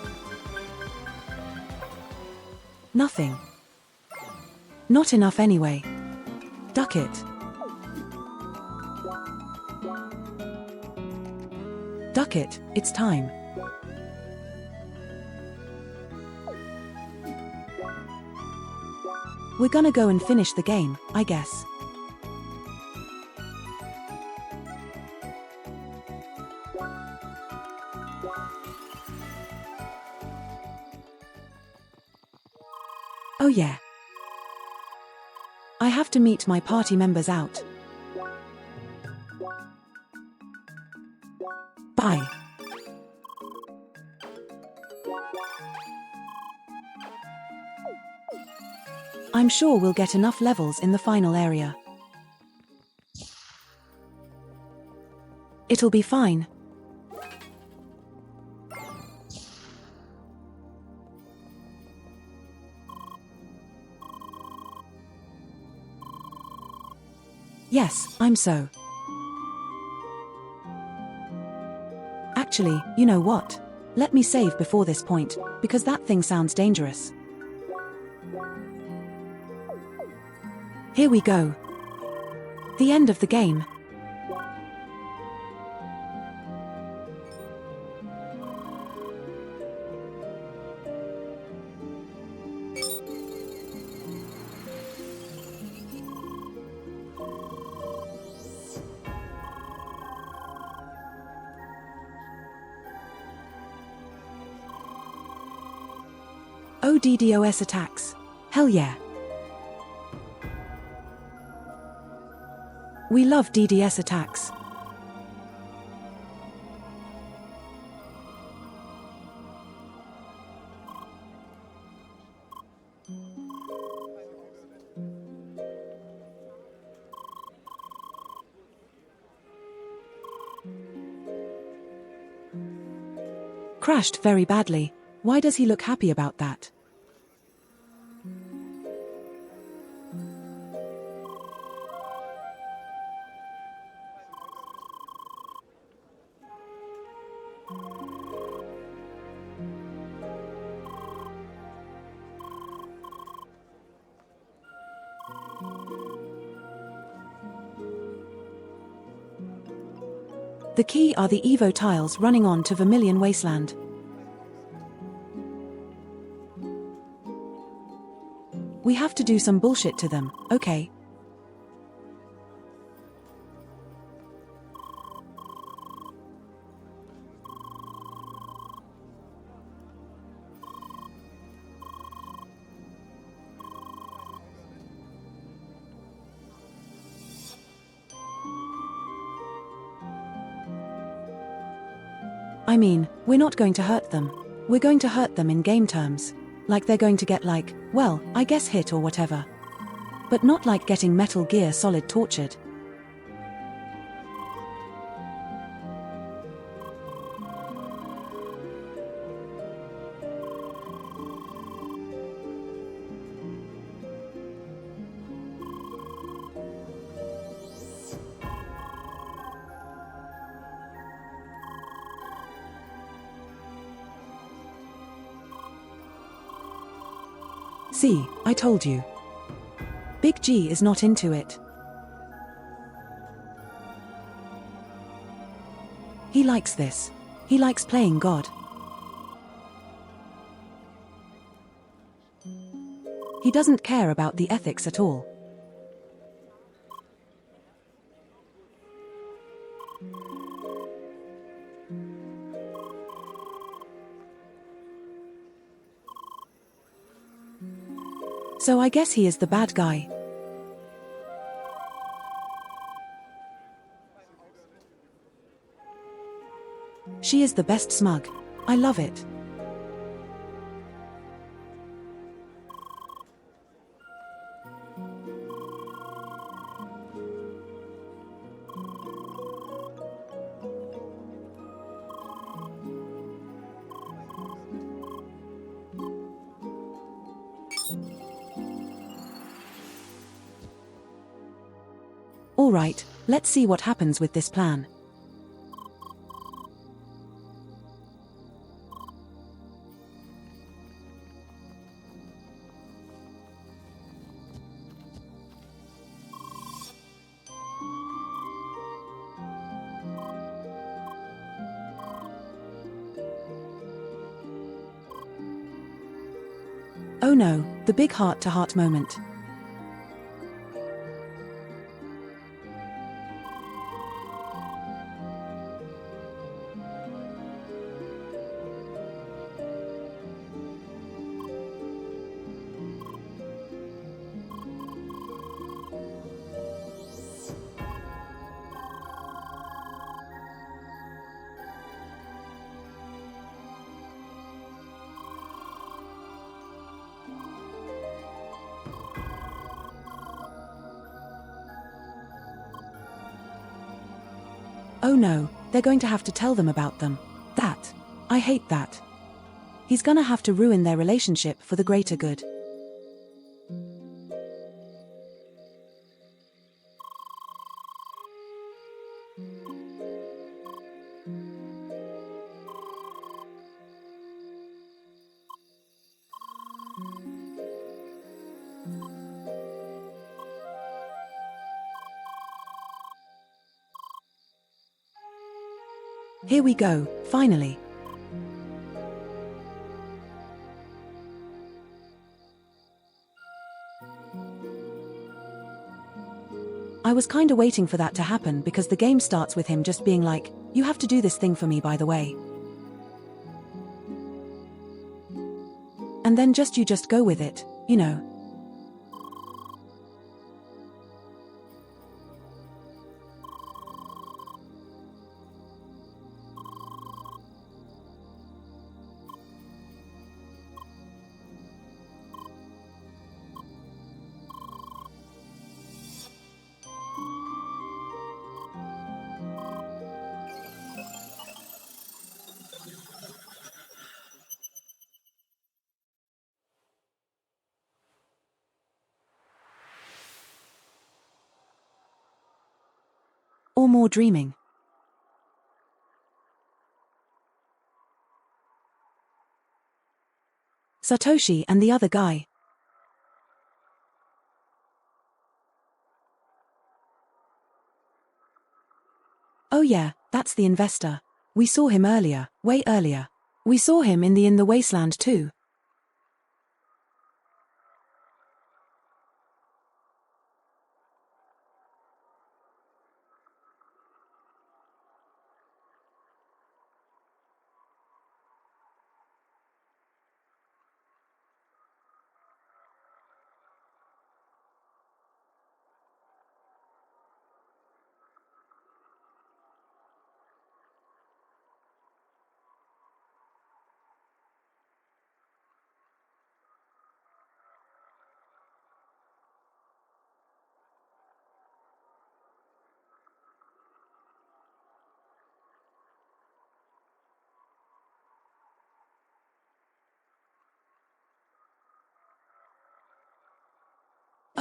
Nothing. Not enough anyway. Duck it. Duck it, it's time. We're gonna go and finish the game, I guess. Oh yeah. I have to meet my party members out. Bye. I'm sure we'll get enough levels in the final area. It'll be fine. Yes, I'm so. Actually, you know what? Let me save before this point, because that thing sounds dangerous. Here we go. The end of the game. Oh, DDoS attacks. Hell yeah. We love DDoS attacks. Crashed very badly. Why does he look happy about that? The key are the Evo tiles running on to Vermilion Wasteland. We have to do some bullshit to them, okay? I mean, we're not going to hurt them. We're going to hurt them in game terms. Like they're going to get like, well, I guess hit or whatever. But not like getting Metal Gear Solid tortured. See, I told you. Big G is not into it. He likes this. He likes playing God. He doesn't care about the ethics at all. So I guess he is the bad guy. She is the best smug. I love it. All right, let's see what happens with this plan. Oh no, the big heart-to-heart moment. Oh no, they're going to have to tell them about them. That. I hate that. He's gonna have to ruin their relationship for the greater good. Here we go, finally. I was kinda waiting for that to happen because the game starts with him just being like, you have to do this thing for me by the way. And then you just go with it, you know. more dreaming. Satoshi and the other guy. Oh yeah, that's the investor. We saw him earlier, way earlier. We saw him in the wasteland too.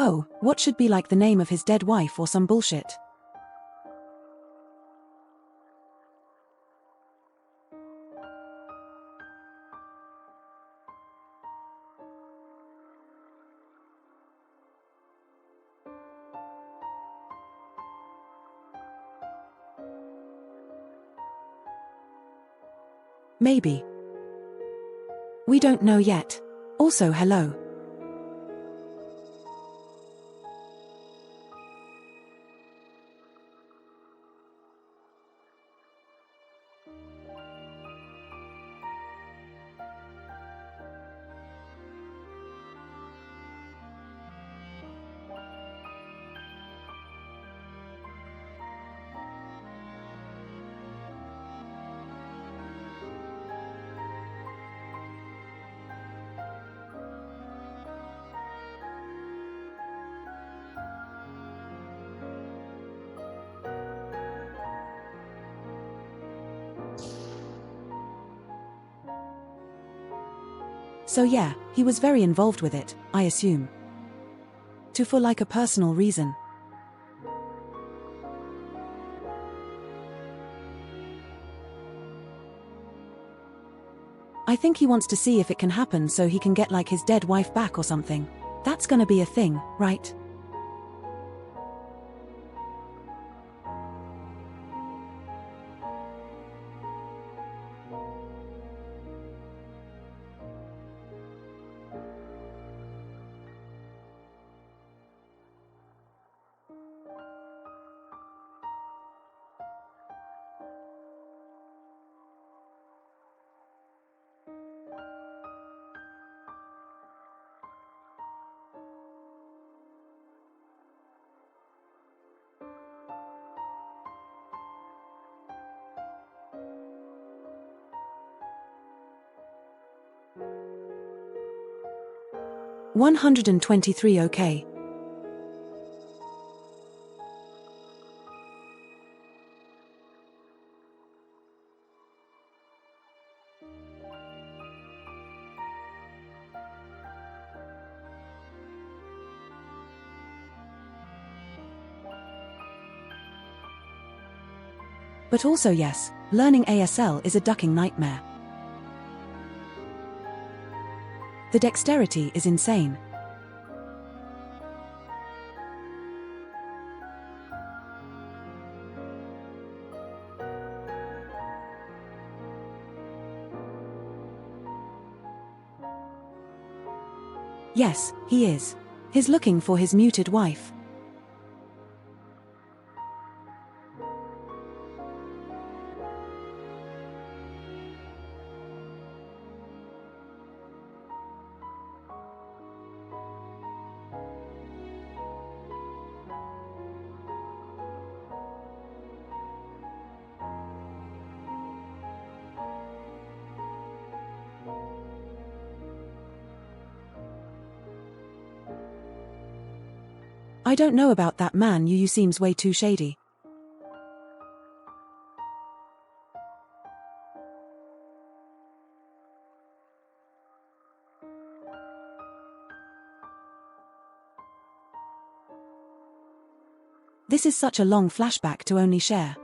Oh, what should be like the name of his dead wife or some bullshit? Maybe. We don't know yet. Also, hello. So yeah, he was very involved with it, I assume. For like a personal reason. I think he wants to see if it can happen so he can get like his dead wife back or something. That's gonna be a thing, right? $123 okay. But also yes, learning ASL is a ducking nightmare. The dexterity is insane. Yes, he is. He's looking for his muted wife. I don't know about that man, you seems way too shady. This is such a long flashback to only share.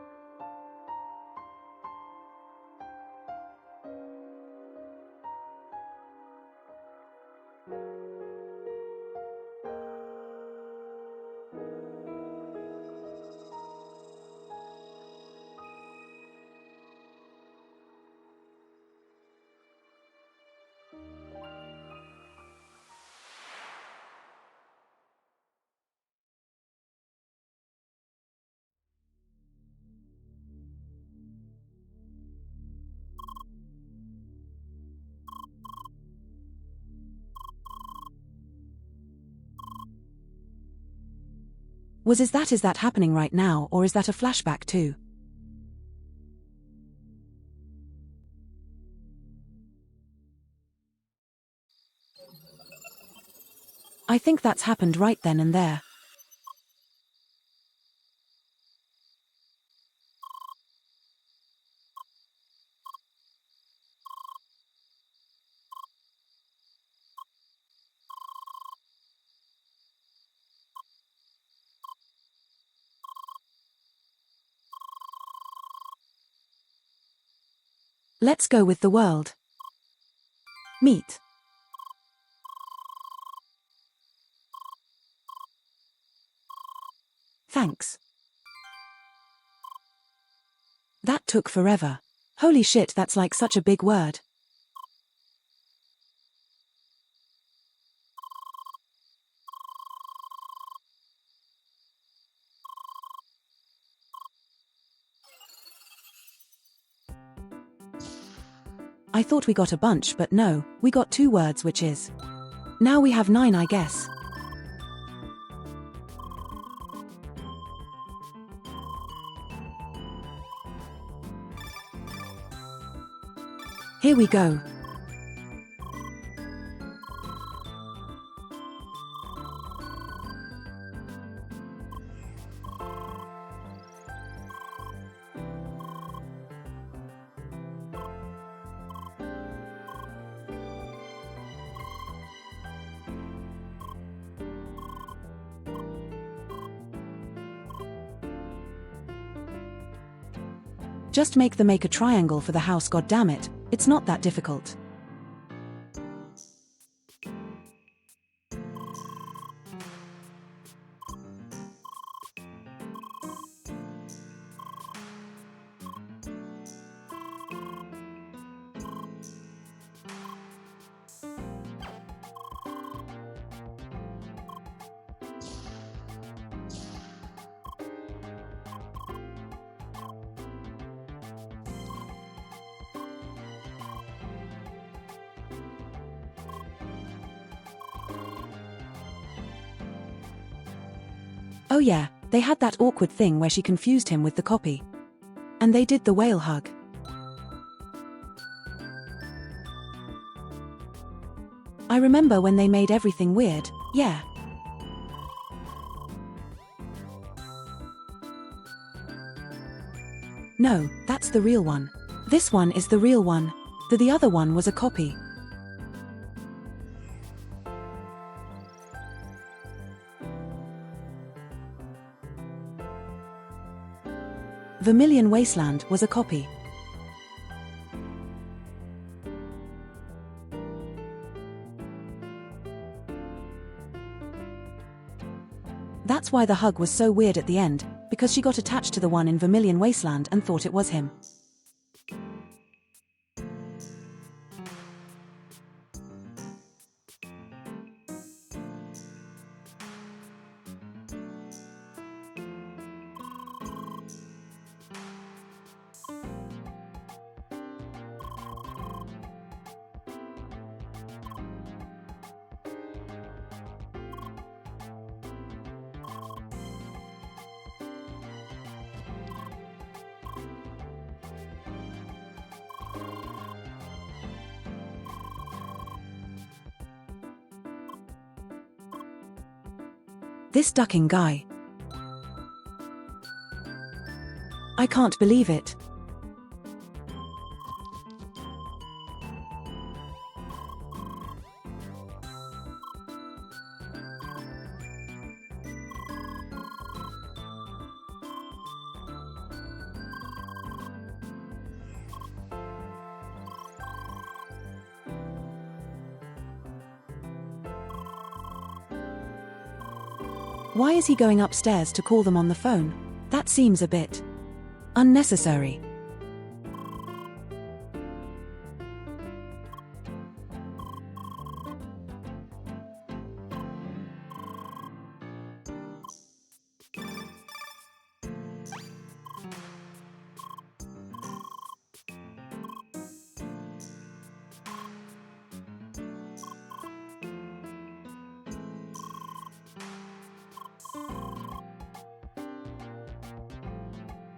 Is that happening right now, or is that a flashback too? I think that's happened right then and there. Let's go with the world. Meet. Thanks. That took forever. Holy shit, that's like such a big word. I thought we got a bunch, but no, we got 2 words, which is. Now we have 9, I guess. Here we go. Just make a triangle for the house, goddammit. It's not that difficult. Oh yeah, they had that awkward thing where she confused him with the copy. And they did the whale hug. I remember when they made everything weird, yeah. No, that's the real one. This one is the real one. The other one was a copy. Vermilion Wasteland was a copy. That's why the hug was so weird at the end, because she got attached to the one in Vermilion Wasteland and thought it was him. This ducking guy. I can't believe it. Why is he going upstairs to call them on the phone? That seems a bit unnecessary.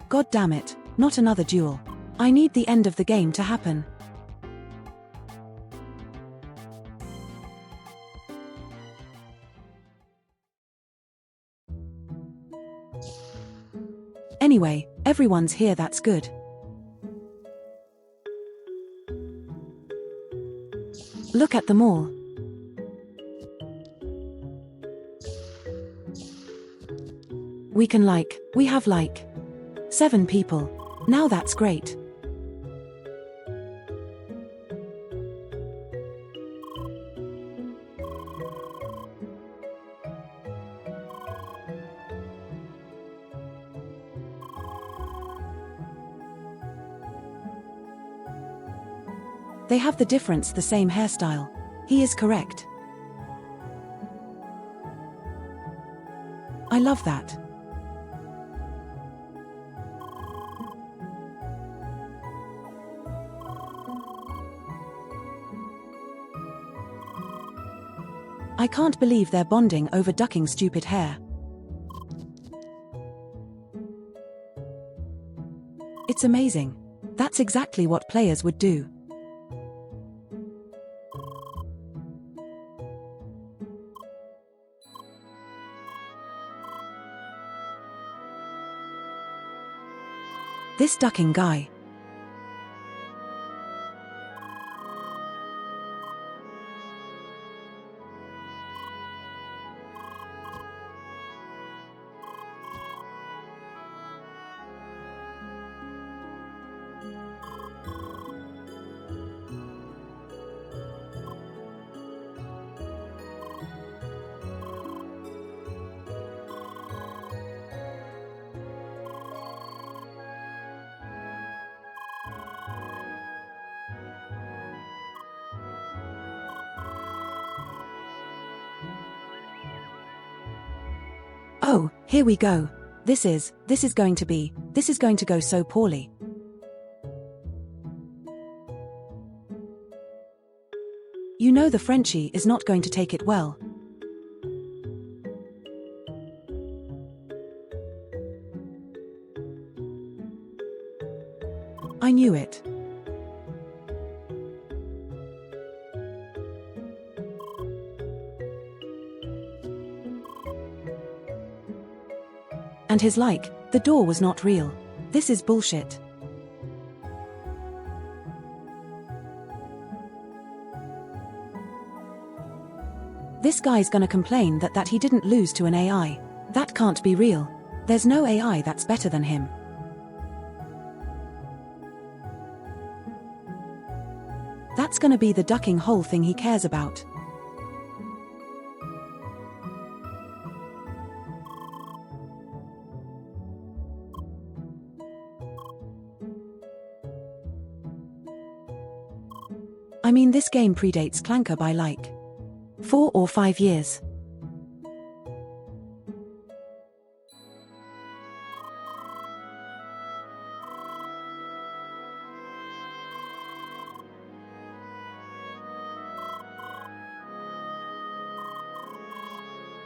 God damn it, not another duel. I need the end of the game to happen. Anyway, everyone's here, that's good. Look at them all. We have 7 people. Now that's great. They have the same hairstyle. He is correct. I love that. I can't believe they're bonding over ducking stupid hair. It's amazing. That's exactly what players would do. This ducking guy. Oh, here we go. This is going to go so poorly. You know the Frenchie is not going to take it well. I knew it. And the door was not real. This is bullshit. This guy's gonna complain that he didn't lose to an AI. That can't be real. There's no AI that's better than him. That's gonna be the ducking hole thing he cares about. I mean, this game predates Clanker by 4 or 5 years.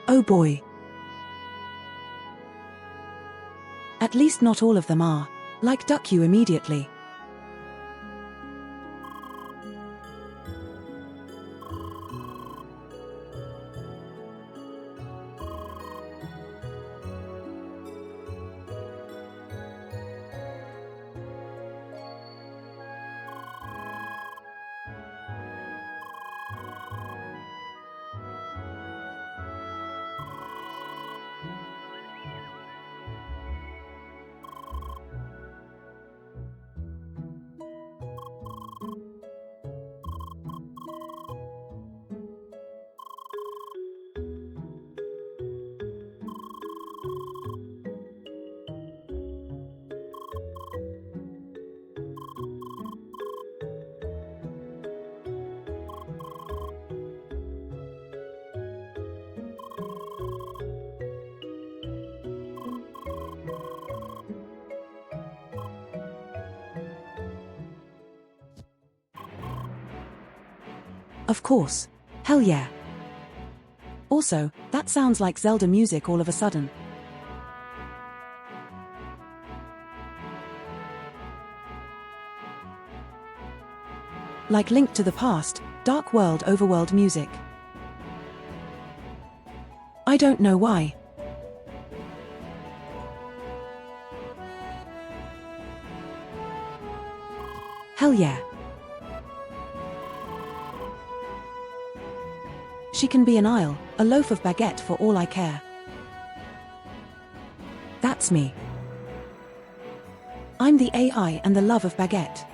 Oh boy. At least not all of them are. Duck you immediately. Of course. Hell yeah. Also, that sounds like Zelda music all of a sudden. Like Link to the Past, Dark World overworld music. I don't know why. Hell yeah. She can be an aisle, a loaf of baguette for all I care. That's me. I'm the AI and the love of baguette.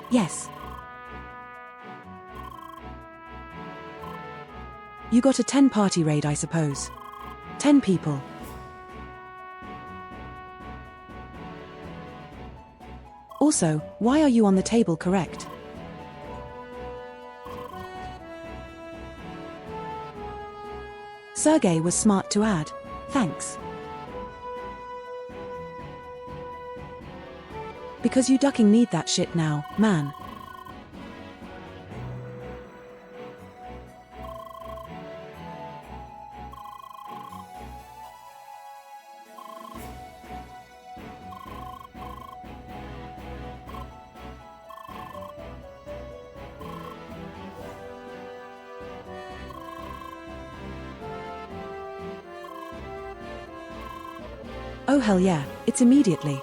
Yes. You got a 10-party raid, I suppose. 10 people. Also, why are you on the table, correct? Sergey was smart to add. Thanks. Because you ducking need that shit now, man. Oh hell yeah, it's immediately.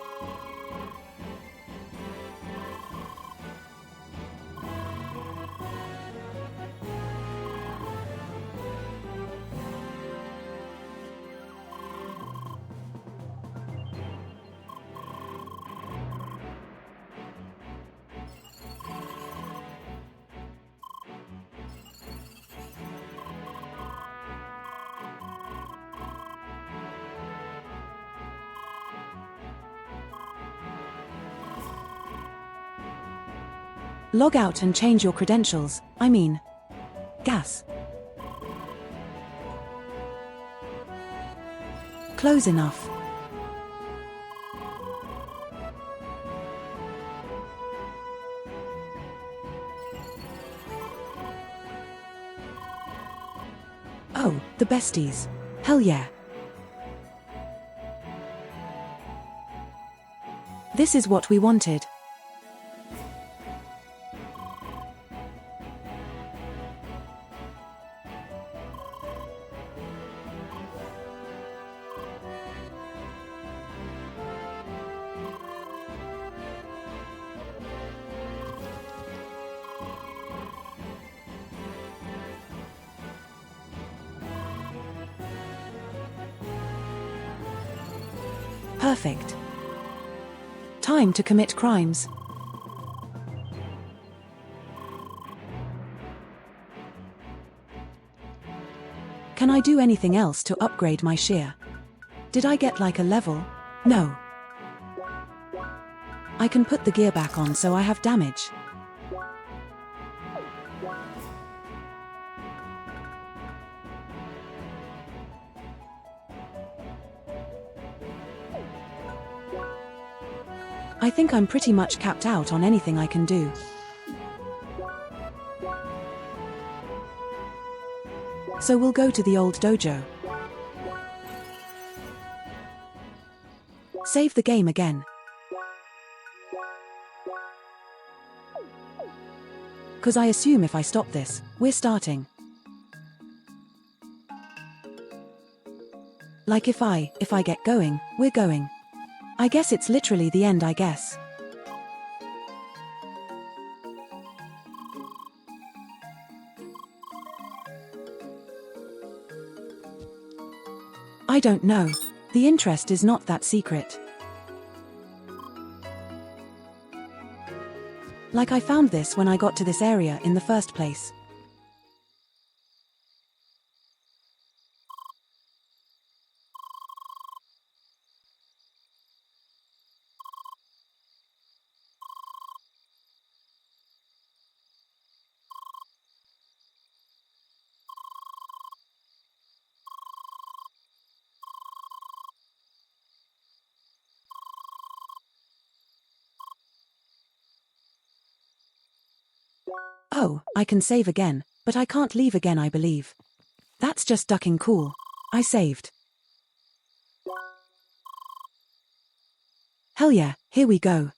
Log out and change your credentials, I mean. Gas. Close enough. Oh, the besties. Hell yeah. This is what we wanted. Perfect. Time to commit crimes. Can I do anything else to upgrade my shear? Did I get like a level? No. I can put the gear back on so I have damage. I think I'm pretty much capped out on anything I can do. So we'll go to the old dojo. Save the game again. 'Cause I assume if I stop this, we're starting. Like if I get going, we're going. I guess it's literally the end, I guess. I don't know. The interest is not that secret. Like I found this when I got to this area in the first place. Oh, I can save again, but I can't leave again, I believe. That's just ducking cool. I saved. Hell yeah, here we go.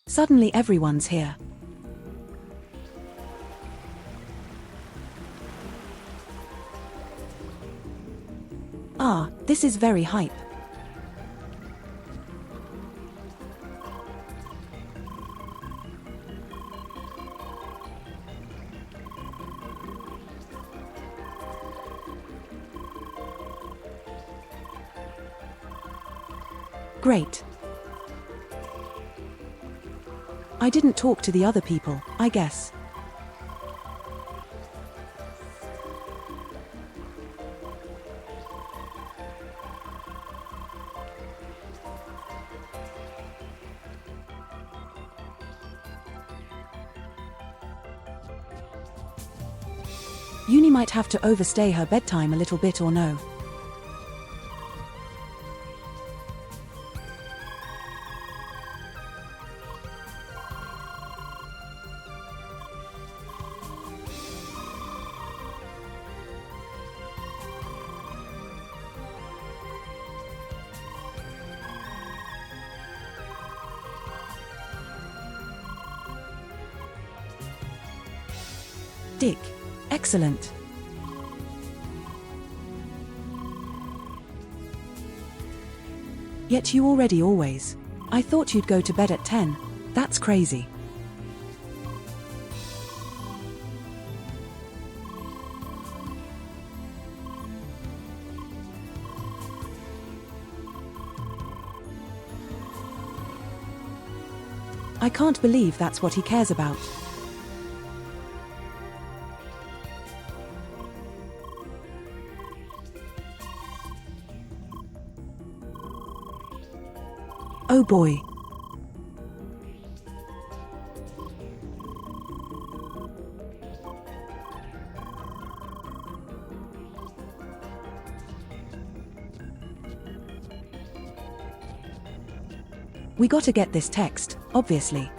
Suddenly everyone's here. Ah, this is very hype. Great. I didn't talk to the other people, I guess. Uni might have to overstay her bedtime a little bit or no. Dick. Excellent. Yet you already always. I thought you'd go to bed at 10. That's crazy. I can't believe that's what he cares about. Oh boy. We gotta get this text, obviously.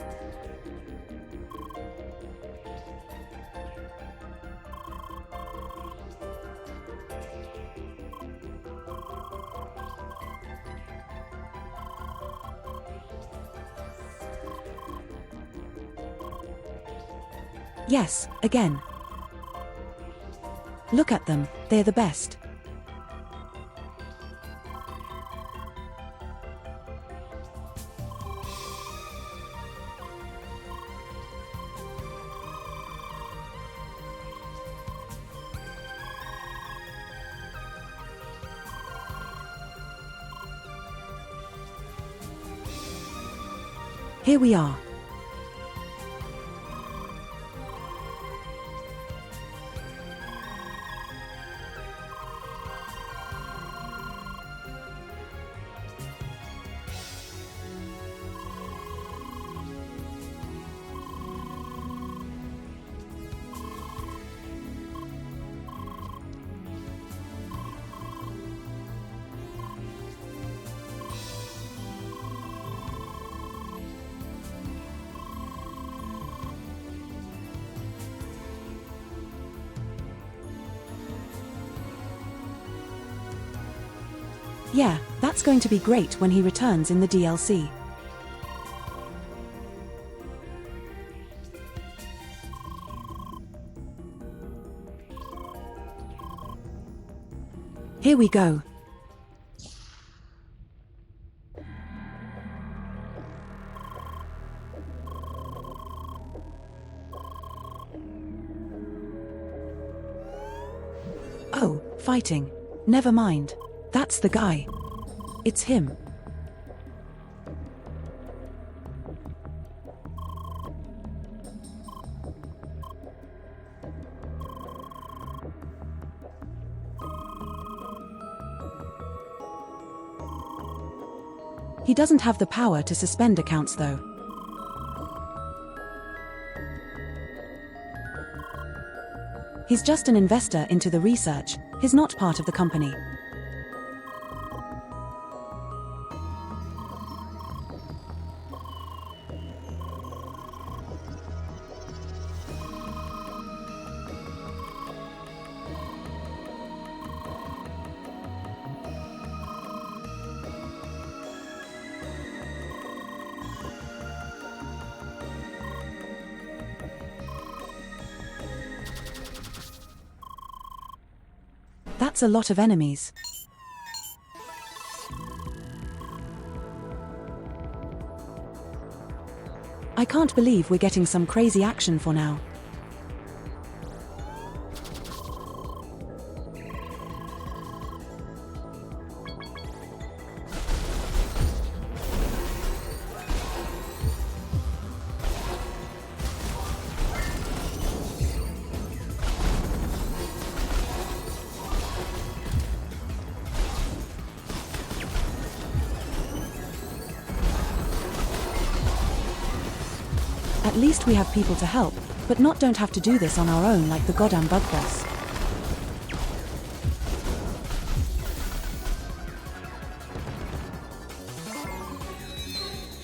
Yes, again. Look at them, they're the best. Here we are. Yeah, that's going to be great when he returns in the DLC. Here we go. Fighting. Never mind. That's the guy. It's him. He doesn't have the power to suspend accounts though. He's just an investor into the research, he's not part of the company. That's a lot of enemies. I can't believe we're getting some crazy action for now. At least we have people to help, but don't have to do this on our own like the goddamn bug boss.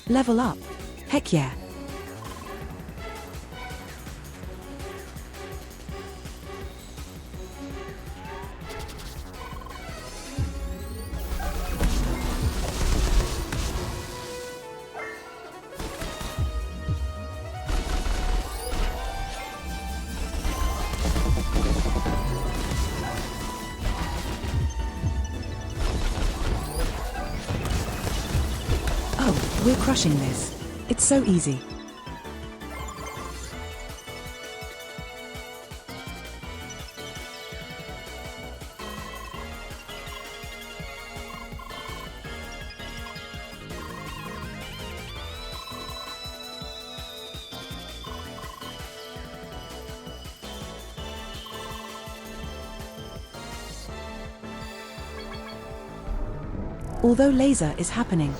Level up. Heck yeah. Oh, we're crushing this. It's so easy. Although laser is happening.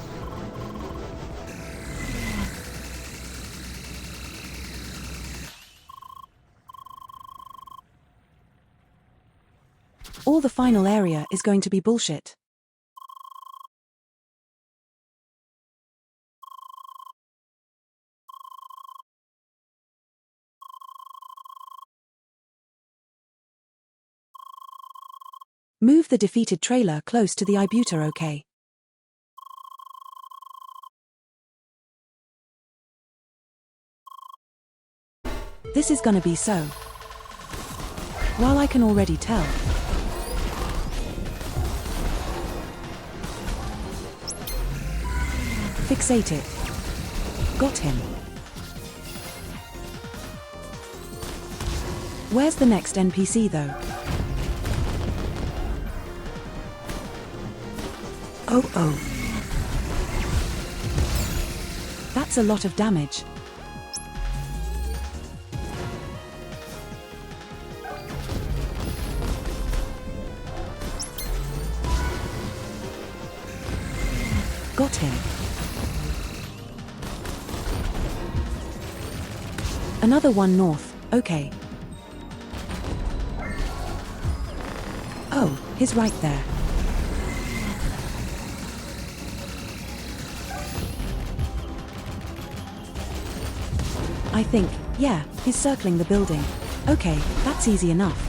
All the final area is going to be bullshit. Move the defeated trailer close to the Ibuta, okay? This is gonna be so. Well, I can already tell. Fixate it. Got him. Where's the next NPC though? Oh. That's a lot of damage. Got him. Another one north, okay. Oh, he's right there. I think, yeah, he's circling the building. Okay, that's easy enough.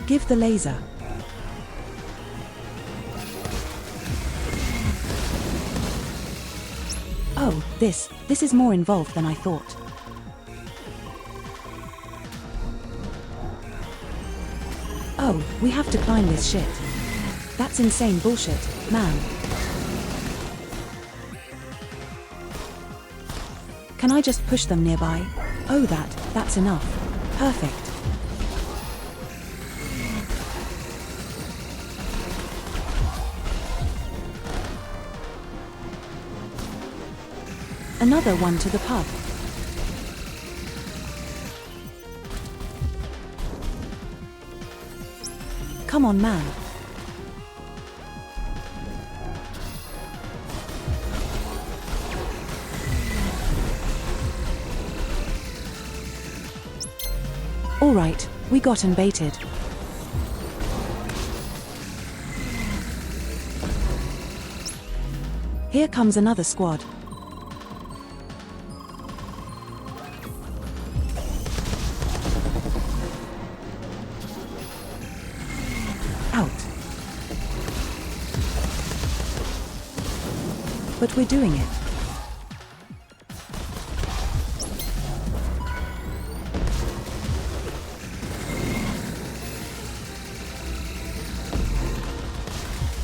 Give the laser. Oh, this is more involved than I thought. Oh, we have to climb this shit. That's insane bullshit, man. Can I just push them nearby? Oh, that's enough. Perfect. Another one to the pub. Come on, man. All right, we got and baited. Here comes another squad. Out. But we're doing it.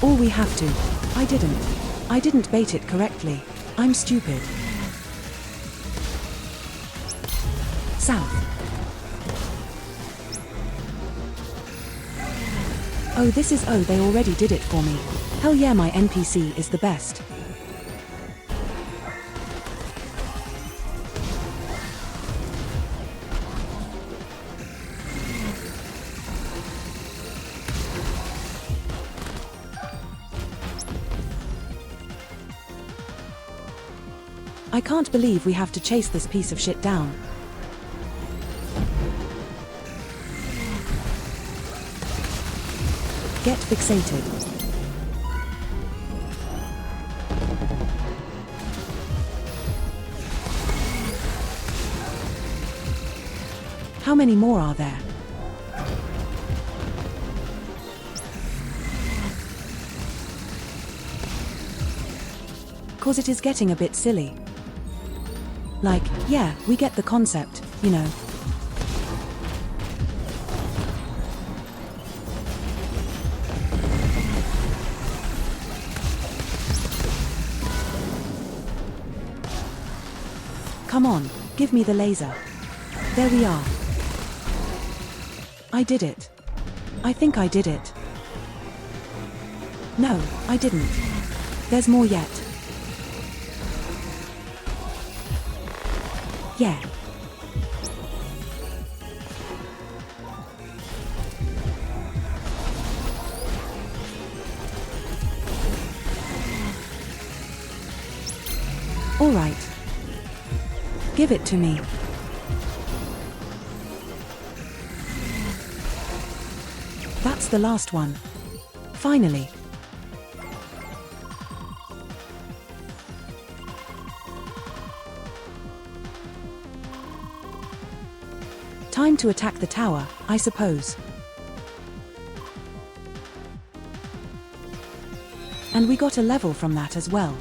All we have to. I didn't bait it correctly. I'm stupid. South. Oh, they already did it for me. Hell yeah, my NPC is the best. I can't believe we have to chase this piece of shit down. Get fixated. How many more are there? Cause it is getting a bit silly. Like, yeah, we get the concept, you know. Come on, give me the laser. There we are. I did it. I think I did it. No, I didn't. There's more yet. Yeah. All right. Give it to me. That's the last one. Finally. Time to attack the tower, I suppose. And we got a level from that as well.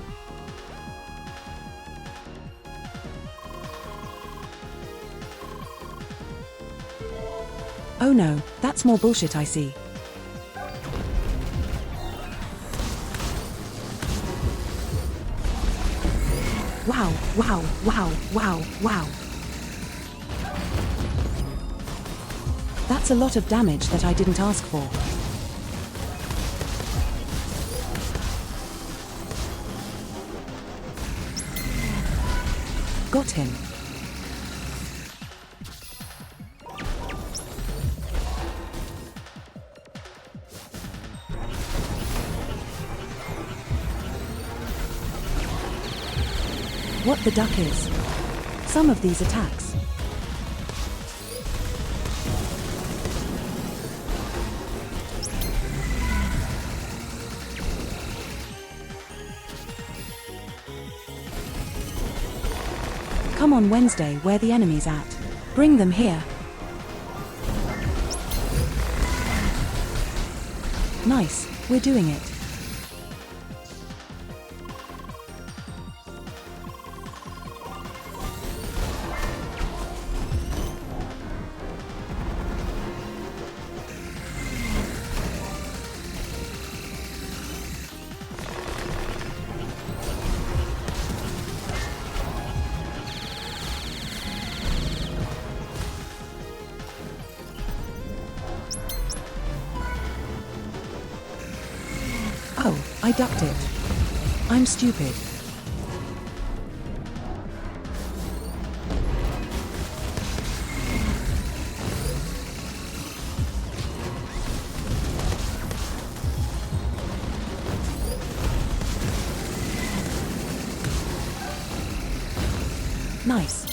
Oh no, that's more bullshit I see. Wow, wow, wow, wow, wow. That's a lot of damage that I didn't ask for. Got him. What the duck is? Some of these attacks. Come on Wednesday, where the enemy's at. Bring them here. Nice, we're doing it. I ducked it. I'm stupid. Nice.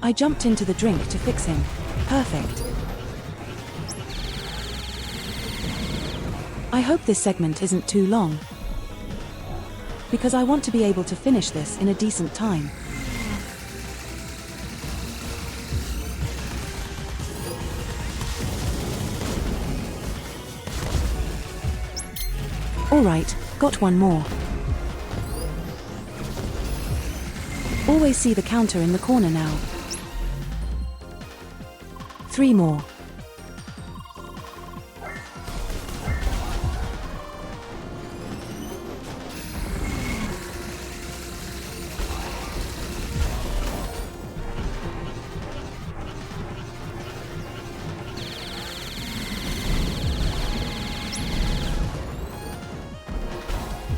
I jumped into the drink to fix him. Perfect. I hope this segment isn't too long, because I want to be able to finish this in a decent time. Alright, got one more. Always see the counter in the corner now. 3 more.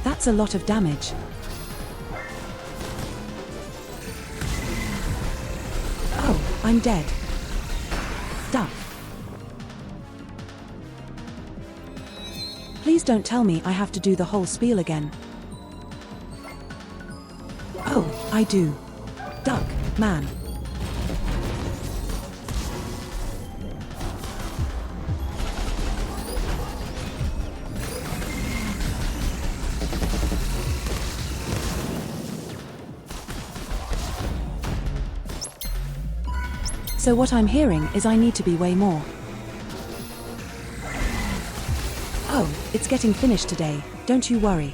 That's a lot of damage. Oh, I'm dead. Duck. Please don't tell me I have to do the whole spiel again. Oh, I do. Duck, man. So what I'm hearing is I need to be way more. Oh, it's getting finished today, don't you worry.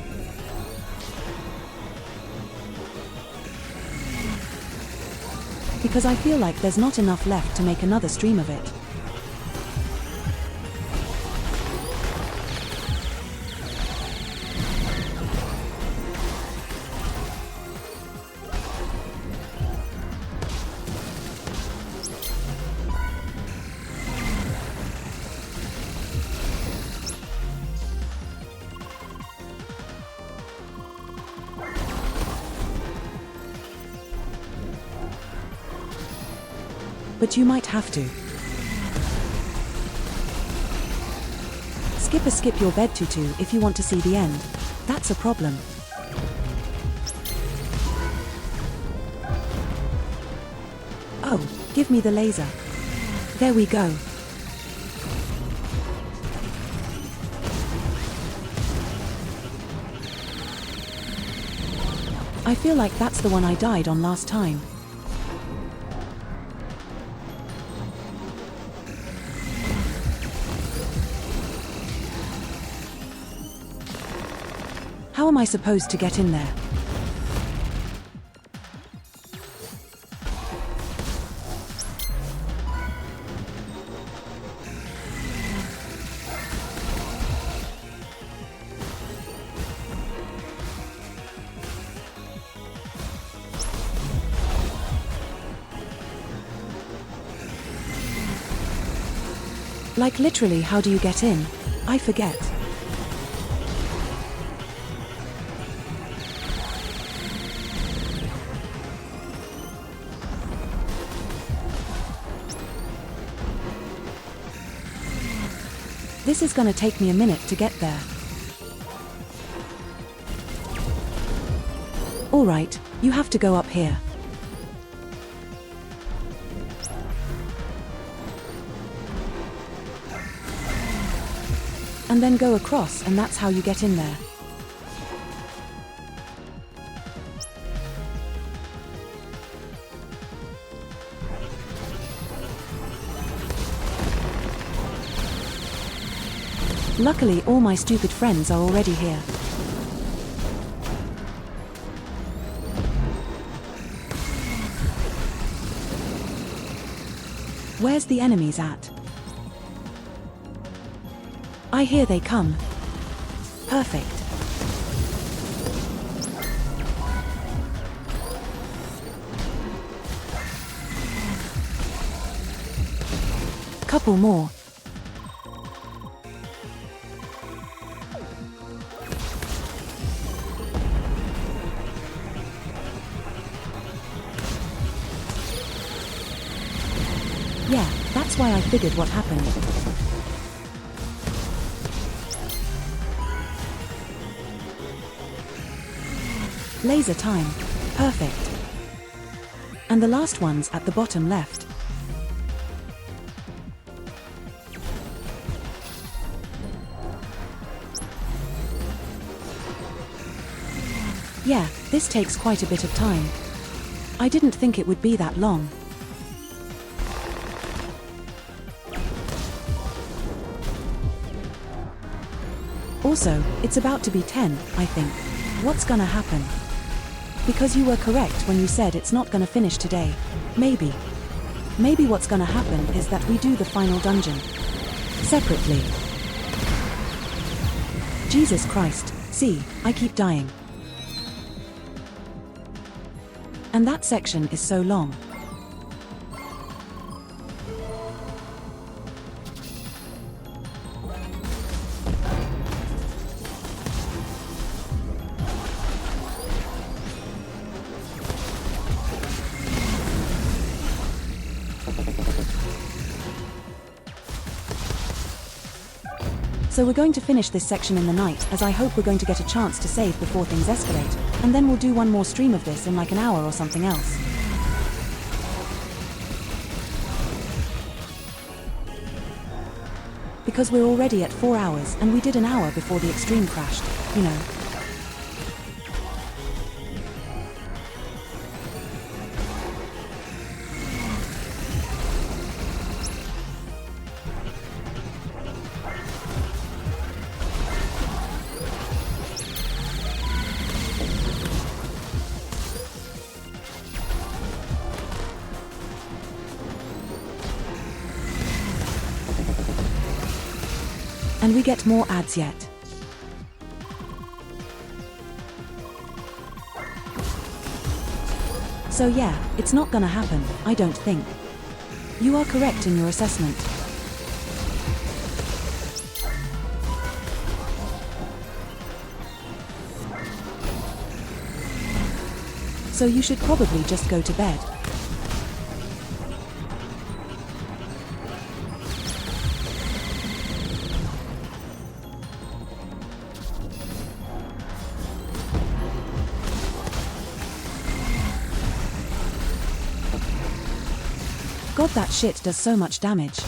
Because I feel like there's not enough left to make another stream of it. But you might have to. Skip your bed tutu if you want to see the end. That's a problem. Oh, give me the laser. There we go. I feel like that's the one I died on last time. How am I supposed to get in there? Like literally, how do you get in? I forget. This is gonna take me a minute to get there. Alright, you have to go up here. And then go across, and that's how you get in there. Luckily, all my stupid friends are already here. Where's the enemies at? I hear they come. Perfect. Couple more. Yeah, that's why I figured what happened. Laser time. Perfect. And the last one's at the bottom left. Yeah, this takes quite a bit of time. I didn't think it would be that long. Also, it's about to be 10, I think. What's gonna happen? Because you were correct when you said it's not gonna finish today. Maybe. Maybe what's gonna happen is that we do the final dungeon separately. Jesus Christ, see, I keep dying. And that section is so long. So we're going to finish this section in the night, as I hope we're going to get a chance to save before things escalate, and then we'll do one more stream of this in like an hour or something else. Because we're already at 4 hours, and we did an hour before the extreme crashed, you know. And we get more ads yet. So yeah, it's not gonna happen, I don't think. You are correct in your assessment. So you should probably just go to bed. God, that shit does so much damage.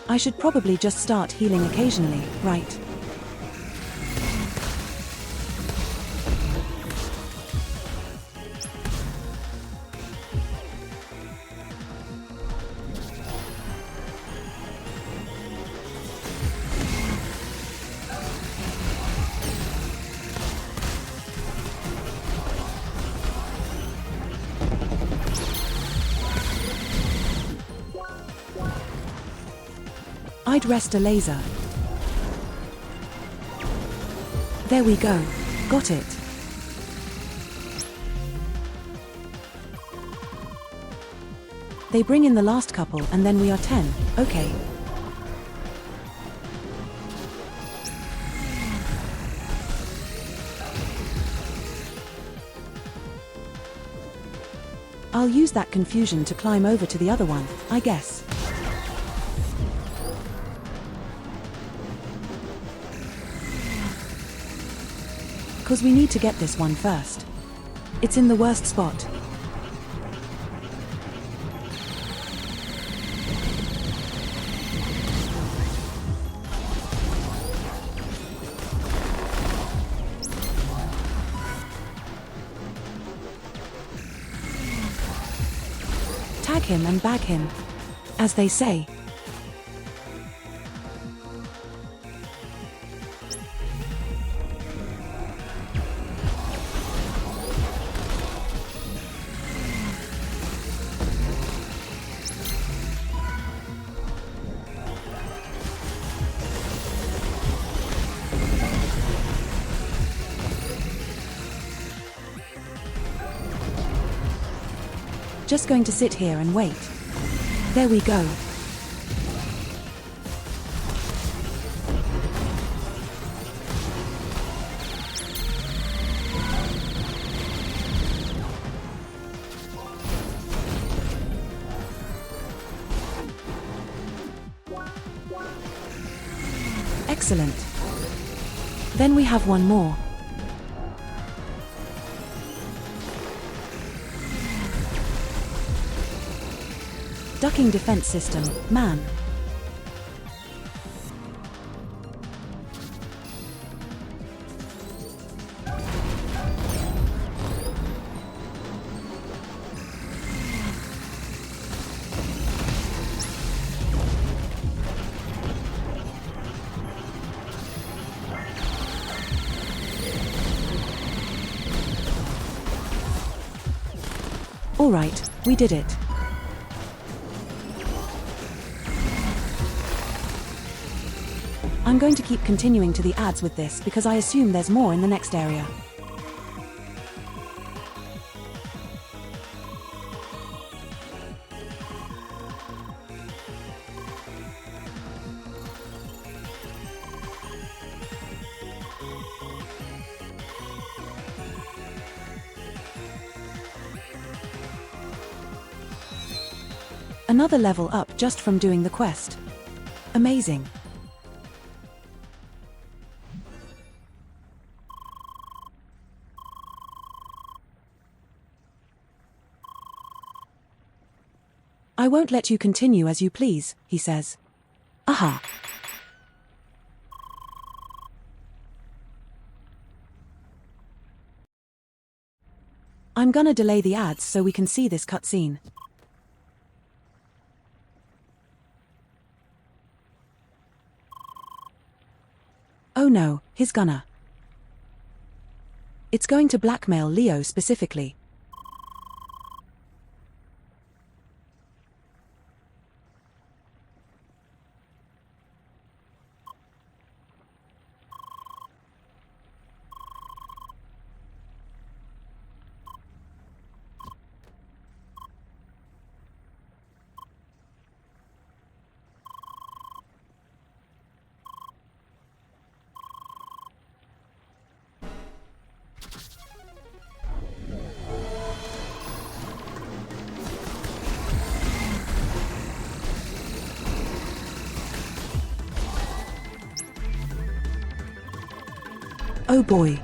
I should probably just start healing occasionally, right? I'd rest a laser. There we go. Got it. They bring in the last couple and then we are 10. Okay. I'll use that confusion to climb over to the other one, I guess. Because we need to get this one first. It's in the worst spot. Tag him and bag him, as they say. Just going to sit here and wait. There we go. Excellent. Then we have one more. Ducking defense system, man. All right, we did it. I'm going to keep continuing to the ads with this because I assume there's more in the next area. Another level up just from doing the quest. Amazing. I won't let you continue as you please, he says. Aha. I'm gonna delay the ads so we can see this cutscene. Oh no, he's gonna. It's going to blackmail Leo specifically. Oh boy.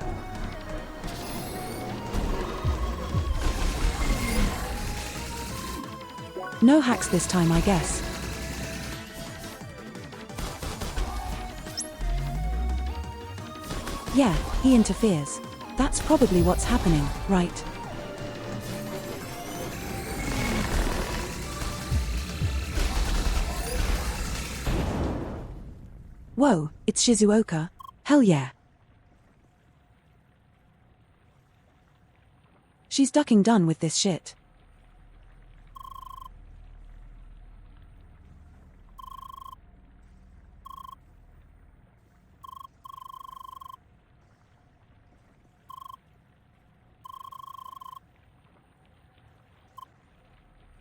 No hacks this time, I guess. Yeah, he interferes. That's probably what's happening, right? Whoa, it's Shizuoka. Hell yeah. She's ducking done with this shit.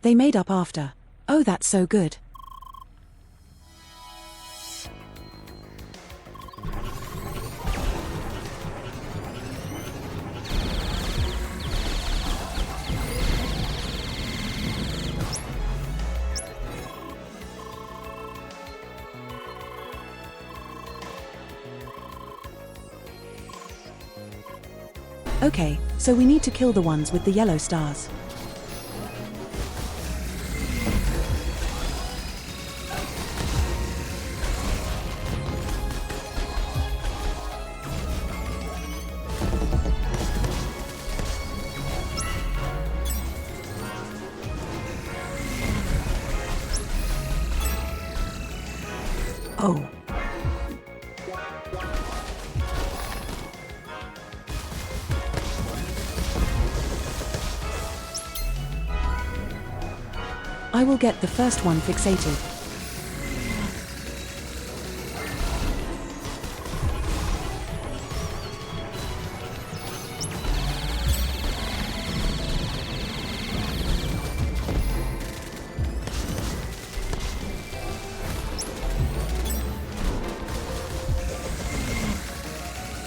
They made up after. Oh, that's so good. Okay, so we need to kill the ones with the yellow stars. Oh. I will get the first one fixated.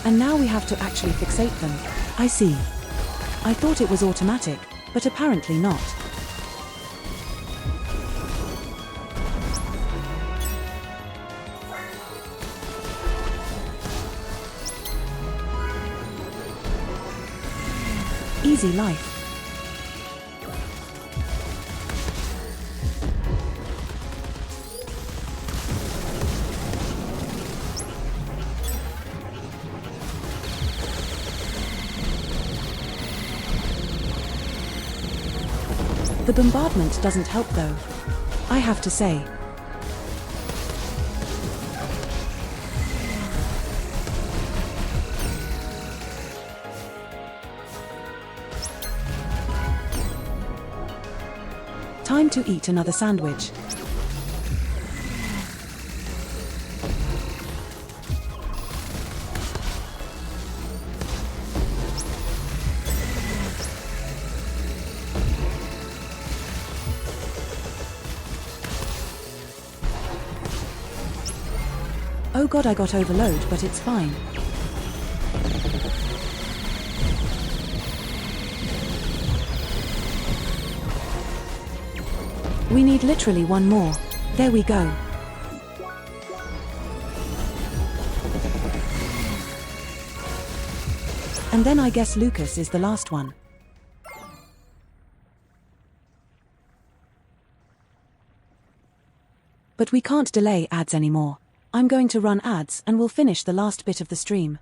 And now we have to actually fixate them. I see. I thought it was automatic, but apparently not. Easy life. The bombardment doesn't help though, I have to say. Time to eat another sandwich. Oh god, I got overload, but it's fine. We need literally one more. There we go. And then I guess Lucas is the last one. But we can't delay ads anymore. I'm going to run ads and we'll finish the last bit of the stream.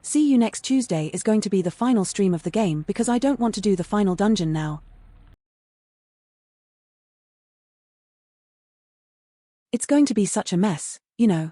See you next Tuesday is going to be the final stream of the game because I don't want to do the final dungeon now. It's going to be such a mess, you know.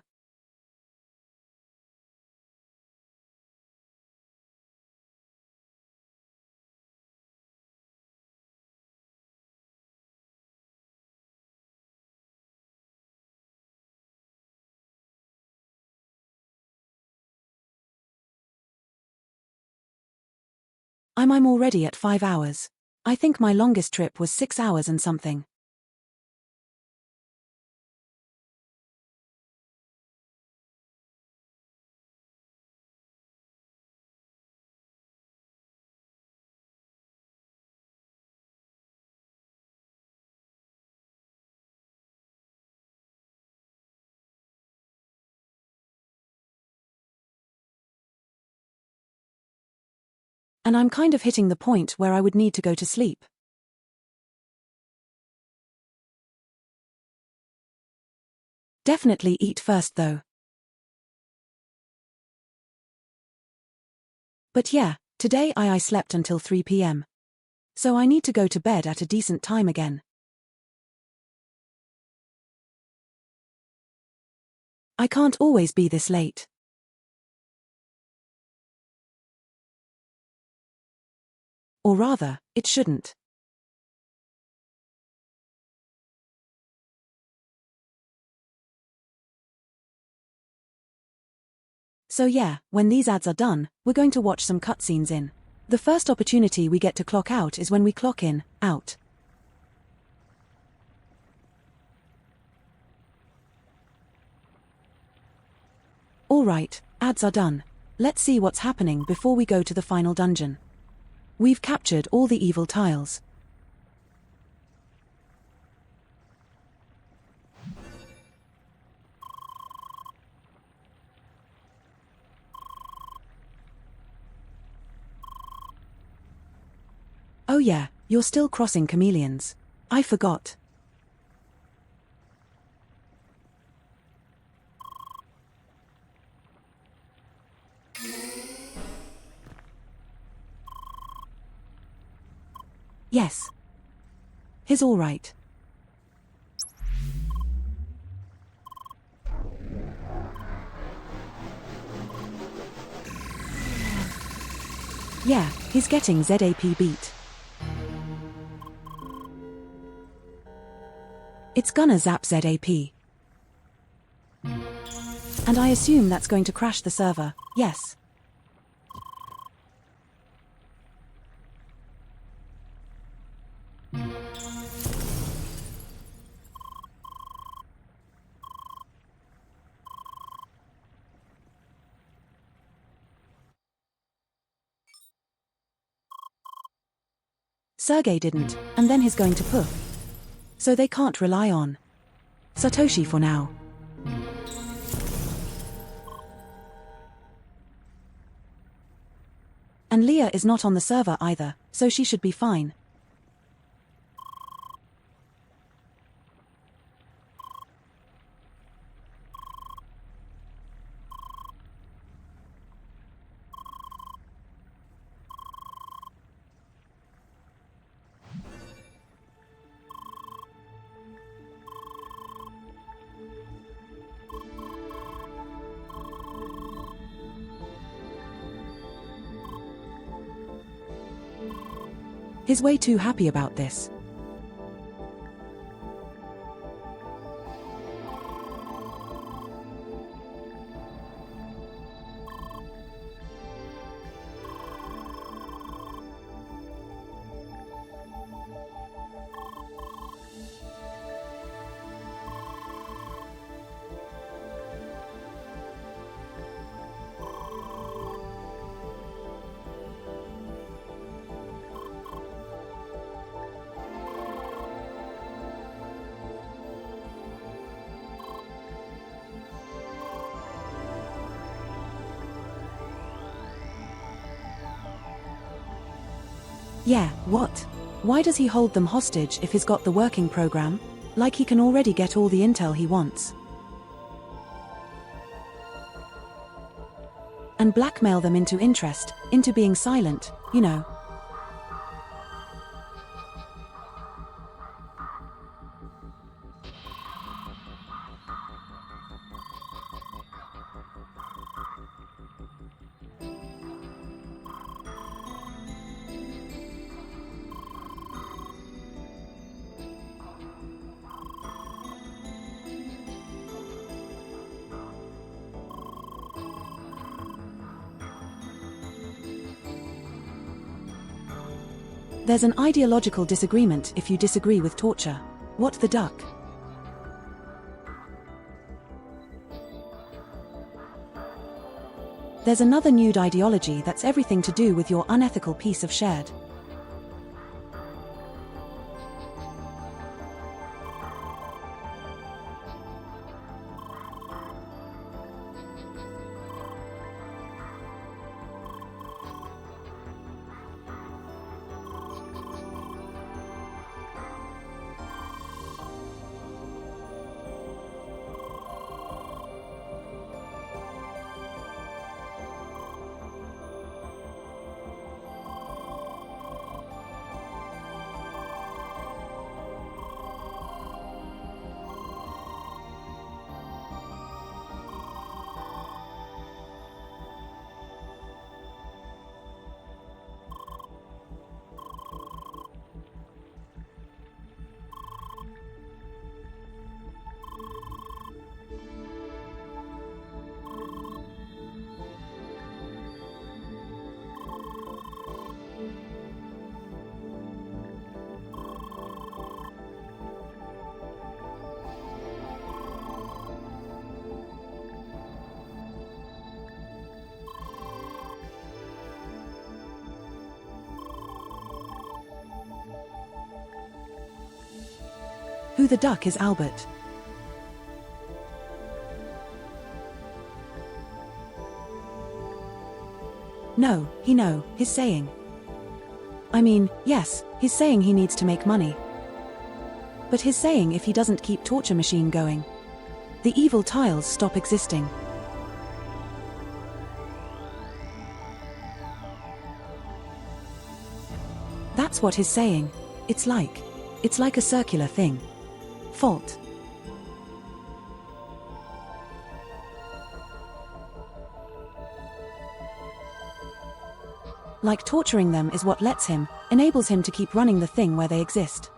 I'm already at 5 hours. I think my longest trip was 6 hours and something. And I'm kind of hitting the point where I would need to go to sleep. Definitely eat first though. But yeah, today I slept until 3 p.m. So I need to go to bed at a decent time again. I can't always be this late. Or rather, it shouldn't. So yeah, when these ads are done, we're going to watch some cutscenes in. The first opportunity we get to clock out is when we clock in, out. Alright, ads are done. Let's see what's happening before we go to the final dungeon. We've captured all the evil tiles. Oh yeah, you're still crossing chameleons. I forgot. Yes. He's all right. Yeah, he's getting ZAP beat. It's gonna zap ZAP. And I assume that's going to crash the server, yes. Sergey didn't, and then he's going to poof. So they can't rely on Satoshi for now. And Leah is not on the server either, so she should be fine. He's way too happy about this. Yeah, what? Why does he hold them hostage if he's got the working program? Like he can already get all the intel he wants. And blackmail them into interest, into being silent, you know. There's an ideological disagreement if you disagree with torture. What the duck? There's another nude ideology that's everything to do with your unethical piece of shared. Who the duck is Albert? No, he's saying. I mean, yes, he's saying he needs to make money. But he's saying if he doesn't keep torture machine going, the evil tiles stop existing. That's what he's saying. It's like a circular thing. Fault. Like torturing them is what lets him, enables him to keep running the thing where they exist.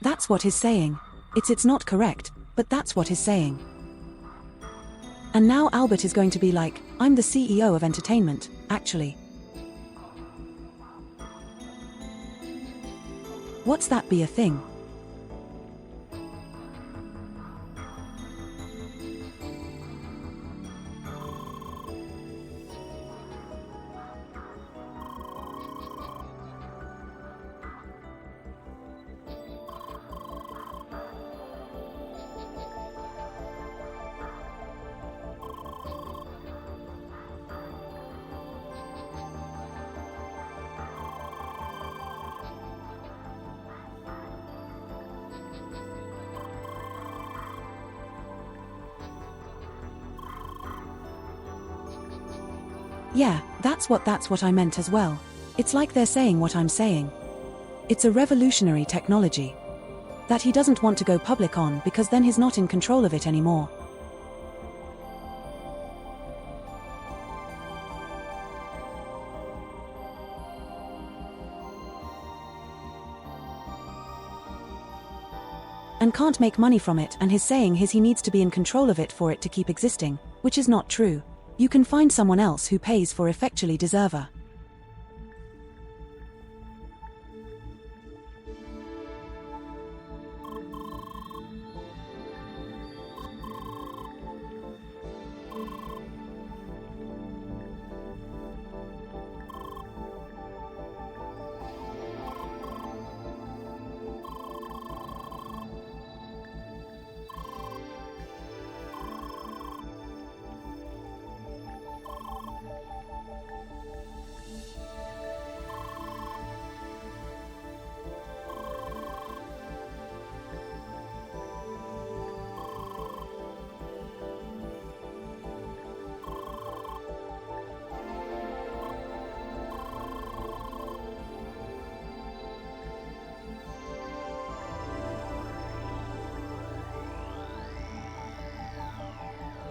That's what he's saying. It's not correct, but that's what he's saying. And now Albert is going to be like, I'm the CEO of entertainment, actually. What's that be a thing? Yeah, that's what I meant as well. It's like they're saying what I'm saying. It's a revolutionary technology that he doesn't want to go public on because then he's not in control of it anymore. And can't make money from it, and his saying is he needs to be in control of it for it to keep existing, which is not true. You can find someone else who pays for effectually deserver.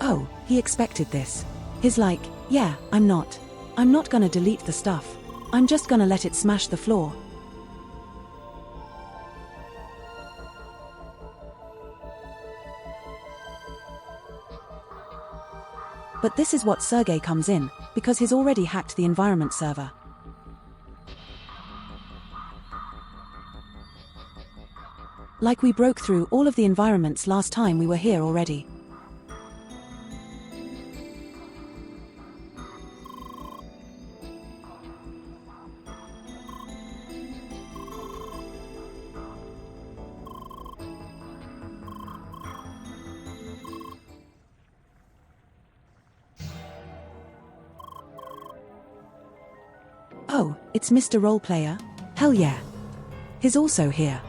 Oh, he expected this. He's like, yeah, I'm not gonna delete the stuff. I'm just gonna let it smash the floor. But this is what Sergey comes in, because he's already hacked the environment server. Like we broke through all of the environments last time we were here already. Oh, it's Mr. Roleplayer? Hell yeah. He's also here.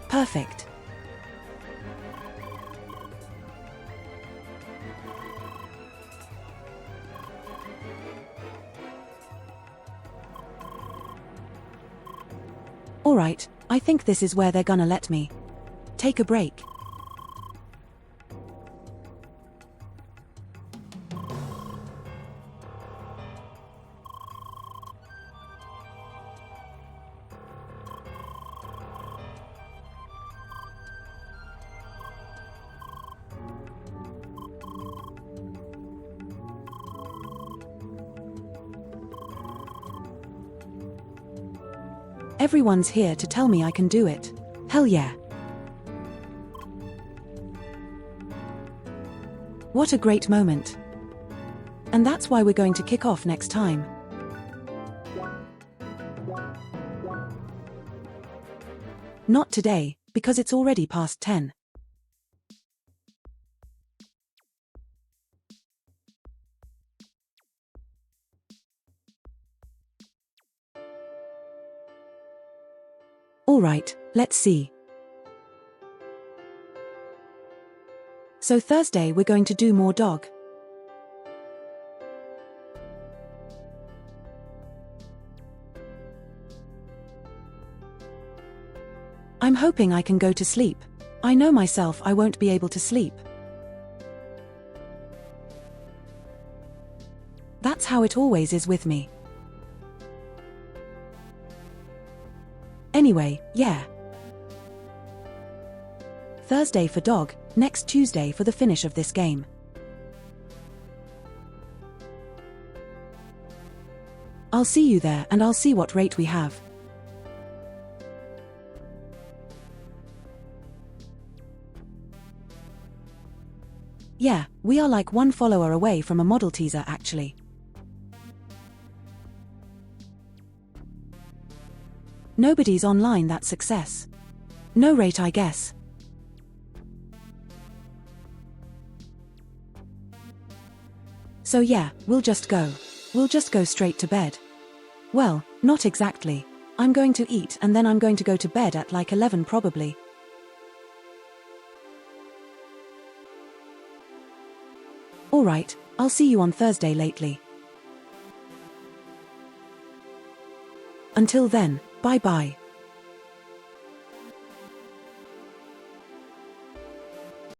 Perfect. Alright, I think this is where they're gonna let me take a break. Everyone's here to tell me I can do it. Hell yeah. What a great moment. And that's why we're going to kick off next time. Not today, because it's already past 10. Alright, let's see. So Thursday we're going to do more dog. I'm hoping I can go to sleep. I know myself I won't be able to sleep. That's how it always is with me. Anyway, yeah. Thursday for dog, next Tuesday for the finish of this game. I'll see you there and I'll see what rate we have. Yeah, we are like one follower away from a model teaser actually. Nobody's online, that's success. No rate I guess. So yeah, we'll just go straight to bed. Well, not exactly. I'm going to eat and then I'm going to go to bed at like 11 probably. Alright, I'll see you on Thursday lately. Until then, bye-bye.